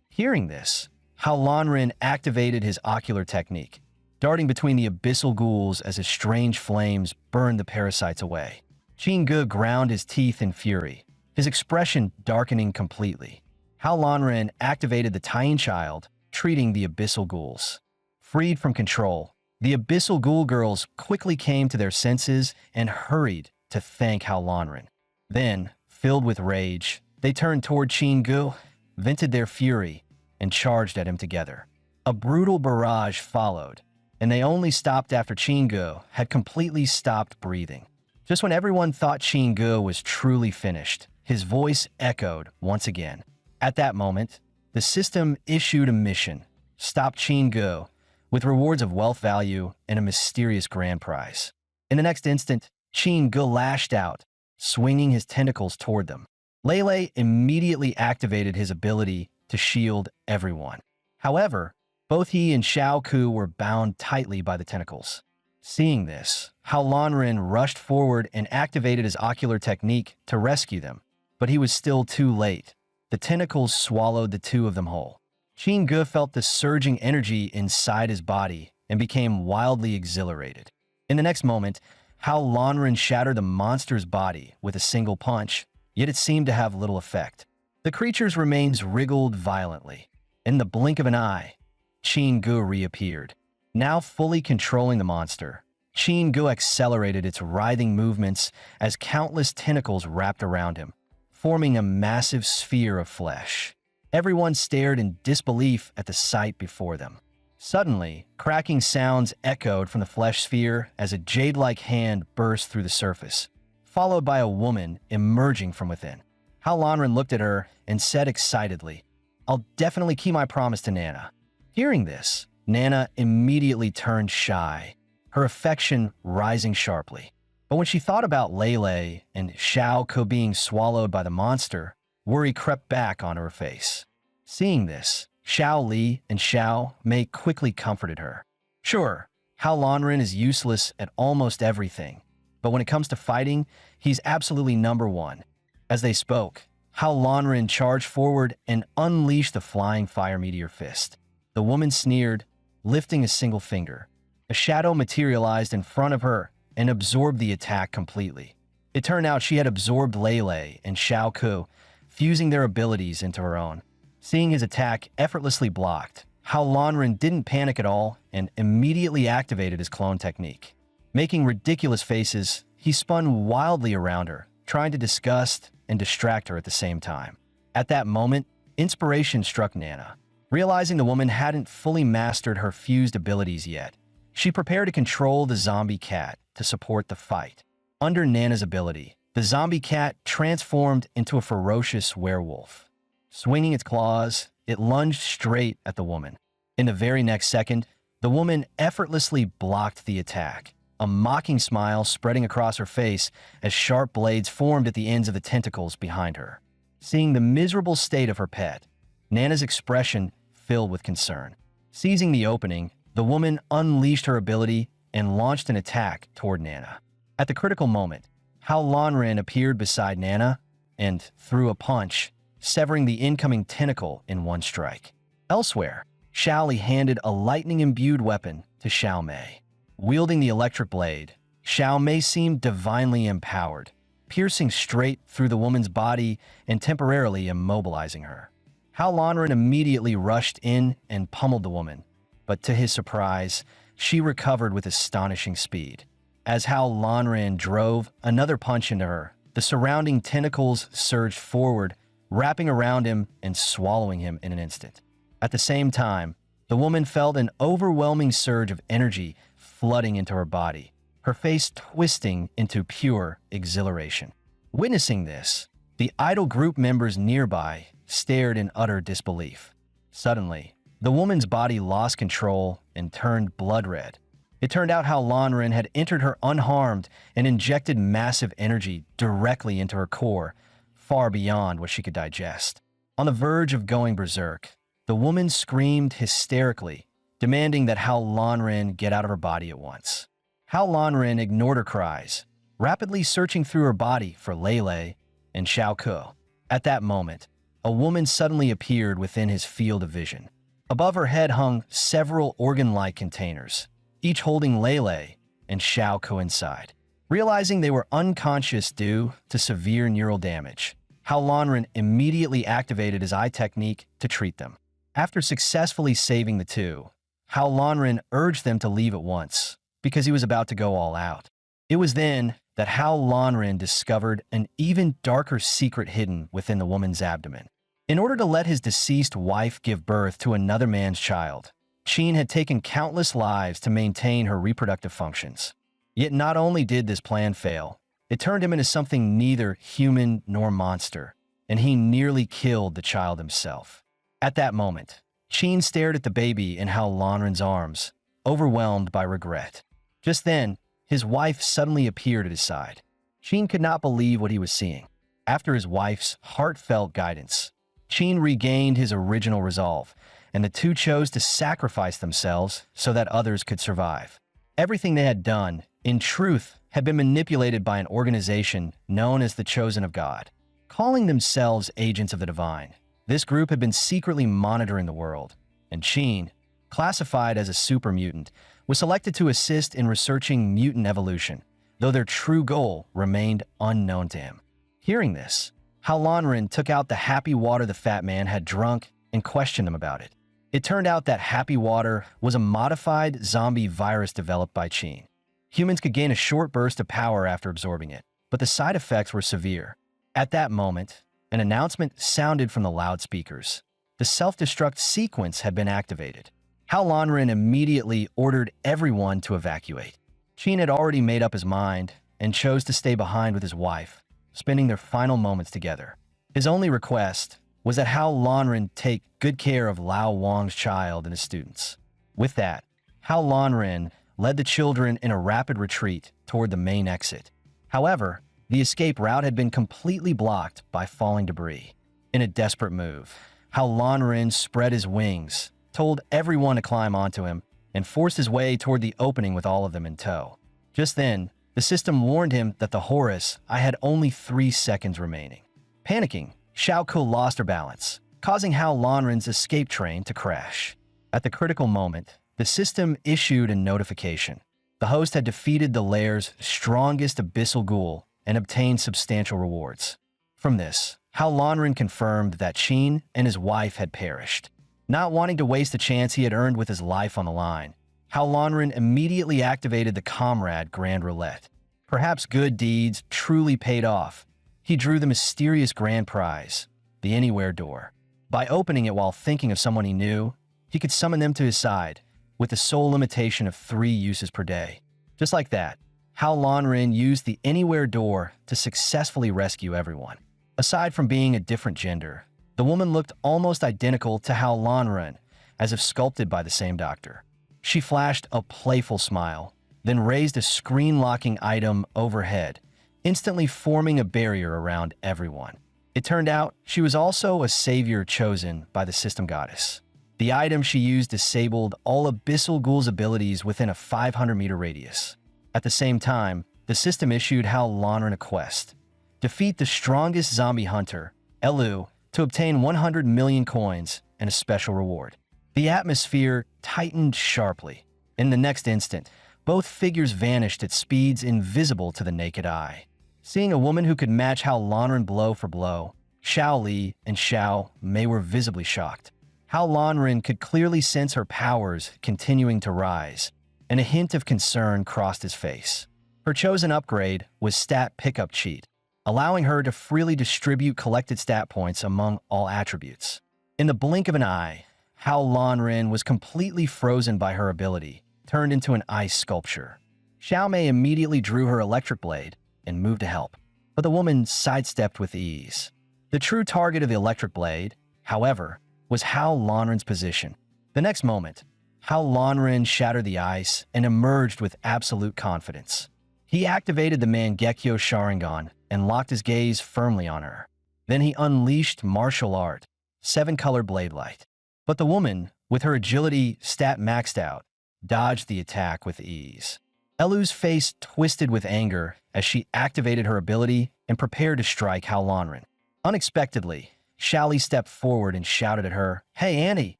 Hearing this, Hao Lanren activated his ocular technique, darting between the abyssal ghouls as his strange flames burned the parasites away. Qin Gu ground his teeth in fury, his expression darkening completely. Hao Lanren activated the Taiyin Child, treating the abyssal ghouls. Freed from control, the abyssal ghoul girls quickly came to their senses and hurried to thank Hao Lanren. Then, filled with rage, They turned toward Gu, vented their fury, and charged at him together. A brutal barrage followed, and they only stopped after Gu had completely stopped breathing. Just when everyone thought Gu was truly finished, his voice echoed once again. At that moment, the system issued a mission: stop Gu, with rewards of wealth value and a mysterious grand prize. In the next instant, Gu lashed out, swinging his tentacles toward them. Lele immediately activated his ability to shield everyone. However, both he and Xiao Ku were bound tightly by the tentacles. Seeing this, Hao Lanren rushed forward and activated his ocular technique to rescue them, but he was still too late. The tentacles swallowed the two of them whole. Gu felt the surging energy inside his body and became wildly exhilarated. In the next moment, Hao Lanren shattered the monster's body with a single punch, yet it seemed to have little effect. The creature's remains wriggled violently. In the blink of an eye, Gu reappeared. Now fully controlling the monster, Gu accelerated its writhing movements as countless tentacles wrapped around him, forming a massive sphere of flesh. Everyone stared in disbelief at the sight before them. Suddenly, cracking sounds echoed from the flesh sphere as a jade-like hand burst through the surface, followed by a woman emerging from within. Hao Lanren looked at her and said excitedly, "I'll definitely keep my promise to Nana." Hearing this, Nana immediately turned shy, her affection rising sharply. But when she thought about Lele and Xiao Ke being swallowed by the monster, worry crept back onto her face. Seeing this, Xiao Li and Xiao Mei quickly comforted her. Sure, Hao Lanren is useless at almost everything, but when it comes to fighting, he's absolutely number one. As they spoke, Hao Lanren charged forward and unleashed the flying fire meteor fist. The woman sneered, lifting a single finger. A shadow materialized in front of her and absorbed the attack completely. It turned out she had absorbed Lele and Xiao Ku, fusing their abilities into her own. Seeing his attack effortlessly blocked, Hao Lanren didn't panic at all and immediately activated his clone technique. Making ridiculous faces, he spun wildly around her, trying to disgust and distract her at the same time. At that moment, inspiration struck Nana. Realizing the woman hadn't fully mastered her fused abilities yet, she prepared to control the zombie cat to support the fight. Under Nana's ability, the zombie cat transformed into a ferocious werewolf. Swinging its claws, it lunged straight at the woman. In the very next second, the woman effortlessly blocked the attack, a mocking smile spreading across her face as sharp blades formed at the ends of the tentacles behind her. Seeing the miserable state of her pet, Nana's expression filled with concern. Seizing the opening, the woman unleashed her ability and launched an attack toward Nana. At the critical moment, Hao Lanren appeared beside Nana and threw a punch, severing the incoming tentacle in one strike. Elsewhere, Xiao Li handed a lightning-imbued weapon to Xiao Mei. Wielding the electric blade, Xiao Mei seemed divinely empowered, piercing straight through the woman's body and temporarily immobilizing her. Hao Lanren immediately rushed in and pummeled the woman, but to his surprise, she recovered with astonishing speed. As Hao Lanren drove another punch into her, the surrounding tentacles surged forward, wrapping around him and swallowing him in an instant. At the same time, the woman felt an overwhelming surge of energy flooding into her body, her face twisting into pure exhilaration. Witnessing this, the idol group members nearby stared in utter disbelief. Suddenly, the woman's body lost control and turned blood red. It turned out Hao Lanren had entered her unharmed and injected massive energy directly into her core, far beyond what she could digest. On the verge of going berserk, the woman screamed hysterically, demanding that Hao Lanren get out of her body at once. Hao Lanren ignored her cries, rapidly searching through her body for Lele and Xiao Ke. At that moment, a woman suddenly appeared within his field of vision. Above her head hung several organ-like containers, each holding Lele and Xiao Ke inside. Realizing they were unconscious due to severe neural damage, Hao Lanren immediately activated his eye technique to treat them. After successfully saving the two, Hao Lanren urged them to leave at once, because he was about to go all out. It was then, that Hao Lanren discovered an even darker secret hidden within the woman's abdomen. In order to let his deceased wife give birth to another man's child, Qin had taken countless lives to maintain her reproductive functions. Yet not only did this plan fail, it turned him into something neither human nor monster, and he nearly killed the child himself. At that moment, Qin stared at the baby in Hao Lanren's arms, overwhelmed by regret. Just then, his wife suddenly appeared at his side. Qin could not believe what he was seeing. After his wife's heartfelt guidance, Qin regained his original resolve, and the two chose to sacrifice themselves so that others could survive. Everything they had done, in truth, had been manipulated by an organization known as the Chosen of God. Calling themselves agents of the divine, this group had been secretly monitoring the world, and Qin, classified as a super mutant, was selected to assist in researching mutant evolution, though their true goal remained unknown to him. Hearing this, Hao Lanren took out the happy water the fat man had drunk and questioned him about it. It turned out that happy water was a modified zombie virus developed by Qin. Humans could gain a short burst of power after absorbing it, but the side effects were severe. At that moment, an announcement sounded from the loudspeakers. The self-destruct sequence had been activated. Hao Lanren immediately ordered everyone to evacuate. Qin had already made up his mind and chose to stay behind with his wife, spending their final moments together. His only request was that Hao Lanren take good care of Lao Wang's child and his students. With that, Hao Lanren led the children in a rapid retreat toward the main exit. However, the escape route had been completely blocked by falling debris. In a desperate move, Hao Lanren spread his wings, told everyone to climb onto him, and forced his way toward the opening with all of them in tow. Just then, the system warned him that the Horus I had only 3 seconds remaining. Panicking, Xiaoku lost her balance, causing Hao Lanren's escape train to crash. At the critical moment, the system issued a notification. The host had defeated the lair's strongest abyssal ghoul and obtained substantial rewards. From this, Hao Lanren confirmed that Qin and his wife had perished. Not wanting to waste the chance he had earned with his life on the line, Hao Lanren immediately activated the Comrade Grand Roulette. Perhaps good deeds truly paid off. He drew the mysterious grand prize, the Anywhere door. By opening it while thinking of someone he knew, he could summon them to his side, with the sole limitation of 3 uses per day. Just like that, Hao Lanren used the Anywhere door to successfully rescue everyone. Aside from being a different gender, the woman looked almost identical to Hao Lanren, as if sculpted by the same doctor. She flashed a playful smile, then raised a screen-locking item overhead, instantly forming a barrier around everyone. It turned out she was also a savior chosen by the system goddess. The item she used disabled all abyssal ghouls' abilities within a 500-meter radius. At the same time, the system issued Hao Lanren a quest: defeat the strongest zombie hunter, Elu, to obtain 100 million coins and a special reward. The atmosphere tightened sharply. In the next instant, both figures vanished at speeds invisible to the naked eye. Seeing a woman who could match Hao Lanren blow for blow, Xiao Li and Xiao Mei were visibly shocked. Hao Lanren could clearly sense her powers continuing to rise, and a hint of concern crossed his face. Her chosen upgrade was Stat Pickup Cheat, allowing her to freely distribute collected stat points among all attributes. In the blink of an eye, Hao Lanren was completely frozen by her ability, turned into an ice sculpture. Xiao Mei immediately drew her electric blade and moved to help, but the woman sidestepped with ease. The true target of the electric blade, however, was Hao Lanren's position. The next moment, Hao Lanren shattered the ice and emerged with absolute confidence. He activated the Mangekyo Sharingan and locked his gaze firmly on her. Then he unleashed martial art, 7-color blade light. But the woman, with her agility stat maxed out, dodged the attack with ease. Elu's face twisted with anger as she activated her ability and prepared to strike Hao Lanren. Unexpectedly, Xiao Li stepped forward and shouted at her, "Hey, Auntie,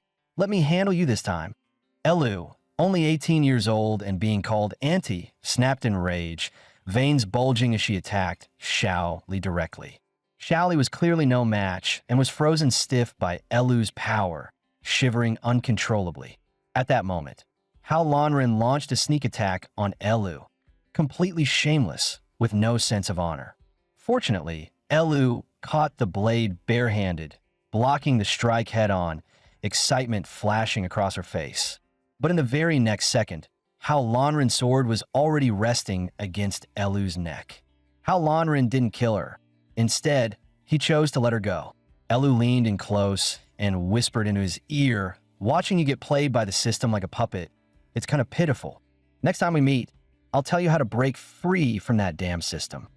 let me handle you this time." Elu, only 18 years old and being called Auntie, snapped in rage, veins bulging as she attacked Xiao Li directly. Xiao Li was clearly no match and was frozen stiff by Elu's power, shivering uncontrollably. At that moment, Hao Lanren launched a sneak attack on Elu. Completely shameless, with no sense of honor. Fortunately, Elu caught the blade barehanded, blocking the strike head-on, excitement flashing across her face. But in the very next second, Hao Lanren's sword was already resting against Elu's neck. Hao Lanren didn't kill her. Instead, he chose to let her go. Elu leaned in close and whispered into his ear, "Watching you get played by the system like a puppet, it's kind of pitiful. Next time we meet, I'll tell you how to break free from that damn system."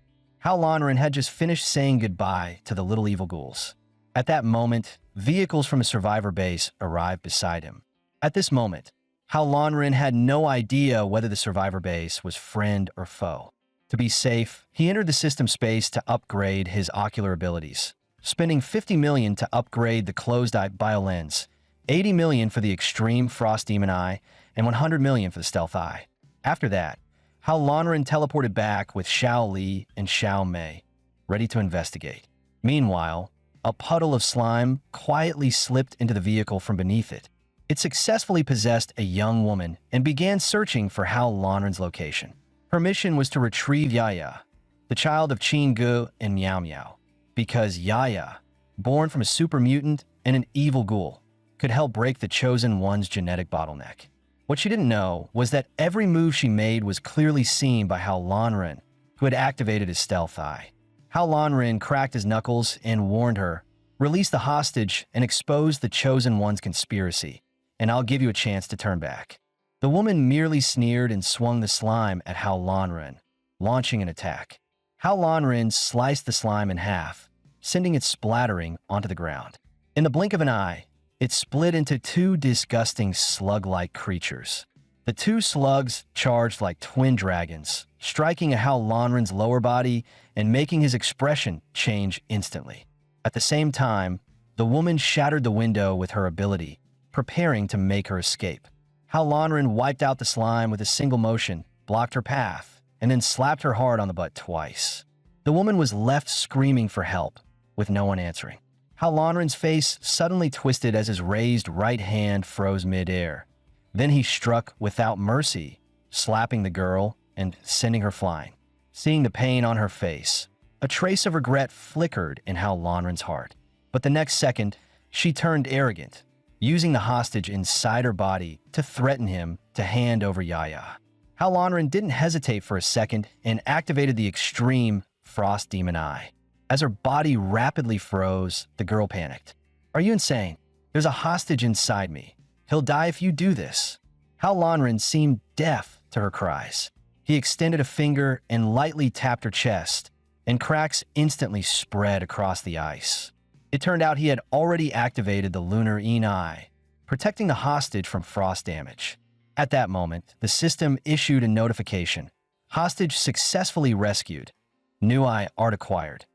Hao Lanren had just finished saying goodbye to the little evil ghouls. At that moment, vehicles from a survivor base arrived beside him. At this moment, Hao Lanren had no idea whether the survivor base was friend or foe. To be safe, he entered the system space to upgrade his ocular abilities, spending 50 million to upgrade the closed-eye biolens, 80 million for the extreme frost demon eye, and 100 million for the stealth eye. After that, Hao Lanren teleported back with Xiao Li and Xiao Mei, ready to investigate. Meanwhile, a puddle of slime quietly slipped into the vehicle from beneath it. It successfully possessed a young woman and began searching for Hao Lanren's location. Her mission was to retrieve Yaya, the child of Qin Gu and Miao Miao, because Yaya, born from a super mutant and an evil ghoul, could help break the Chosen One's genetic bottleneck. What she didn't know was that every move she made was clearly seen by Hao Lanren, who had activated his stealth eye. Hao Lanren cracked his knuckles and warned her, "Release the hostage and expose the Chosen One's conspiracy, and I'll give you a chance to turn back." The woman merely sneered and swung the slime at Hao Lanren, launching an attack. Hao Lanren sliced the slime in half, sending it splattering onto the ground. In the blink of an eye, it split into two disgusting slug-like creatures. The two slugs charged like twin dragons, striking at Hao Lanren's lower body and making his expression change instantly. At the same time, the woman shattered the window with her ability, preparing to make her escape. Hao Lanren wiped out the slime with a single motion, blocked her path, and then slapped her hard on the butt twice. The woman was left screaming for help, with no one answering. Hao Lanren's face suddenly twisted as his raised right hand froze mid-air. Then he struck without mercy, slapping the girl and sending her flying. Seeing the pain on her face, a trace of regret flickered in Hao Lanren's heart. But the next second, she turned arrogant, using the hostage inside her body to threaten him to hand over Yaya. Hao Lanren didn't hesitate for a second and activated the extreme frost demon eye. As her body rapidly froze, the girl panicked. "Are you insane? There's a hostage inside me. He'll die if you do this." Hao Lanren seemed deaf to her cries. He extended a finger and lightly tapped her chest, and cracks instantly spread across the ice. It turned out he had already activated the lunar Yin Eye, protecting the hostage from frost damage. At that moment, the system issued a notification. Hostage successfully rescued. New eye art acquired.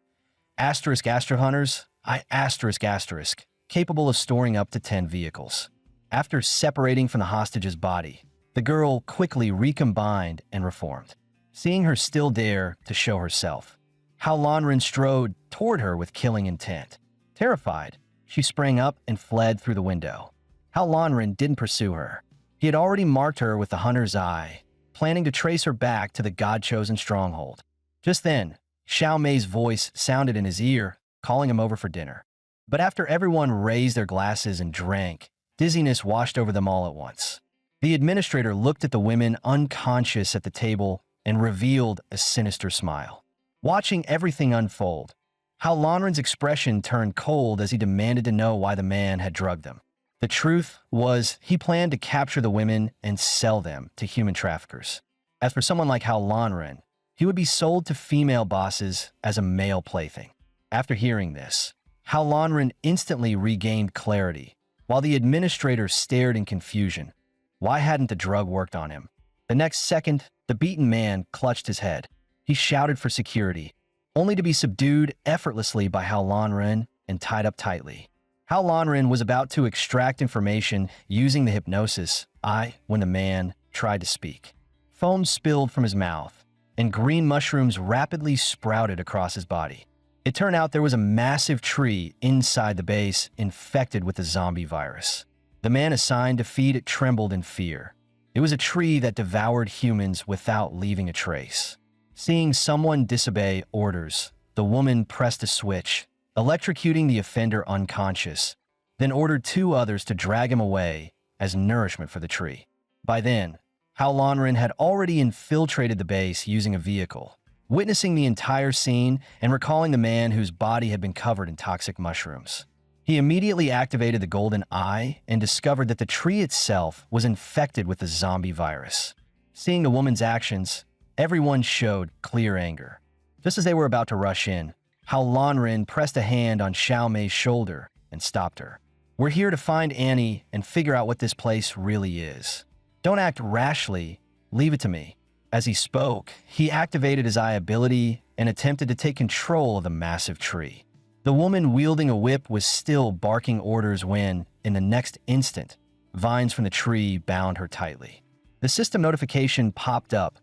Asterisk Astro Hunters, asterisk, capable of storing up to 10 vehicles. After separating from the hostage's body, the girl quickly recombined and reformed. Seeing her still dare to show herself, Hao Lanren strode toward her with killing intent. Terrified, she sprang up and fled through the window. Hao Lanren didn't pursue her. He had already marked her with the hunter's eye, planning to trace her back to the God-chosen stronghold. Just then, Xiao Mei's voice sounded in his ear, calling him over for dinner. But after everyone raised their glasses and drank, dizziness washed over them all at once. The administrator looked at the women unconscious at the table and revealed a sinister smile. Watching everything unfold, Hao Lanren's expression turned cold as he demanded to know why the man had drugged them. The truth was he planned to capture the women and sell them to human traffickers. As for someone like Hao Lanren, he would be sold to female bosses as a male plaything. After hearing this, Hao Lanren instantly regained clarity, while the administrator stared in confusion. Why hadn't the drug worked on him? The next second, the beaten man clutched his head. He shouted for security, only to be subdued effortlessly by Hao Lanren and tied up tightly. Hao Lanren was about to extract information using the hypnosis eye when the man tried to speak. Foam spilled from his mouth, and green mushrooms rapidly sprouted across his body. It turned out there was a massive tree inside the base infected with the zombie virus. The man assigned to feed it trembled in fear. It was a tree that devoured humans without leaving a trace. Seeing someone disobey orders, the woman pressed a switch, electrocuting the offender unconscious, then ordered two others to drag him away as nourishment for the tree. By then, Hao Lanren had already infiltrated the base using a vehicle, witnessing the entire scene and recalling the man whose body had been covered in toxic mushrooms. He immediately activated the golden eye and discovered that the tree itself was infected with the zombie virus. Seeing the woman's actions, everyone showed clear anger. Just as they were about to rush in, Hao Lanren pressed a hand on Xiao Mei's shoulder and stopped her. "We're here to find Annie and figure out what this place really is. Don't act rashly, leave it to me." As he spoke, he activated his eye ability and attempted to take control of the massive tree. The woman wielding a whip was still barking orders when, in the next instant, vines from the tree bound her tightly. The system notification popped up.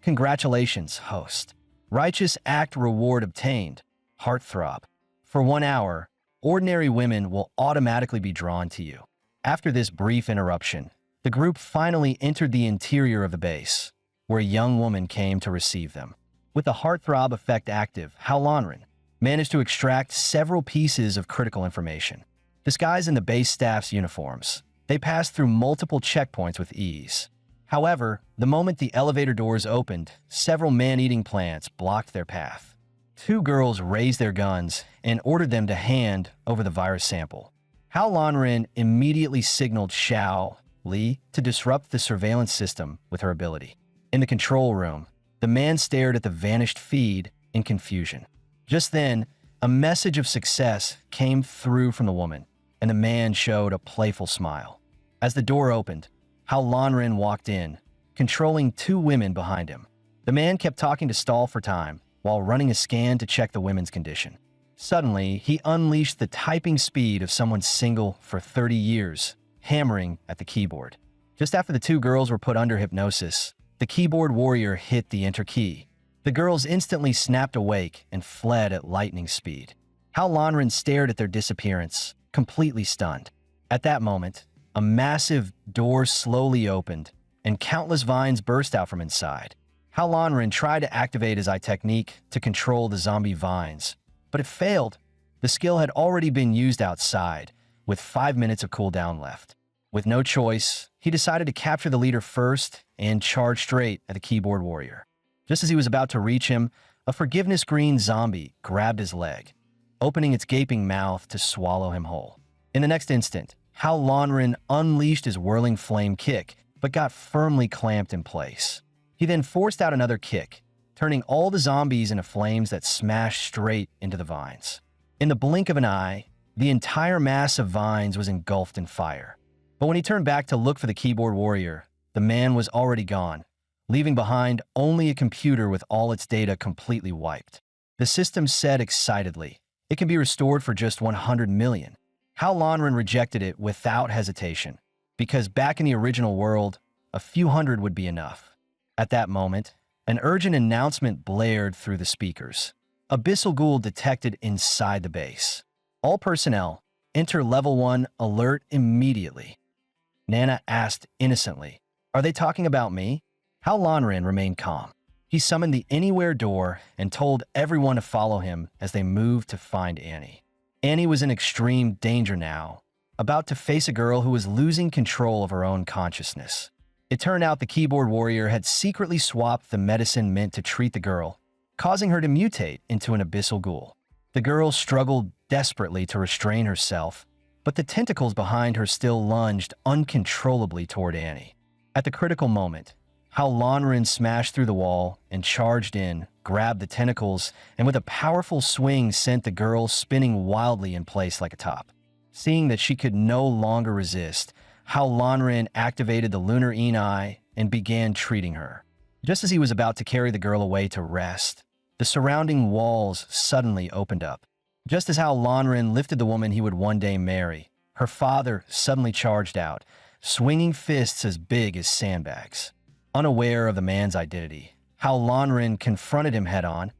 "Congratulations, host. Righteous act reward obtained. Heartthrob. For 1 hour, ordinary women will automatically be drawn to you." After this brief interruption, the group finally entered the interior of the base, where a young woman came to receive them. With the heartthrob effect active, Hao Lanren managed to extract several pieces of critical information. Disguised in the base staff's uniforms, they passed through multiple checkpoints with ease. However, the moment the elevator doors opened, several man-eating plants blocked their path. Two girls raised their guns and ordered them to hand over the virus sample. Hao Lanren immediately signaled Xiao Li to disrupt the surveillance system with her ability. In the control room, the man stared at the vanished feed in confusion. Just then, a message of success came through from the woman, and the man showed a playful smile. As the door opened, Hao Lanren walked in, controlling two women behind him. The man kept talking to stall for time while running a scan to check the women's condition. Suddenly, he unleashed the typing speed of someone single for 30 years, hammering at the keyboard. Just after the two girls were put under hypnosis, the keyboard warrior hit the enter key. The girls instantly snapped awake and fled at lightning speed. Hao Lanren stared at their disappearance, completely stunned. At that moment, a massive door slowly opened, and countless vines burst out from inside. Hao Lanren tried to activate his eye technique to control the zombie vines, but it failed. The skill had already been used outside, with 5 minutes of cooldown left. With no choice, he decided to capture the leader first and charge straight at the keyboard warrior. Just as he was about to reach him, a forgiveness green zombie grabbed his leg, opening its gaping mouth to swallow him whole. In the next instant, Hao Lanren unleashed his whirling flame kick, but got firmly clamped in place. He then forced out another kick, turning all the zombies into flames that smashed straight into the vines. In the blink of an eye, the entire mass of vines was engulfed in fire. But when he turned back to look for the keyboard warrior, the man was already gone, leaving behind only a computer with all its data completely wiped. The system said excitedly, "It can be restored for just 100 million. Hao Lanren rejected it without hesitation, because back in the original world, a few hundred would be enough. At that moment, an urgent announcement blared through the speakers. Abyssal Ghoul detected inside the base. All personnel, enter level 1 alert immediately. Nana asked innocently, "Are they talking about me?" Hao Lanren remained calm. He summoned the Anywhere door and told everyone to follow him as they moved to find Annie. Annie was in extreme danger now, about to face a girl who was losing control of her own consciousness. It turned out the keyboard warrior had secretly swapped the medicine meant to treat the girl, causing her to mutate into an abyssal ghoul. The girl struggled desperately to restrain herself, but the tentacles behind her still lunged uncontrollably toward Annie. At the critical moment, Hao Lanren smashed through the wall and charged in, grabbed the tentacles, and with a powerful swing sent the girl spinning wildly in place like a top. Seeing that she could no longer resist, Hao Lanren activated the Lunar Eye and began treating her. Just as he was about to carry the girl away to rest, the surrounding walls suddenly opened up. Just as Hao Lanren lifted the woman he would one day marry, her father suddenly charged out, swinging fists as big as sandbags. Unaware of the man's identity, Hao Lanren confronted him head-on,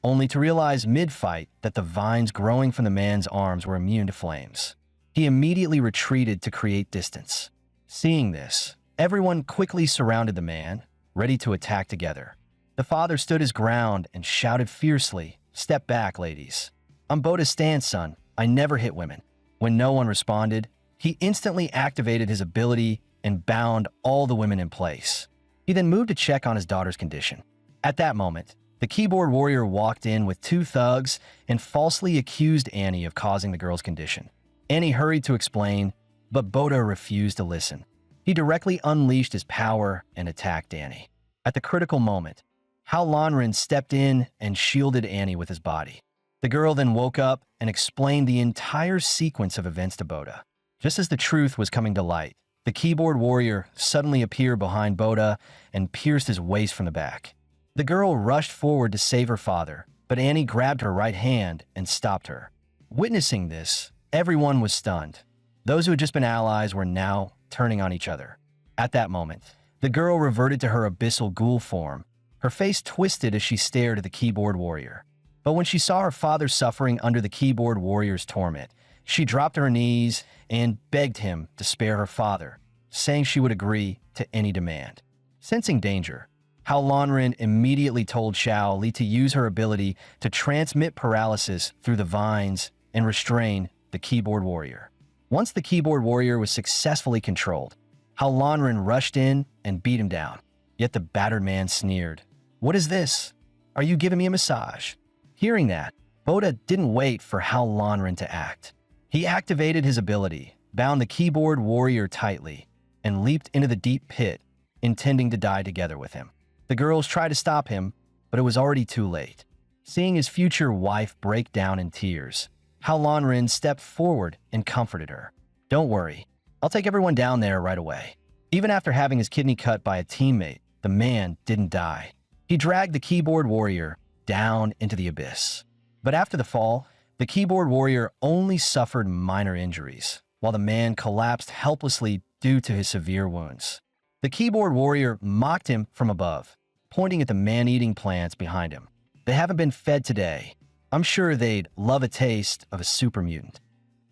only to realize mid-fight that the vines growing from the man's arms were immune to flames. He immediately retreated to create distance. Seeing this, everyone quickly surrounded the man, ready to attack together. The father stood his ground and shouted fiercely, "Step back, ladies. I'm Boda's stance, son. I never hit women." When no one responded, he instantly activated his ability and bound all the women in place. He then moved to check on his daughter's condition. At that moment, the keyboard warrior walked in with two thugs and falsely accused Annie of causing the girl's condition. Annie hurried to explain, but Boda refused to listen. He directly unleashed his power and attacked Annie. At the critical moment, Hao Lanren stepped in and shielded Annie with his body. The girl then woke up and explained the entire sequence of events to Boda. Just as the truth was coming to light, the keyboard warrior suddenly appeared behind Boda and pierced his waist from the back. The girl rushed forward to save her father, but Annie grabbed her right hand and stopped her. Witnessing this, everyone was stunned. Those who had just been allies were now turning on each other. At that moment, the girl reverted to her abyssal ghoul form. Her face twisted as she stared at the keyboard warrior. But when she saw her father suffering under the keyboard warrior's torment, she dropped to her knees and begged him to spare her father, saying she would agree to any demand. Sensing danger, Hao Lanren immediately told Xiao Li to use her ability to transmit paralysis through the vines and restrain the keyboard warrior. Once the keyboard warrior was successfully controlled, Hao Lanren rushed in and beat him down. Yet the battered man sneered. "What is this? Are you giving me a massage?" Hearing that, Boda didn't wait for Hao Lanren to act. He activated his ability, bound the keyboard warrior tightly, and leaped into the deep pit, intending to die together with him. The girls tried to stop him, but it was already too late. Seeing his future wife break down in tears, Hao Lanren stepped forward and comforted her. "Don't worry, I'll take everyone down there right away." Even after having his kidney cut by a teammate, the man didn't die. He dragged the keyboard warrior down into the abyss. But after the fall, the keyboard warrior only suffered minor injuries, while the man collapsed helplessly due to his severe wounds. The keyboard warrior mocked him from above, pointing at the man-eating plants behind him. "They haven't been fed today. I'm sure they'd love a taste of a super mutant."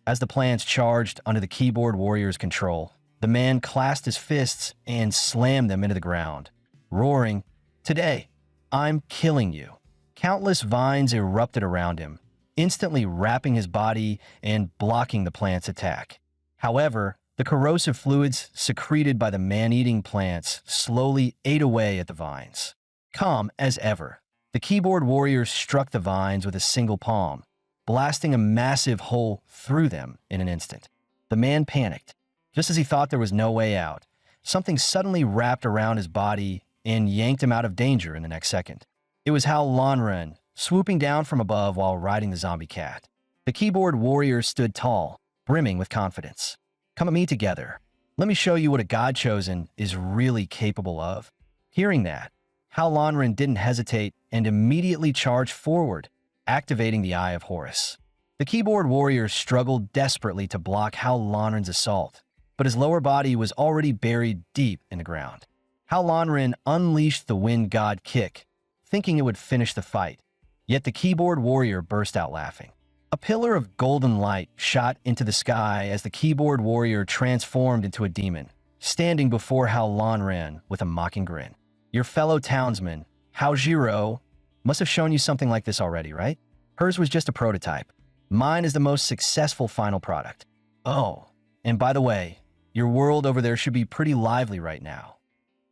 As the plants charged under the keyboard warrior's control, the man clasped his fists and slammed them into the ground, roaring, "Today, I'm killing you." Countless vines erupted around him, instantly wrapping his body and blocking the plant's attack. However, the corrosive fluids secreted by the man-eating plants slowly ate away at the vines. Calm as ever, the keyboard warrior struck the vines with a single palm, blasting a massive hole through them in an instant. The man panicked. Just as he thought there was no way out, something suddenly wrapped around his body and yanked him out of danger in the next second. It was Hao Lanren, swooping down from above while riding the zombie cat. The keyboard warrior stood tall, brimming with confidence. "Come at me together. Let me show you what a god-chosen is really capable of." Hearing that, Hao Lanren didn't hesitate and immediately charged forward, activating the Eye of Horus. The keyboard warrior struggled desperately to block Hao Lanren's assault, but his lower body was already buried deep in the ground. Hao Lanren unleashed the Wind God Kick, thinking it would finish the fight. Yet the keyboard warrior burst out laughing. A pillar of golden light shot into the sky as the keyboard warrior transformed into a demon, standing before Hao Lanren with a mocking grin. "Your fellow townsman, Hao Jiro, must have shown you something like this already, right? Hers was just a prototype. Mine is the most successful final product. Oh, and by the way, your world over there should be pretty lively right now."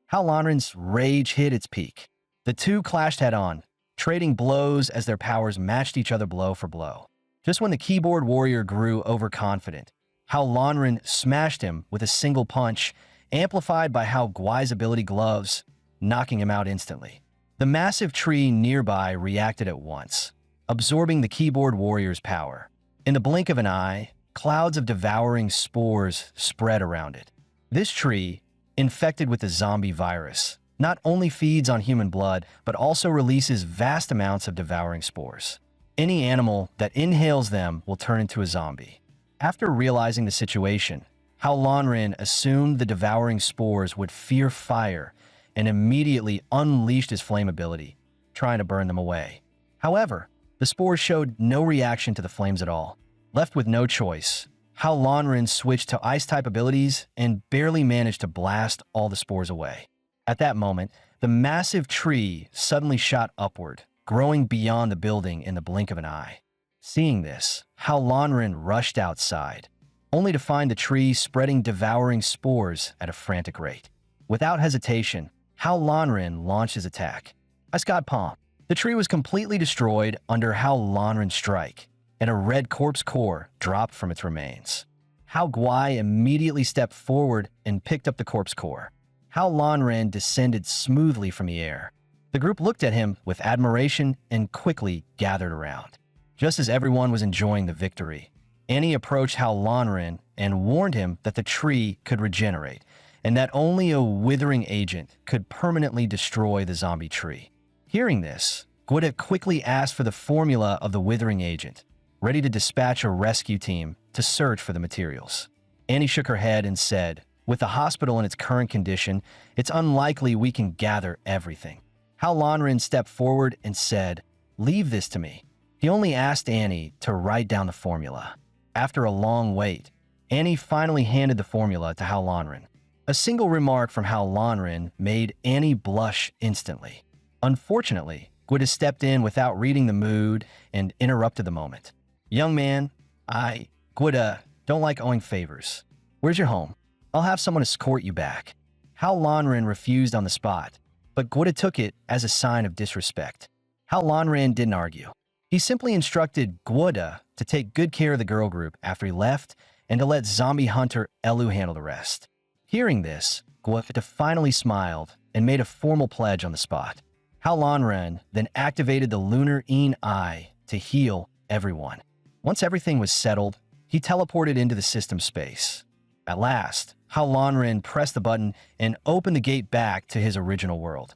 Hao Lanren's rage hit its peak. The two clashed head-on, trading blows as their powers matched each other blow for blow. Just when the keyboard warrior grew overconfident, Hao Lanren smashed him with a single punch, amplified by Hao Guai's ability gloves, knocking him out instantly. The massive tree nearby reacted at once, absorbing the keyboard warrior's power. In the blink of an eye, clouds of devouring spores spread around it. This tree, infected with the zombie virus, not only feeds on human blood, but also releases vast amounts of devouring spores. Any animal that inhales them will turn into a zombie. After realizing the situation, Hao Lanren assumed the devouring spores would fear fire and immediately unleashed his flame ability, trying to burn them away. However, the spores showed no reaction to the flames at all. Left with no choice, Hao Lanren switched to ice-type abilities and barely managed to blast all the spores away. At that moment, the massive tree suddenly shot upward, growing beyond the building in the blink of an eye. Seeing this, Hao Lanren rushed outside, only to find the tree spreading devouring spores at a frantic rate. Without hesitation, Hao Lanren launched his attack. I Scott Palm. The tree was completely destroyed under Hao Lanren's strike, and a red corpse core dropped from its remains. Hao Guai immediately stepped forward and picked up the corpse core. Hao Lanren descended smoothly from the air. The group looked at him with admiration and quickly gathered around. Just as everyone was enjoying the victory, Annie approached Hao Lanren and warned him that the tree could regenerate, and that only a withering agent could permanently destroy the zombie tree. Hearing this, Gwida quickly asked for the formula of the withering agent, ready to dispatch a rescue team to search for the materials. Annie shook her head and said, "With the hospital in its current condition, it's unlikely we can gather everything." Hao Lanren stepped forward and said, "Leave this to me." He only asked Annie to write down the formula. After a long wait, Annie finally handed the formula to Hao Lanren. A single remark from Hao Lanren made Annie blush instantly. Unfortunately, Gwida stepped in without reading the mood and interrupted the moment. "Young man, Gwida, don't like owing favors. Where's your home? I'll have someone escort you back." Hao Lanren refused on the spot, but Gwida took it as a sign of disrespect. Hao Lanren didn't argue. He simply instructed Gwida to take good care of the girl group after he left and to let zombie hunter Elu handle the rest. Hearing this, Gwida finally smiled and made a formal pledge on the spot. Hao Lanren then activated the Lunar Een Eye to heal everyone. Once everything was settled, he teleported into the system space. At last, Hao Lanren pressed the button and opened the gate back to his original world.